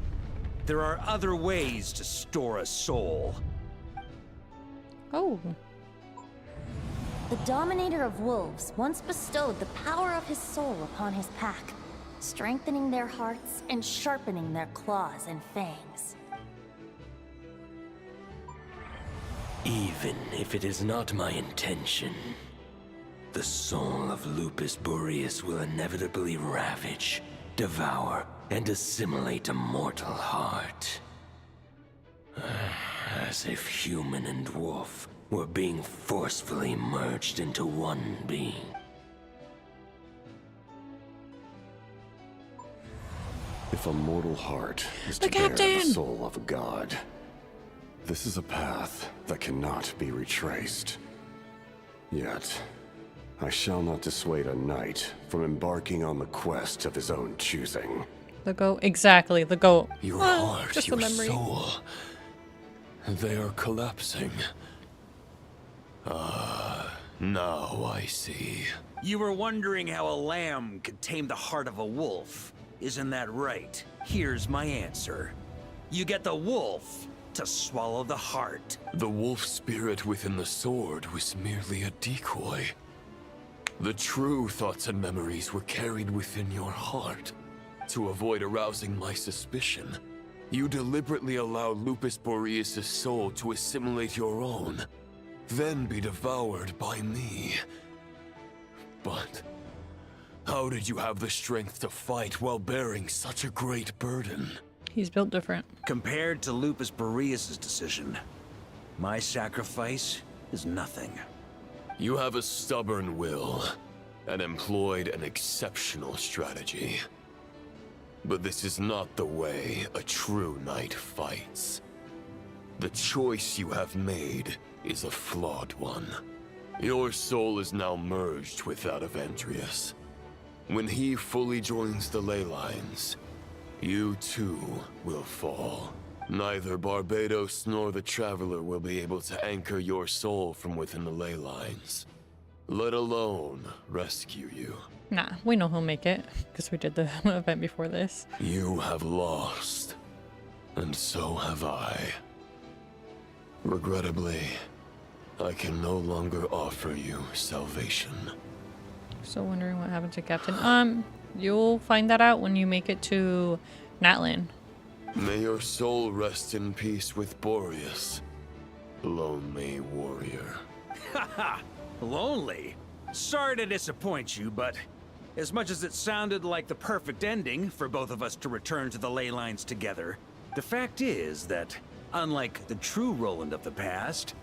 There are other ways to store a soul. Oh. The Dominator of Wolves once bestowed the power of his soul upon his pack, strengthening their hearts and sharpening their claws and fangs. Even if it is not my intention, the soul of Lupus Boreas will inevitably ravage, devour, and assimilate a mortal heart. As if human and wolf were being forcefully merged into one being. If if a mortal heart is The to bear captain! the soul of a god, this is a path that cannot be retraced. Yet, I shall not dissuade a knight from embarking on the quest of his own choosing. The goat. Exactly, the goat. Your Ah, heart, just your a memory. soul. They are collapsing. Now I see. You were wondering how a lamb could tame the heart of a wolf. Isn't that right? Here's my answer. You get the wolf to swallow the heart. The wolf spirit within the sword was merely a decoy. The true thoughts and memories were carried within your heart. To avoid arousing my suspicion, you deliberately allow Lupus Boreas' soul to assimilate your own, then be devoured by me. But how did you have the strength to fight while bearing such a great burden? He's built different. Compared to Lupus Boreas' decision, my sacrifice is nothing. You have a stubborn will and employed an exceptional strategy. But this is not the way a true knight fights. The choice you have made is a flawed one. Your soul is now merged with that of Andreas. When he fully joins the ley lines, you too will fall. Neither Barbados nor the Traveler will be able to anchor your soul from within the ley lines, let alone rescue you. Nah, we know he'll make it, because we did the event before this. You have lost, and so have I. Regrettably, I can no longer offer you salvation. Still wondering what happened to Captain. You'll find that out when you make it to Natlin. May your soul rest in peace with Boreas, lonely warrior. Haha, lonely? Sorry to disappoint you, but as much as it sounded like the perfect ending for both of us to return to the ley lines together, the fact is that, unlike the true Roland of the past,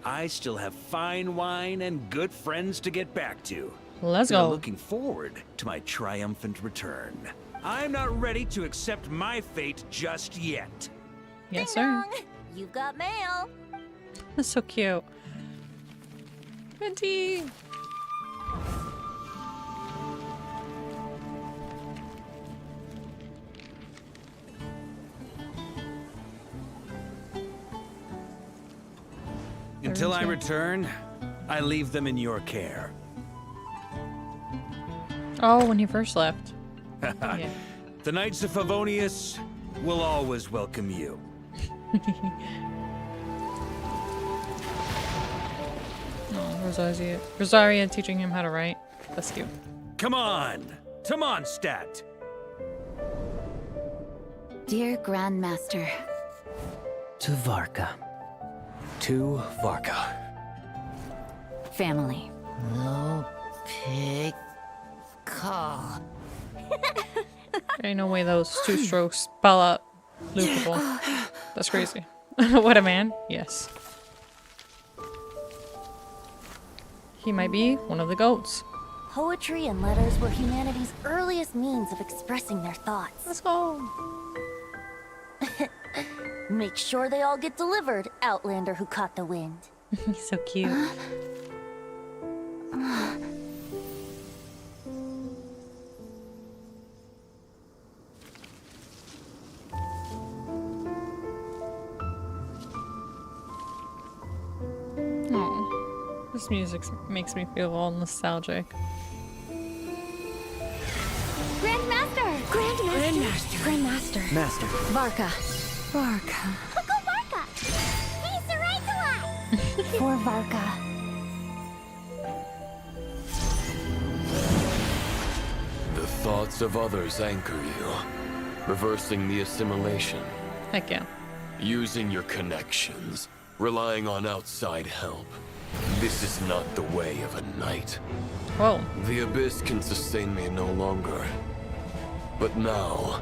I still have fine wine and good friends to get back to. Let's And I'm go. looking forward to my triumphant return. I'm not ready to accept my fate just yet. Yes, sir. You've got mail. That's so cute. Venti! Until I return, I leave them in your care. Oh, when he first left. Yeah. The Knights of Favonius will always welcome you. Oh, Rosaria teaching him how to write. That's cute. Come on! Stat! Dear Grandmaster. To Varka. To Varka. Family. No pig call. Ain't no way those two strokes spell out loopable. That's crazy. What a man. Yes. He might be one of the goats. Poetry and letters were humanity's earliest means of expressing their thoughts. Let's go. Make sure they all get delivered, Outlander who caught the wind. He's so cute. Oh, this music makes me feel all nostalgic. Grandmaster! Grandmaster! Grandmaster! Master. Varka. Varka. Uncle Varka! He's the right to us! For Varka. The thoughts of others anchor you, reversing the assimilation. Heck yeah. Using your connections, relying on outside help. This is not the way of a knight. Whoa. The Abyss can sustain me no longer. But now,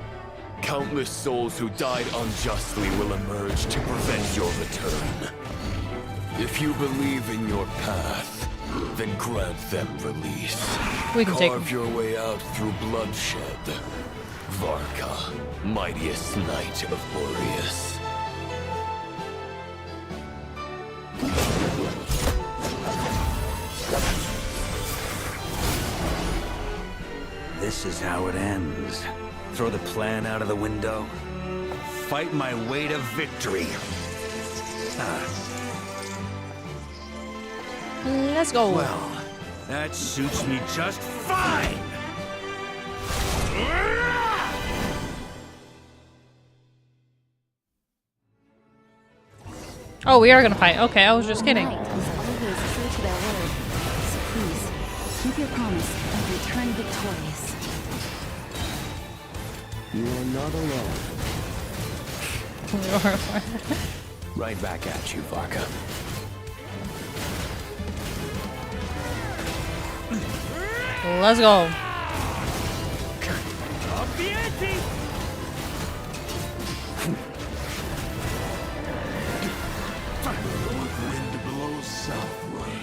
countless souls who died unjustly will emerge to prevent your return. If you believe in your path, then grant them release. We can take Carve your way out through bloodshed. Varka, mightiest knight of Boreas. This is how it ends. Throw the plan out of the window. Fight my way to victory. Let's go. Well, that suits me just fine. Oh, we are gonna fight. Okay, I was just kidding. Knight is always true to their word. So please, keep your promise and return victorious. You are not alone. Right back at you, Varka. Let's go. Wind blows southward.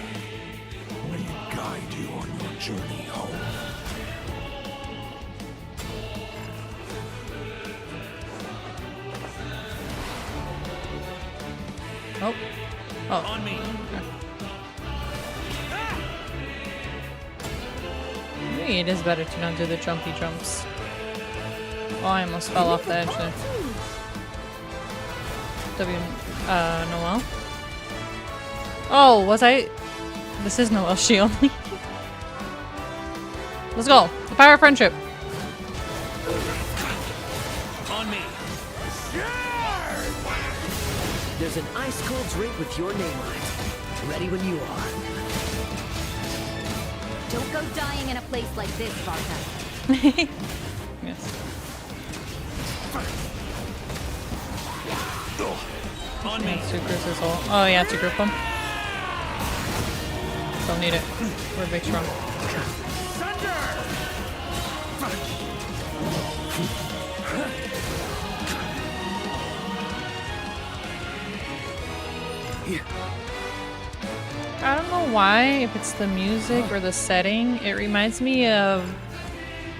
May it guide you on your journey home. Oh. Oh. On me. Maybe it is better to not do the jumpy jumps. Oh, I almost fell off the edge there. Noelle? Oh, was I? This is Noelle's shield. Let's go. The power of friendship. On me. There's an ice cold drink with your name on it. Ready when you are. Don't go dying in a place like this, Varka. Yes. On me. Sucre's his whole. Oh yeah, to group him. Don't need it. We're big strong. I don't know why, if it's the music or the setting, it reminds me of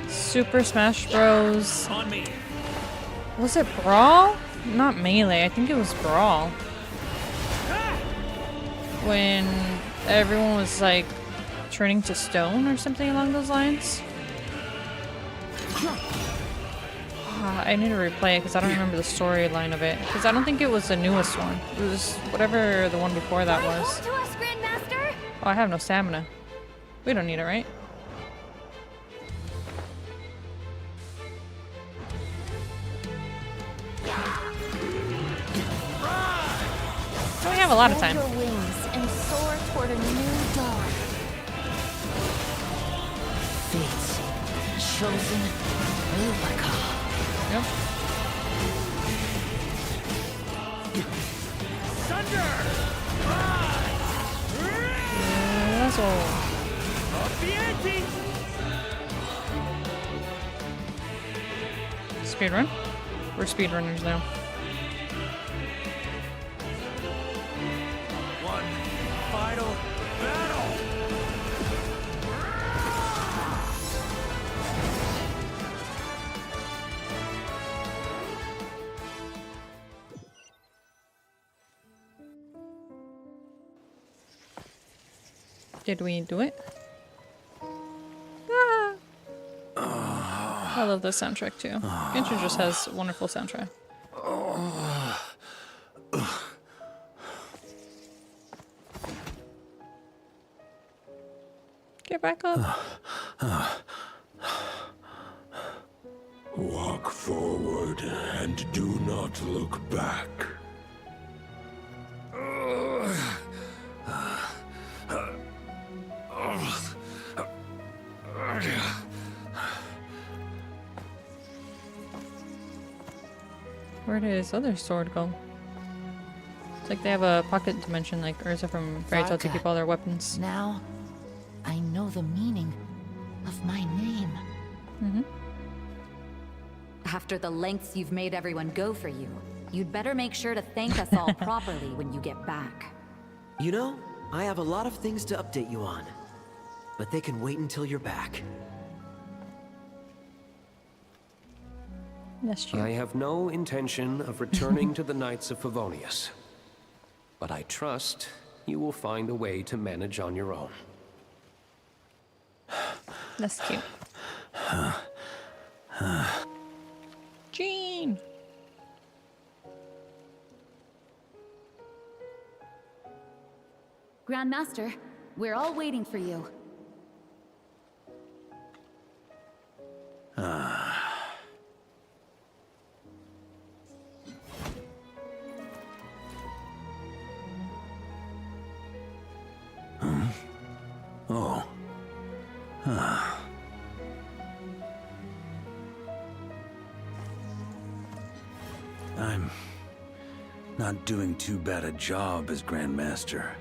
Super Smash Bros. Was it Brawl? Not Melee, I think it was Brawl. When everyone was like turning to stone or something along those lines. I need to replay it because I don't remember the storyline of it. Because I don't think it was the newest one. It was whatever the one before that was. Oh, I have no stamina. We don't need it, right? We have a lot of time. Spread your wings and soar toward a new dawn. Fate's chosen Varka. Yep. Let's go. Speedrun? We're speedrunners now. One final battle. Did we do it? Ah. I love this soundtrack too. Genshin just has a wonderful soundtrack. Get back up. Walk forward and do not look back. Where did his other sword go? It's like they have a pocket dimension like Urza from Fairy Tail to Varka. keep all their weapons. Now, I know the meaning of my name. After the lengths you've made everyone go for you, you'd better make sure to thank us all properly when you get back. You know, I have a lot of things to update you on. But they can wait until you're back. That's true. I have no intention of returning to the Knights of Favonius. But I trust you will find a way to manage on your own. That's cute. Jean! Grandmaster, we're all waiting for you. Oh. I'm not doing too bad a job as Grandmaster,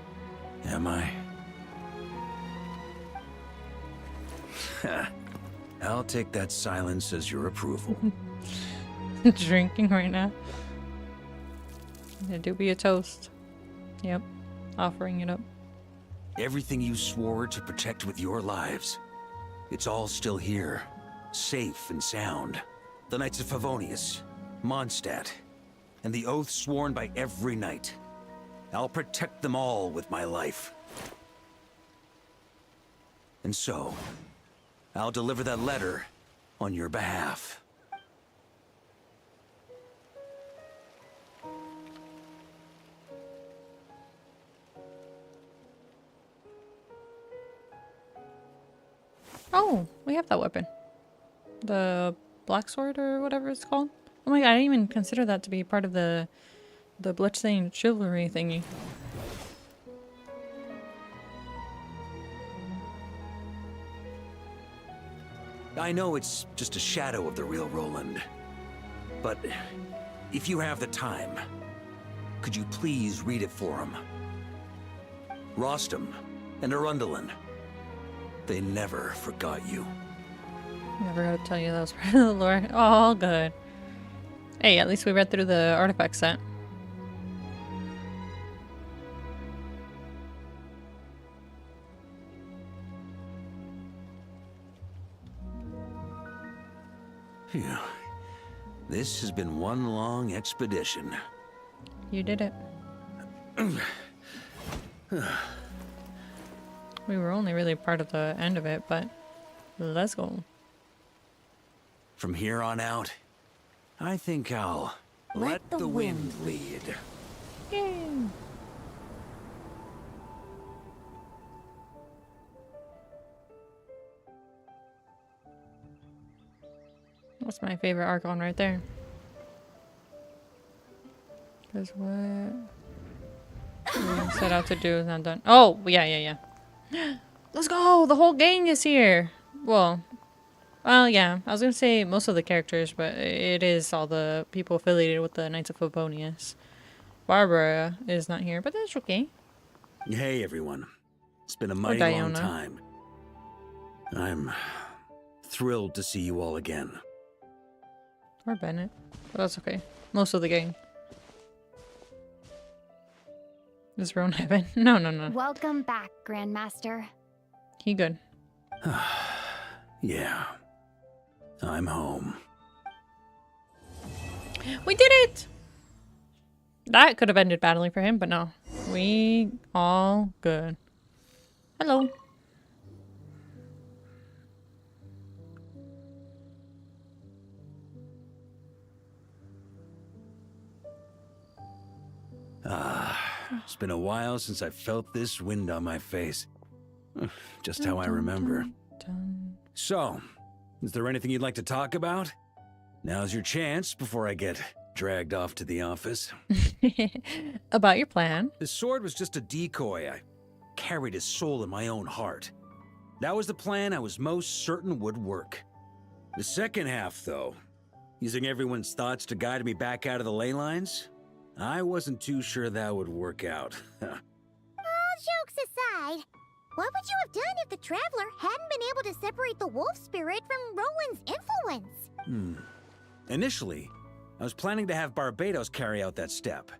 am I? I'll take that silence as your approval. Drinking right now. It do be a toast. Yep. Offering it up. Everything you swore to protect with your lives, it's all still here, safe and sound. The Knights of Favonius, Mondstadt, and the oath sworn by every knight. I'll protect them all with my life. And so, I'll deliver that letter on your behalf. Oh, we have that weapon. The black sword or whatever it's called. Oh my god, I didn't even consider that to be part of the bloodstained chivalry thingy. I know it's just a shadow of the real Roland, but if you have the time, could you please read it for him? Rostam and Arundelen, they never forgot you. Never gotta tell you that was part of the lore. Oh, good. Hey, at least we read through the artifact set. Phew. This has been one long expedition. You did it. We were only really part of the end of it, but let's go. From here on out, I think I'll let the wind lead. Yay! That's my favorite Archon right there. Because what we set out to do is not done. Oh, yeah. Let's go! The whole gang is here! Well, yeah. I was gonna say most of the characters, but it is all the people affiliated with the Knights of Favonius. Barbara is not here, but that's okay. Hey, everyone. It's been a mighty long time. I'm thrilled to see you all again. Or Bennett. But that's okay. Most of the gang. Is Roan heaven? No. Welcome back, Grandmaster. He good. Yeah. I'm home. We did it! That could have ended badly for him, but no. We all good. Hello. It's been a while since I felt this wind on my face. Just how I remember. So, is there anything you'd like to talk about? Now's your chance before I get dragged off to the office. About your plan. The sword was just a decoy. I carried his soul in my own heart. That was the plan I was most certain would work. The second half, though, using everyone's thoughts to guide me back out of the ley lines, I wasn't too sure that would work out. All jokes aside, what would you have done if the Traveler hadn't been able to separate the wolf spirit from Roland's influence? Initially, I was planning to have Barbatos carry out that step.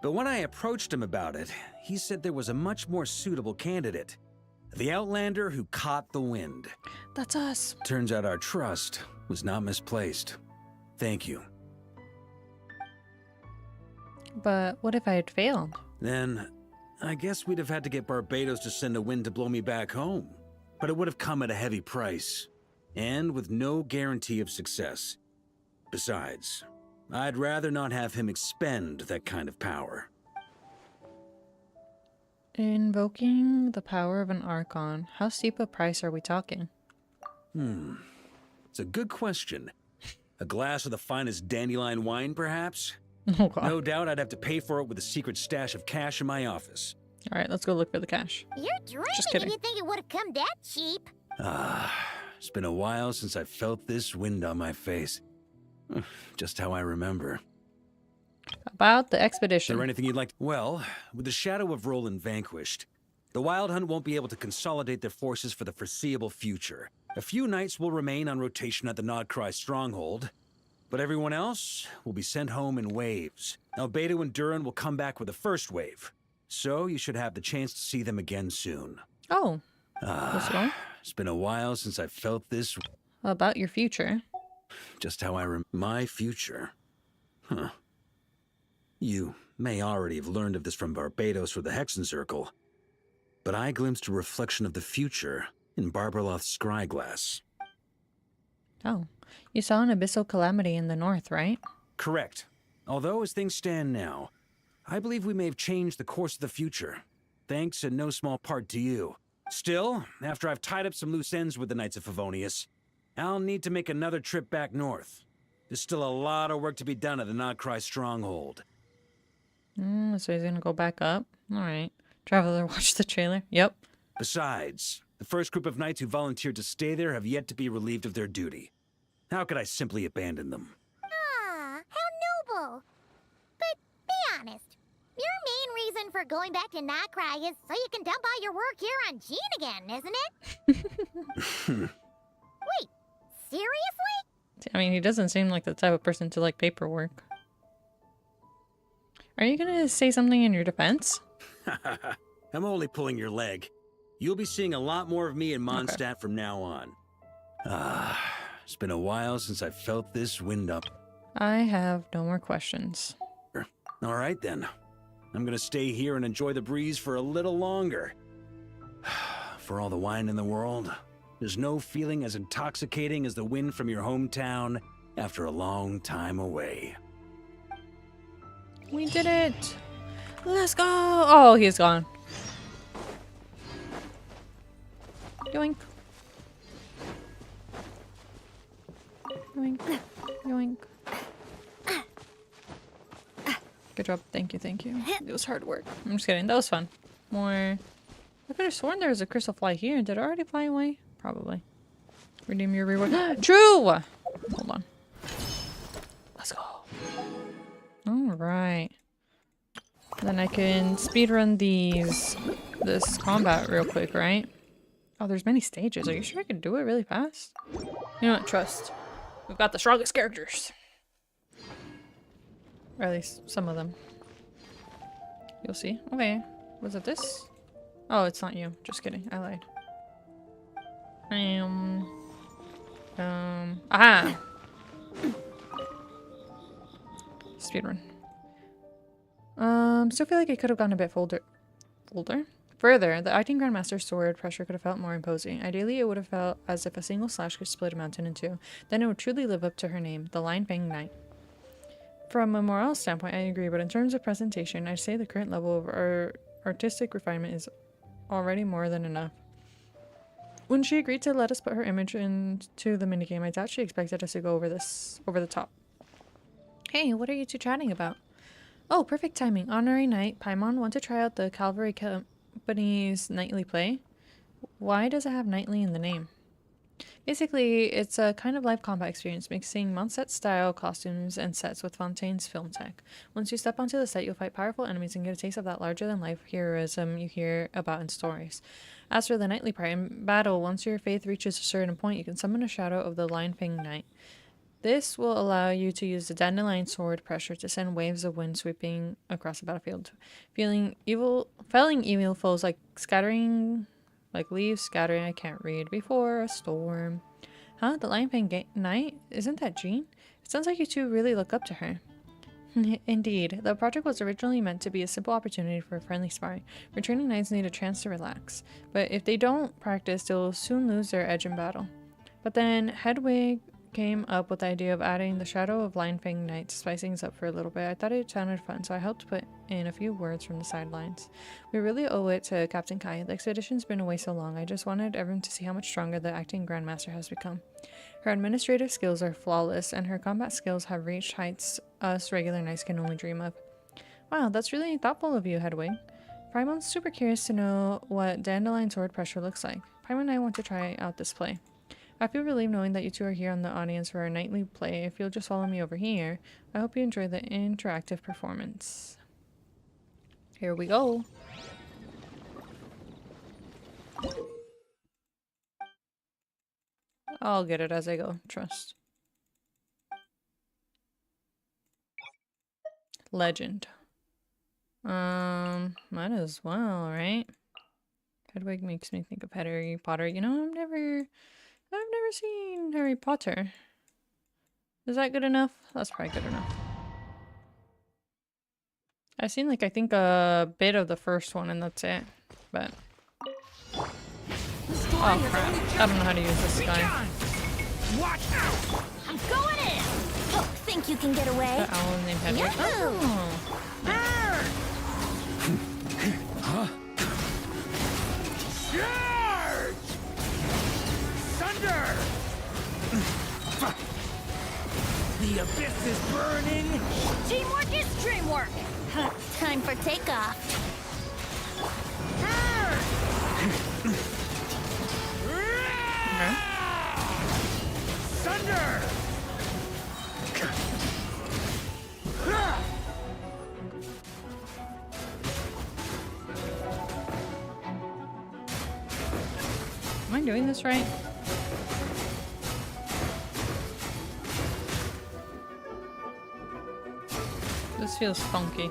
But when I approached him about it, he said there was a much more suitable candidate. The Outlander who caught the wind. That's us. Turns out our trust was not misplaced. Thank you. But what if I had failed? Then, I guess we'd have had to get Barbados to send a wind to blow me back home. But it would have come at a heavy price, and with no guarantee of success. Besides, I'd rather not have him expend that kind of power. Invoking the power of an Archon. How steep a price are we talking? It's a good question. A glass of the finest dandelion wine, perhaps? Oh, God. No doubt I'd have to pay for it with a secret stash of cash in my office. All right, let's go look for the cash. You're dreaming Just if kidding. you think it would have come that cheap. It's been a while since I felt this wind on my face. Just how I remember. About the Is expedition. there anything you'd like? Well, with the shadow of Roland vanquished, the Wild Hunt won't be able to consolidate their forces for the foreseeable future. A few knights will remain on rotation at the Nodcry stronghold, but everyone else will be sent home in waves. Albedo and Durin will come back with the first wave, so you should have the chance to see them again soon. Oh. Let's go. It's been a while since I felt this. About your future. Just how I my future. Huh. You may already have learned of this from Barbados or the Hexen Circle, but I glimpsed a reflection of the future in Barbarloth's scryglass. Oh. You saw an abyssal calamity in the north, right? Correct. Although, as things stand now, I believe we may have changed the course of the future, thanks in no small part to you. Still, after I've tied up some loose ends with the Knights of Favonius, I'll need to make another trip back north. There's still a lot of work to be done at the Nodcry stronghold. So he's gonna go back up? Alright. Traveler, watch the trailer. Yep. Besides, the first group of knights who volunteered to stay there have yet to be relieved of their duty. How could I simply abandon them? Ah, how noble. But be honest, your main reason for going back to Notcry is so you can dump all your work here on Jean again, isn't it? Wait, seriously? I mean, he doesn't seem like the type of person to like paperwork. Are you gonna say something in your defense? I'm only pulling your leg. You'll be seeing a lot more of me in Mondstadt from now on. It's been a while since I felt this wind up. I have no more questions. All right, then. I'm gonna stay here and enjoy the breeze for a little longer. For all the wine in the world, there's no feeling as intoxicating as the wind from your hometown after a long time away. We did it! Let's go! Oh, he's gone. Yoink. Yoink. Yoink. Good job. Thank you, thank you. It was hard work. I'm just kidding. That was fun. More... I could have sworn there was a crystal fly here. Did it already fly away? Probably. Redeem your reward. True! Hold on. Let's go. Alright. Then I can speedrun this combat real quick, right? Oh, there's many stages. Are you sure I can do it really fast? You know what? Trust. We've got the strongest characters. Or at least some of them. You'll see. Okay. Was it this? Oh, it's not you. Just kidding. I lied. Aha! Speedrun. Still feel like it could have gone a bit further. Further, the acting Grandmaster's sword pressure could have felt more imposing. Ideally, it would have felt as if a single slash could split a mountain in two. Then it would truly live up to her name, the Lion Fang Knight. From a moral standpoint, I agree, but in terms of presentation, I'd say the current level of artistic refinement is already more than enough. When she agreed to let us put her image into the minigame, I doubt she expected us to go over the top. Hey, what are you two chatting about? Oh, perfect timing. Honorary Knight, Paimon, want to try out the Cavalry Company's nightly play? Why does it have nightly in the name? Basically, it's a kind of live combat experience, mixing Mondstadt style costumes and sets with Fontaine's film tech. Once you step onto the set, you'll fight powerful enemies and get a taste of that larger-than-life heroism you hear about in stories. As for the nightly part, in battle, once your faith reaches a certain point, you can summon a shadow of the Lion Fang Knight. This will allow you to use the dandelion sword pressure to send waves of wind sweeping across the battlefield, felling evil foes like leaves scattering. I can't read before a storm. Huh? The Lion Fang Knight? Isn't that Jean? Sounds like you two really look up to her. Indeed, the project was originally meant to be a simple opportunity for friendly sparring. Returning knights need a chance to relax, but if they don't practice, they'll soon lose their edge in battle. But then Hedwig came up with the idea of adding the Shadow of Linefang Knights, spicing things up for a little bit. I thought it sounded fun, so I helped put in a few words from the sidelines. We really owe it to Captain Kai. The expedition's been away so long. I just wanted everyone to see how much stronger the acting Grandmaster has become. Her administrative skills are flawless, and her combat skills have reached heights us regular knights can only dream of. Wow, that's really thoughtful of you, Hedwig. Primon's super curious to know what Dandelion Sword Pressure looks like. Primon and I want to try out this play. I feel relieved knowing that you two are here on the audience for our nightly play. If you'll just follow me over here, I hope you enjoy the interactive performance. Here we go. I'll get it as I go. Trust. Legend. Might as well, right? Hedwig makes me think of Harry Potter. You know, I've never seen Harry Potter. Is that good enough? That's probably good enough. I've seen like I think a bit of the first one and that's it. But oh crap. I don't know how to use this guy. Watch out! I'm going in! Oh, think you can get away? The owl named Hedwig. Oh. Huh? Charge! Thunder! The abyss is burning! Teamwork is dreamwork! Time for takeoff. Okay. Thunder! Am I doing this right? This feels funky.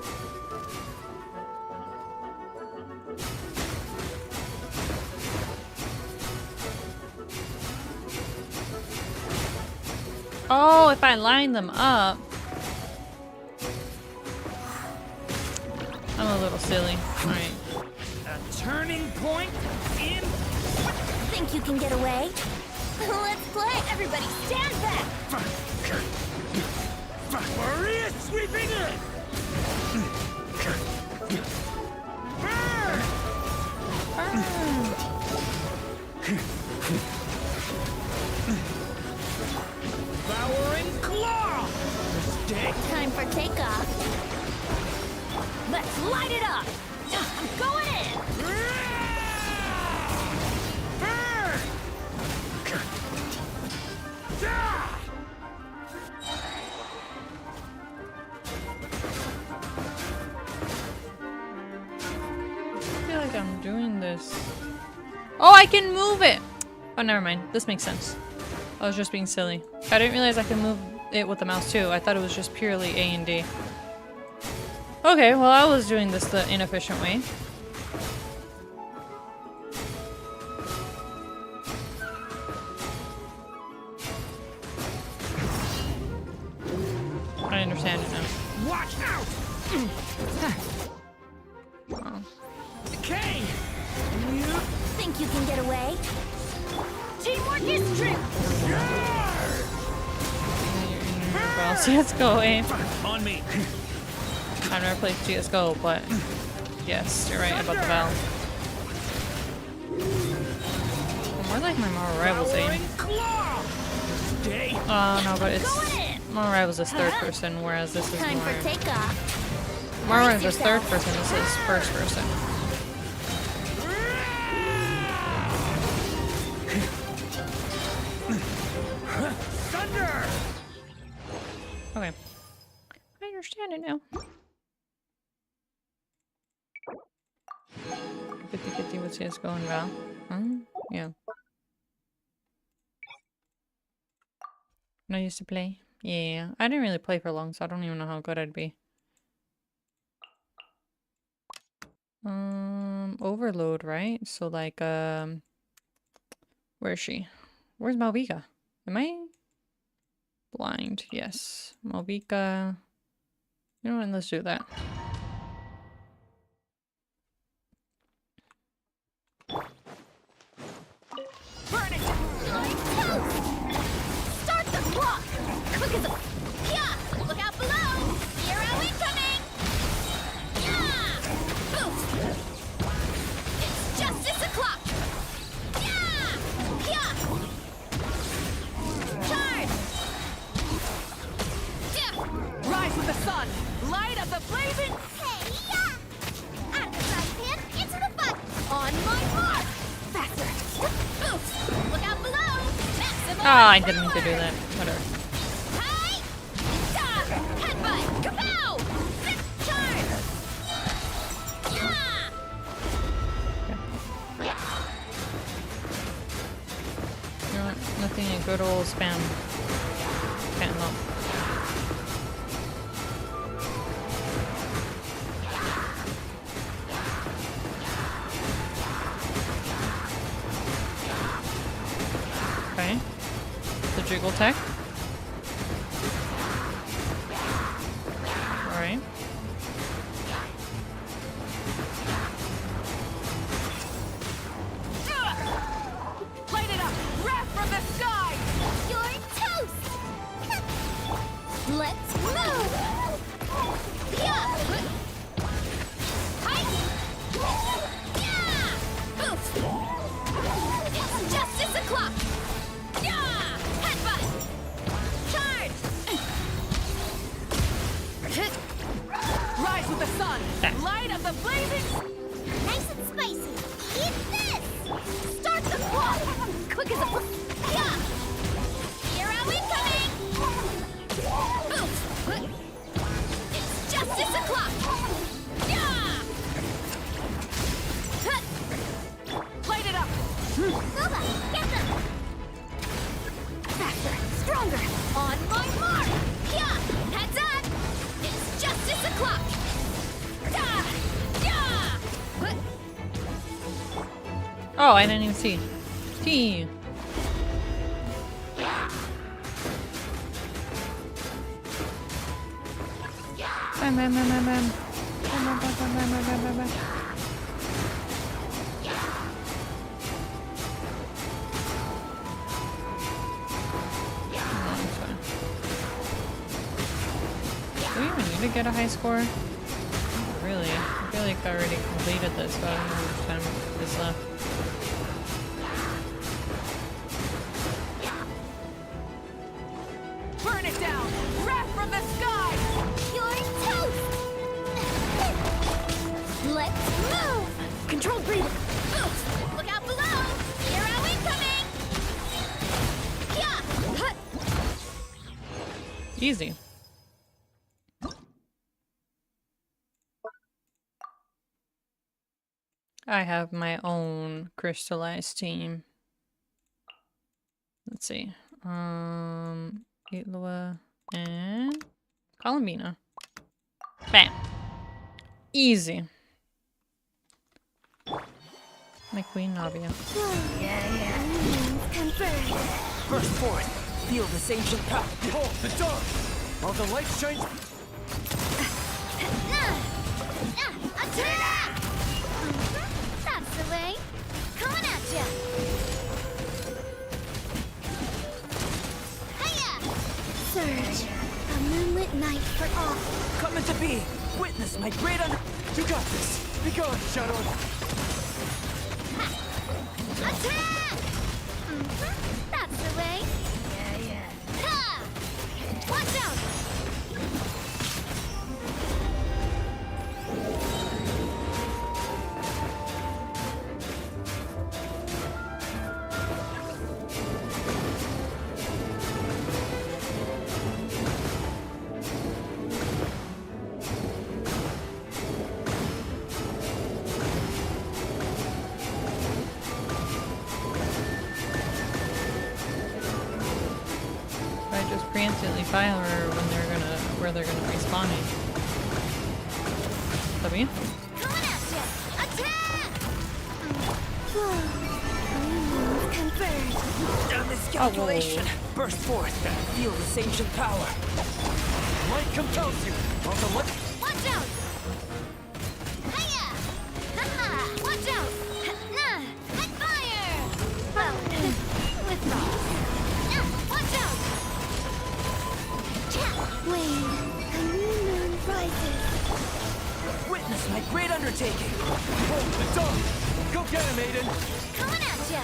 Oh, if I line them up. I'm a little silly. Alright. A turning point in... Think you can get away? Let's play! Everybody stand back! Maria sweeping in! Devouring claw! Mistake. Time for takeoff. Let's light it up! I'm going in! I feel like I'm doing this. Oh, I can move it! Oh, never mind. This makes sense. I was just being silly. I didn't realize I could move it with the mouse too. I thought it was just purely A and D. Okay, well I was doing this the inefficient way. I understand it now. Watch out! Wow. Okay! Think you can get away? Teamwork is dream! Well, CSGO, eh? On me! I've never played CSGO, but yes, you're right about the valve. More like my Marvel Rivals aim. Oh no, but it's Marvel Rivals is third person, whereas this is more. Time for takeoff. Marvel Rivals is third person. This is first person. Thunder! Okay, I understand it now. 50-50 with CSGO and Val. Yeah. When I used to play. Yeah, I didn't really play for long, so I don't even know how good I'd be. Overload, right? So like, where is she? Where's Malvika? Am I? Blind, yes. Malvika. You know what? Let's do that. Burn it! Start the clock! Quick as a... Yeah! Look out below! Hero incoming! Yeah! Oof! It's justice o'clock! Yeah! Yeah! Charge! Yeah! Rise with the sun! Light of the blazing... Hey, yeah! Out of the frying pan, into the fun! On my mark! Faster! Oof! Look out below! Maximum Ah, I didn't mean to do that. Whatever. Hi! Da! Headbutt! Kapow! Zip! Charge! Yeah! You know what? Nothing a good old spam. Can't help. Okay. The jiggle tech. Alright. Light it up! Wrath from the sky! You're toast! Let's move! Yeah! Hi! Yeah! Oof! It's justice o'clock! Yeah! Headbutt! Charge! Rise with the sun! Light of the blazing... Nice and spicy! Eat this! Start the clock! Quick as a... Yeah! Hero incoming! Oof! It's justice o'clock! Yeah! Light it up! Nova, get them! Faster, stronger! On my mark! Yeah! Heads up! It's justice o'clock! Da! Yeah! Oh, I didn't even see. T. Bam, bam, bam, bam, bam. Bam, bam, bam, bam, bam, bam, bam, bam. Do we even need to get a high score? Not really. I feel like I already completed this, but I don't know how much time is left. Burn it down! Wrath from the sky! You're toast! Let's move! Controlled breathing! Oof! Look out below! Hero incoming! Yeah! Easy. I have my own crystallized team. Let's see. Itlua and Columbina. Bam. Easy. My Queen Navia. Burst forth! Feel this ancient power! Behold, the dawn! All the lights shine... Attack! That's the way. Coming at ya! Hiya! Surge. A moonlit night for all. Coming to be! Witness my great You got this! Be gone, Shadow! Attack! That's the way. Yeah. Ha! Watch out! Preemptively fire when they're gonna where they're gonna be spawning. W? Coming at ya! Attack! Miscalculation! Burst forth! Feel this ancient power! Light compels you! On the light! Watch out! Hiya! Haha! Watch out! And fire! Well, with frost. Watch out! Wait, a new moon rises. Witness my great undertaking! Hold the dog! Go get him, Aiden! Coming at ya!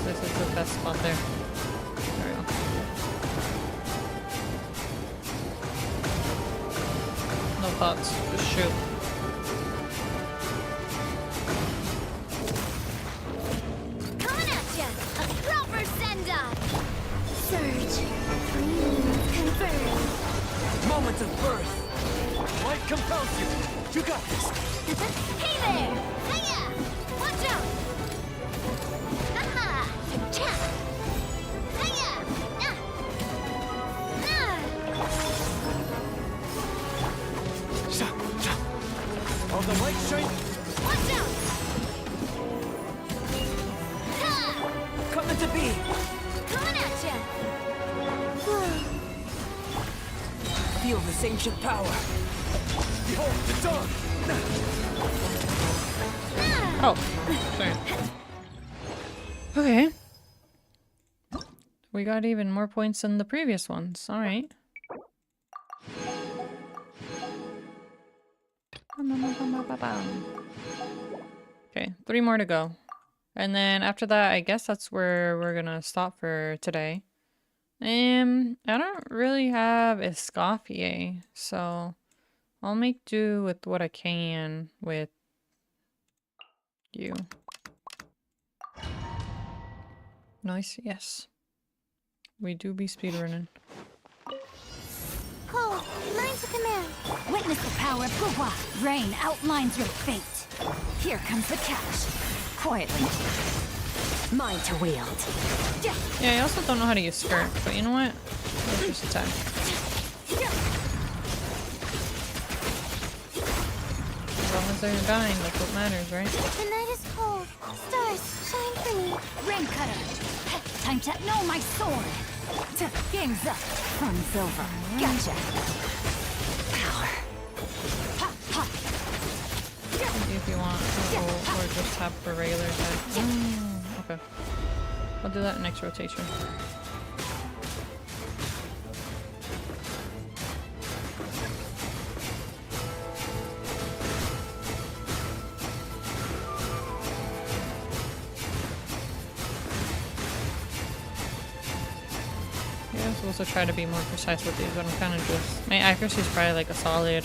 This is the best spot there. There we go. No thoughts, just shoot. Coming at ya! A proper send-off! Surge. Dreams confirmed. Moment of birth! Light compels you! You got this! Hey there! Hiya! Watch out! Haha! Cha! Hiya! All the light shine! Watch out! Coming to be! Coming at ya! Feel this ancient power! Behold the dawn! Oh, sorry. Okay. We got even more points than the previous ones. Alright. Okay, 3 more to go. And then after that, I guess that's where we're gonna stop for today. I don't really have Escoffier, so I'll make do with what I can with you. Nice, yes. We do be speedrunning. Cole, mine's the command. Witness the power of Gugwa. Rain outlines your fate. Here comes the catch. Quietly. Mine to wield. Yeah, I also don't know how to use skirt, but you know what? Let's just attack. As long as they're dying, that's what matters, right? The night is cold. Stars, shine for me. Rain cutter. Time to know my sword. Game's up. From silver. Gotcha. Power. If you want, or just have for regular attack. Okay. I'll do that next rotation. Yeah, I'm supposed to try to be more precise with these, but I'm kind of just... My accuracy is probably like a solid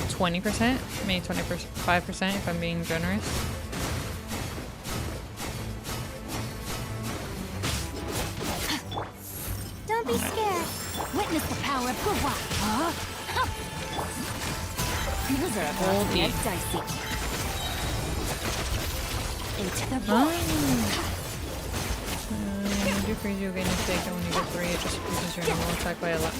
20%, maybe 25% if I'm being generous. Don't be scared. Witness the power of Gugwa. Huh? These are about to get dicey. Into the void. You do freeze you gain a stake, and when you get 3, it just freezes your normal attack by a lot.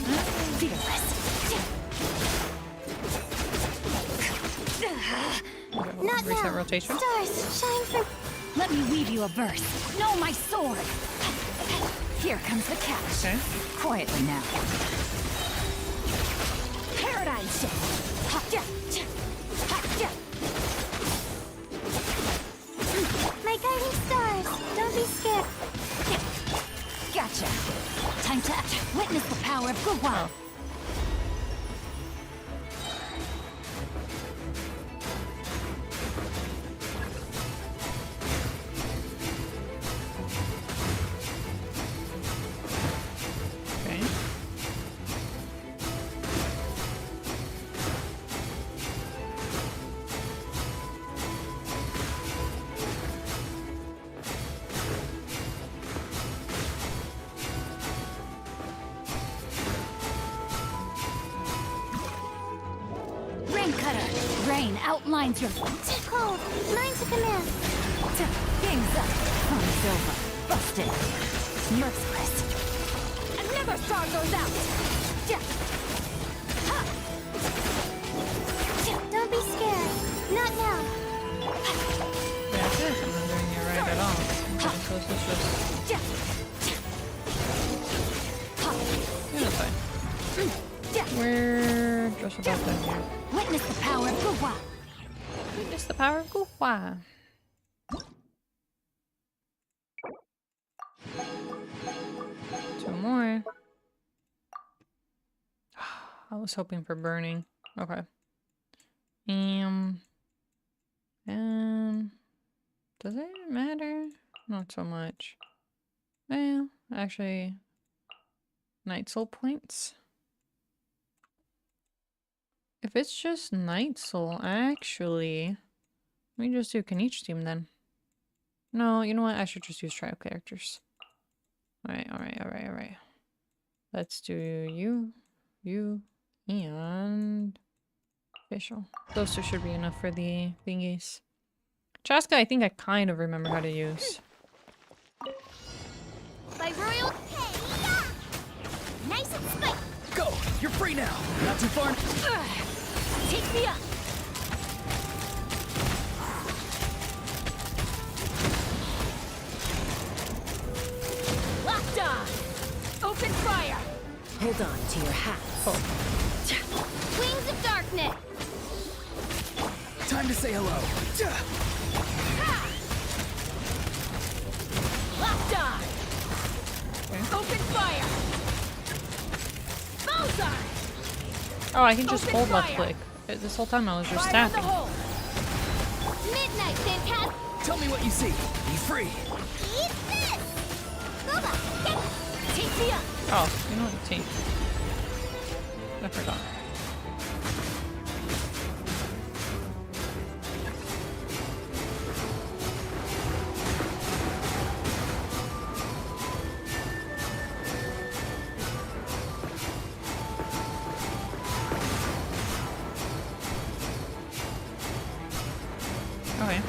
Not Reset now. rotation. Stars, shine for... Let me weave you a verse. Know my sword. Here comes the catch. Okay. Quietly now. Paradigm shift. My guiding stars. Don't be scared. Gotcha. Time to act. Witness the power of Gugwa. Rain outlines your Cold, mine to command. Game's up. Fun's over. Busted. Merciless. Another star goes out. Don't be scared. Not now. That's it. I'm not doing it right at all. Okay, so this is just... Yeah, that's fine. We're just about done here. Witness the power of Guhua. Witness the power of Guhua. Two more. I was hoping for burning. Okay. Does it matter? Not so much. Well, actually, Night Soul points. If it's just Night Soul, actually, let me just do Kenichi team then. No, you know what? I should just use trial characters. Alright. Let's do you, and Facial. Those two should be enough for the thingies. Chaska, I think I kind of remember how to use. By royal nice and spicy. Go! You're free now! Not too far. Take me up. Locked on. Open fire. Hold on to your hats. Wings of darkness. Time to say hello. Locked on. Open fire. Bullseye. Oh, I can just hold left click. This whole time I was just tapping. Midnight, Phantasm. Tell me what you see. Be free. Eat this. Boba, take me up. Oh, you know what? Take. I forgot. Okay.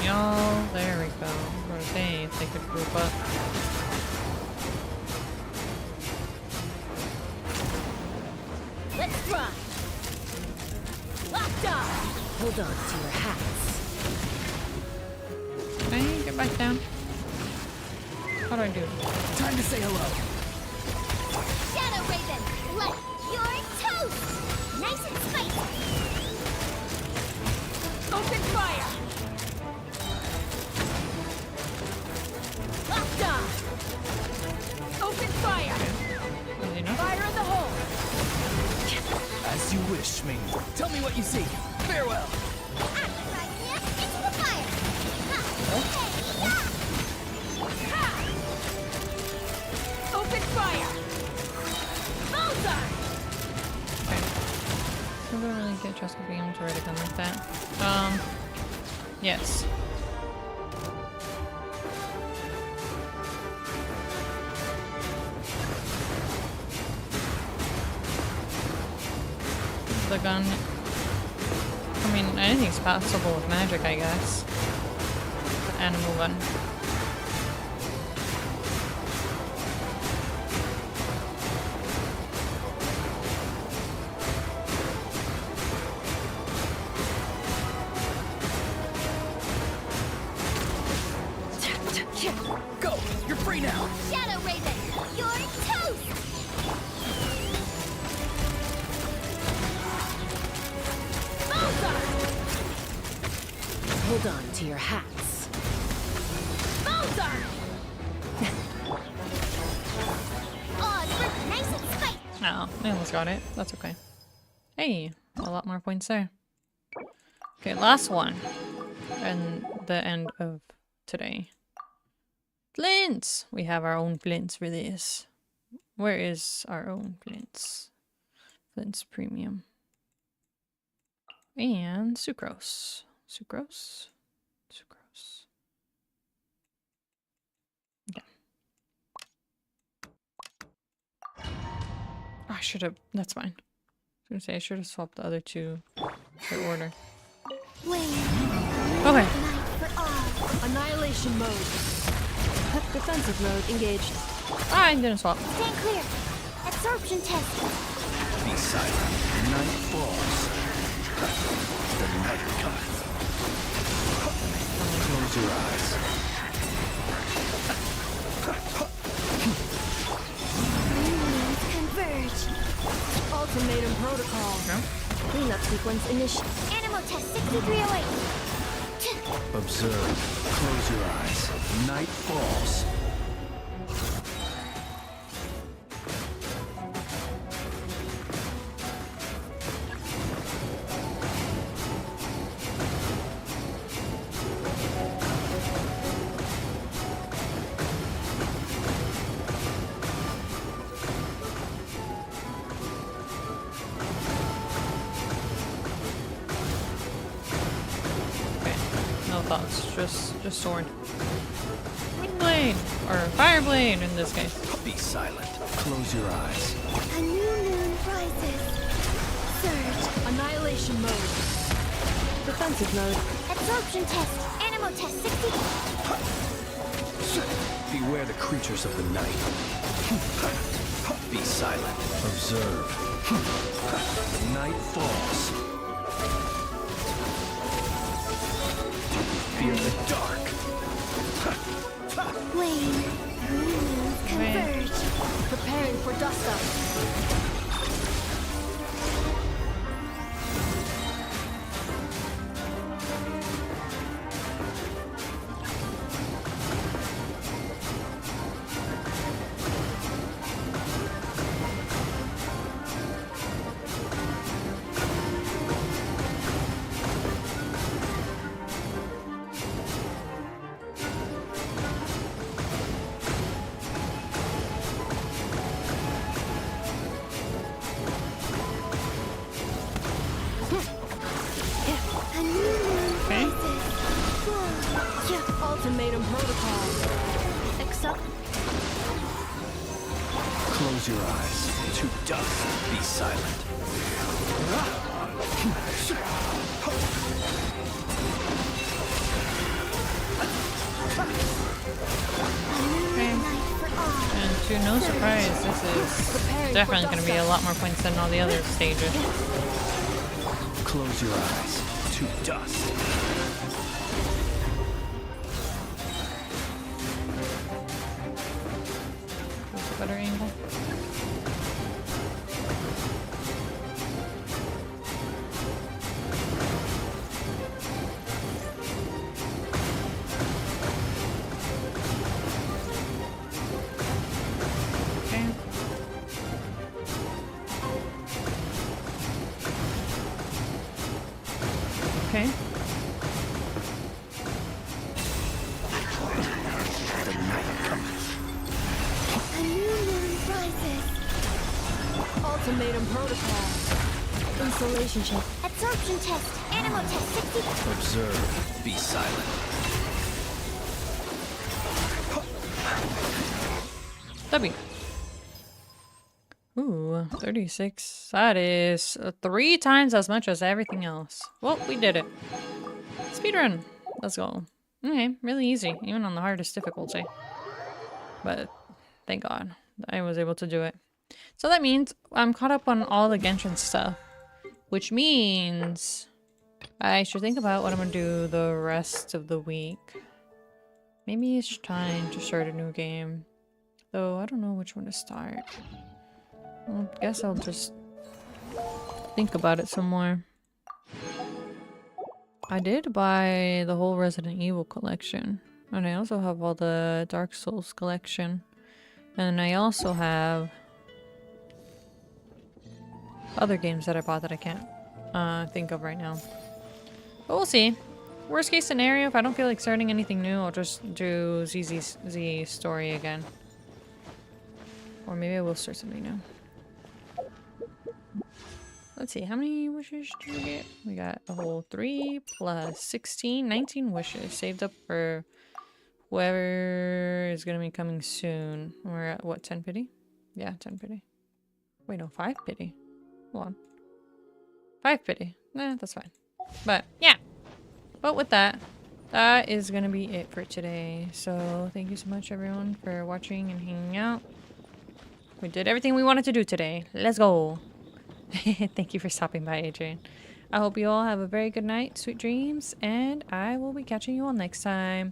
Y'all, there we go. What are they? If they could group up. Let's run. Locked on. Hold on to your hats. Can I get back down? How do I do it? Time to say hello. Shadow Raven, let your toast. Nice and spicy. Open fire. Locked on. Open fire. Fire in the hole. As you wish, Ming. Tell me what you see. Farewell. Into the fire. Open fire. Bullseye. I don't really get Jessica being able to write a gun like that. Yes. The gun. I mean, anything's possible with magic, I guess. Animal gun. Go! You're free now! Shadow Raven, your toast. Hold on to your hats. Bullseye. Nice and spicy. Oh, I almost got it. That's okay. Hey, a lot more points there. Okay, last one. And the end of today. Flints! We have our own flints for this. Where is our own flints? Flints premium. And sucrose. Sucrose? Sucrose. Yeah. I should have. That's fine. I was gonna say I should have swapped the other two their order. Wayne. Okay. Annihilation mode. Defensive mode engaged. I didn't swap. Stand clear. Absorption test. Be silent. Night falls. The night comes. Close your eyes. Converge. Ultimatum protocol. No? Cleanup sequence initiated. Animal test 6308. Observe. Close your eyes. Night falls. No thoughts, just sword. Wind blade, or fire blade in this case. Be silent. Close your eyes. A new moon rises. Surge. Annihilation mode. Defensive mode. Absorption test. Animal test 60. Beware the creatures of the night. Be silent. Observe. Night falls. Do you fear the dark? Wayne. New moons converge. Preparing for dust up. A new moon Okay. rises. Ultimatum protocol. Accept. Close your eyes. To dust. Be silent. Okay. And to no surprise, this is definitely going to be a lot more points than all the other stages. Close your eyes. To dust. There's a better angle. Okay. Okay. The night comes. A new moon rises. Ultimatum protocol. Insulation check. Absorption test. Animal test 60. Observe. Be silent. W. Ooh, 36. That is 3 times as much as everything else. Well, we did it. Speedrun. Let's go. Okay, really easy, even on the hardest difficulty. But thank God I was able to do it. So that means I'm caught up on all the Genshin stuff. Which means I should think about what I'm gonna do the rest of the week. Maybe it's time to start a new game. Though I don't know which one to start. Well, I guess I'll just think about it some more. I did buy the whole Resident Evil collection. And I also have all the Dark Souls collection. And I also have other games that I bought that I can't think of right now. But we'll see. Worst case scenario, if I don't feel like starting anything new, I'll just do Z story again. Or maybe I will start something new. Let's see, how many wishes did we get? We got a whole 3 plus 16, 19 wishes saved up for whoever is going to be coming soon. We're at what, 10 pity? Yeah, 10 pity. Wait, no, 5 pity. Hold on. 5 pity. Nah, that's fine. But yeah. But with that, that is gonna be it for today. So thank you so much everyone for watching and hanging out. We did everything we wanted to do today. Let's go. Thank you for stopping by, Adrian. I hope you all have a very good night, sweet dreams, and I will be catching you all next time.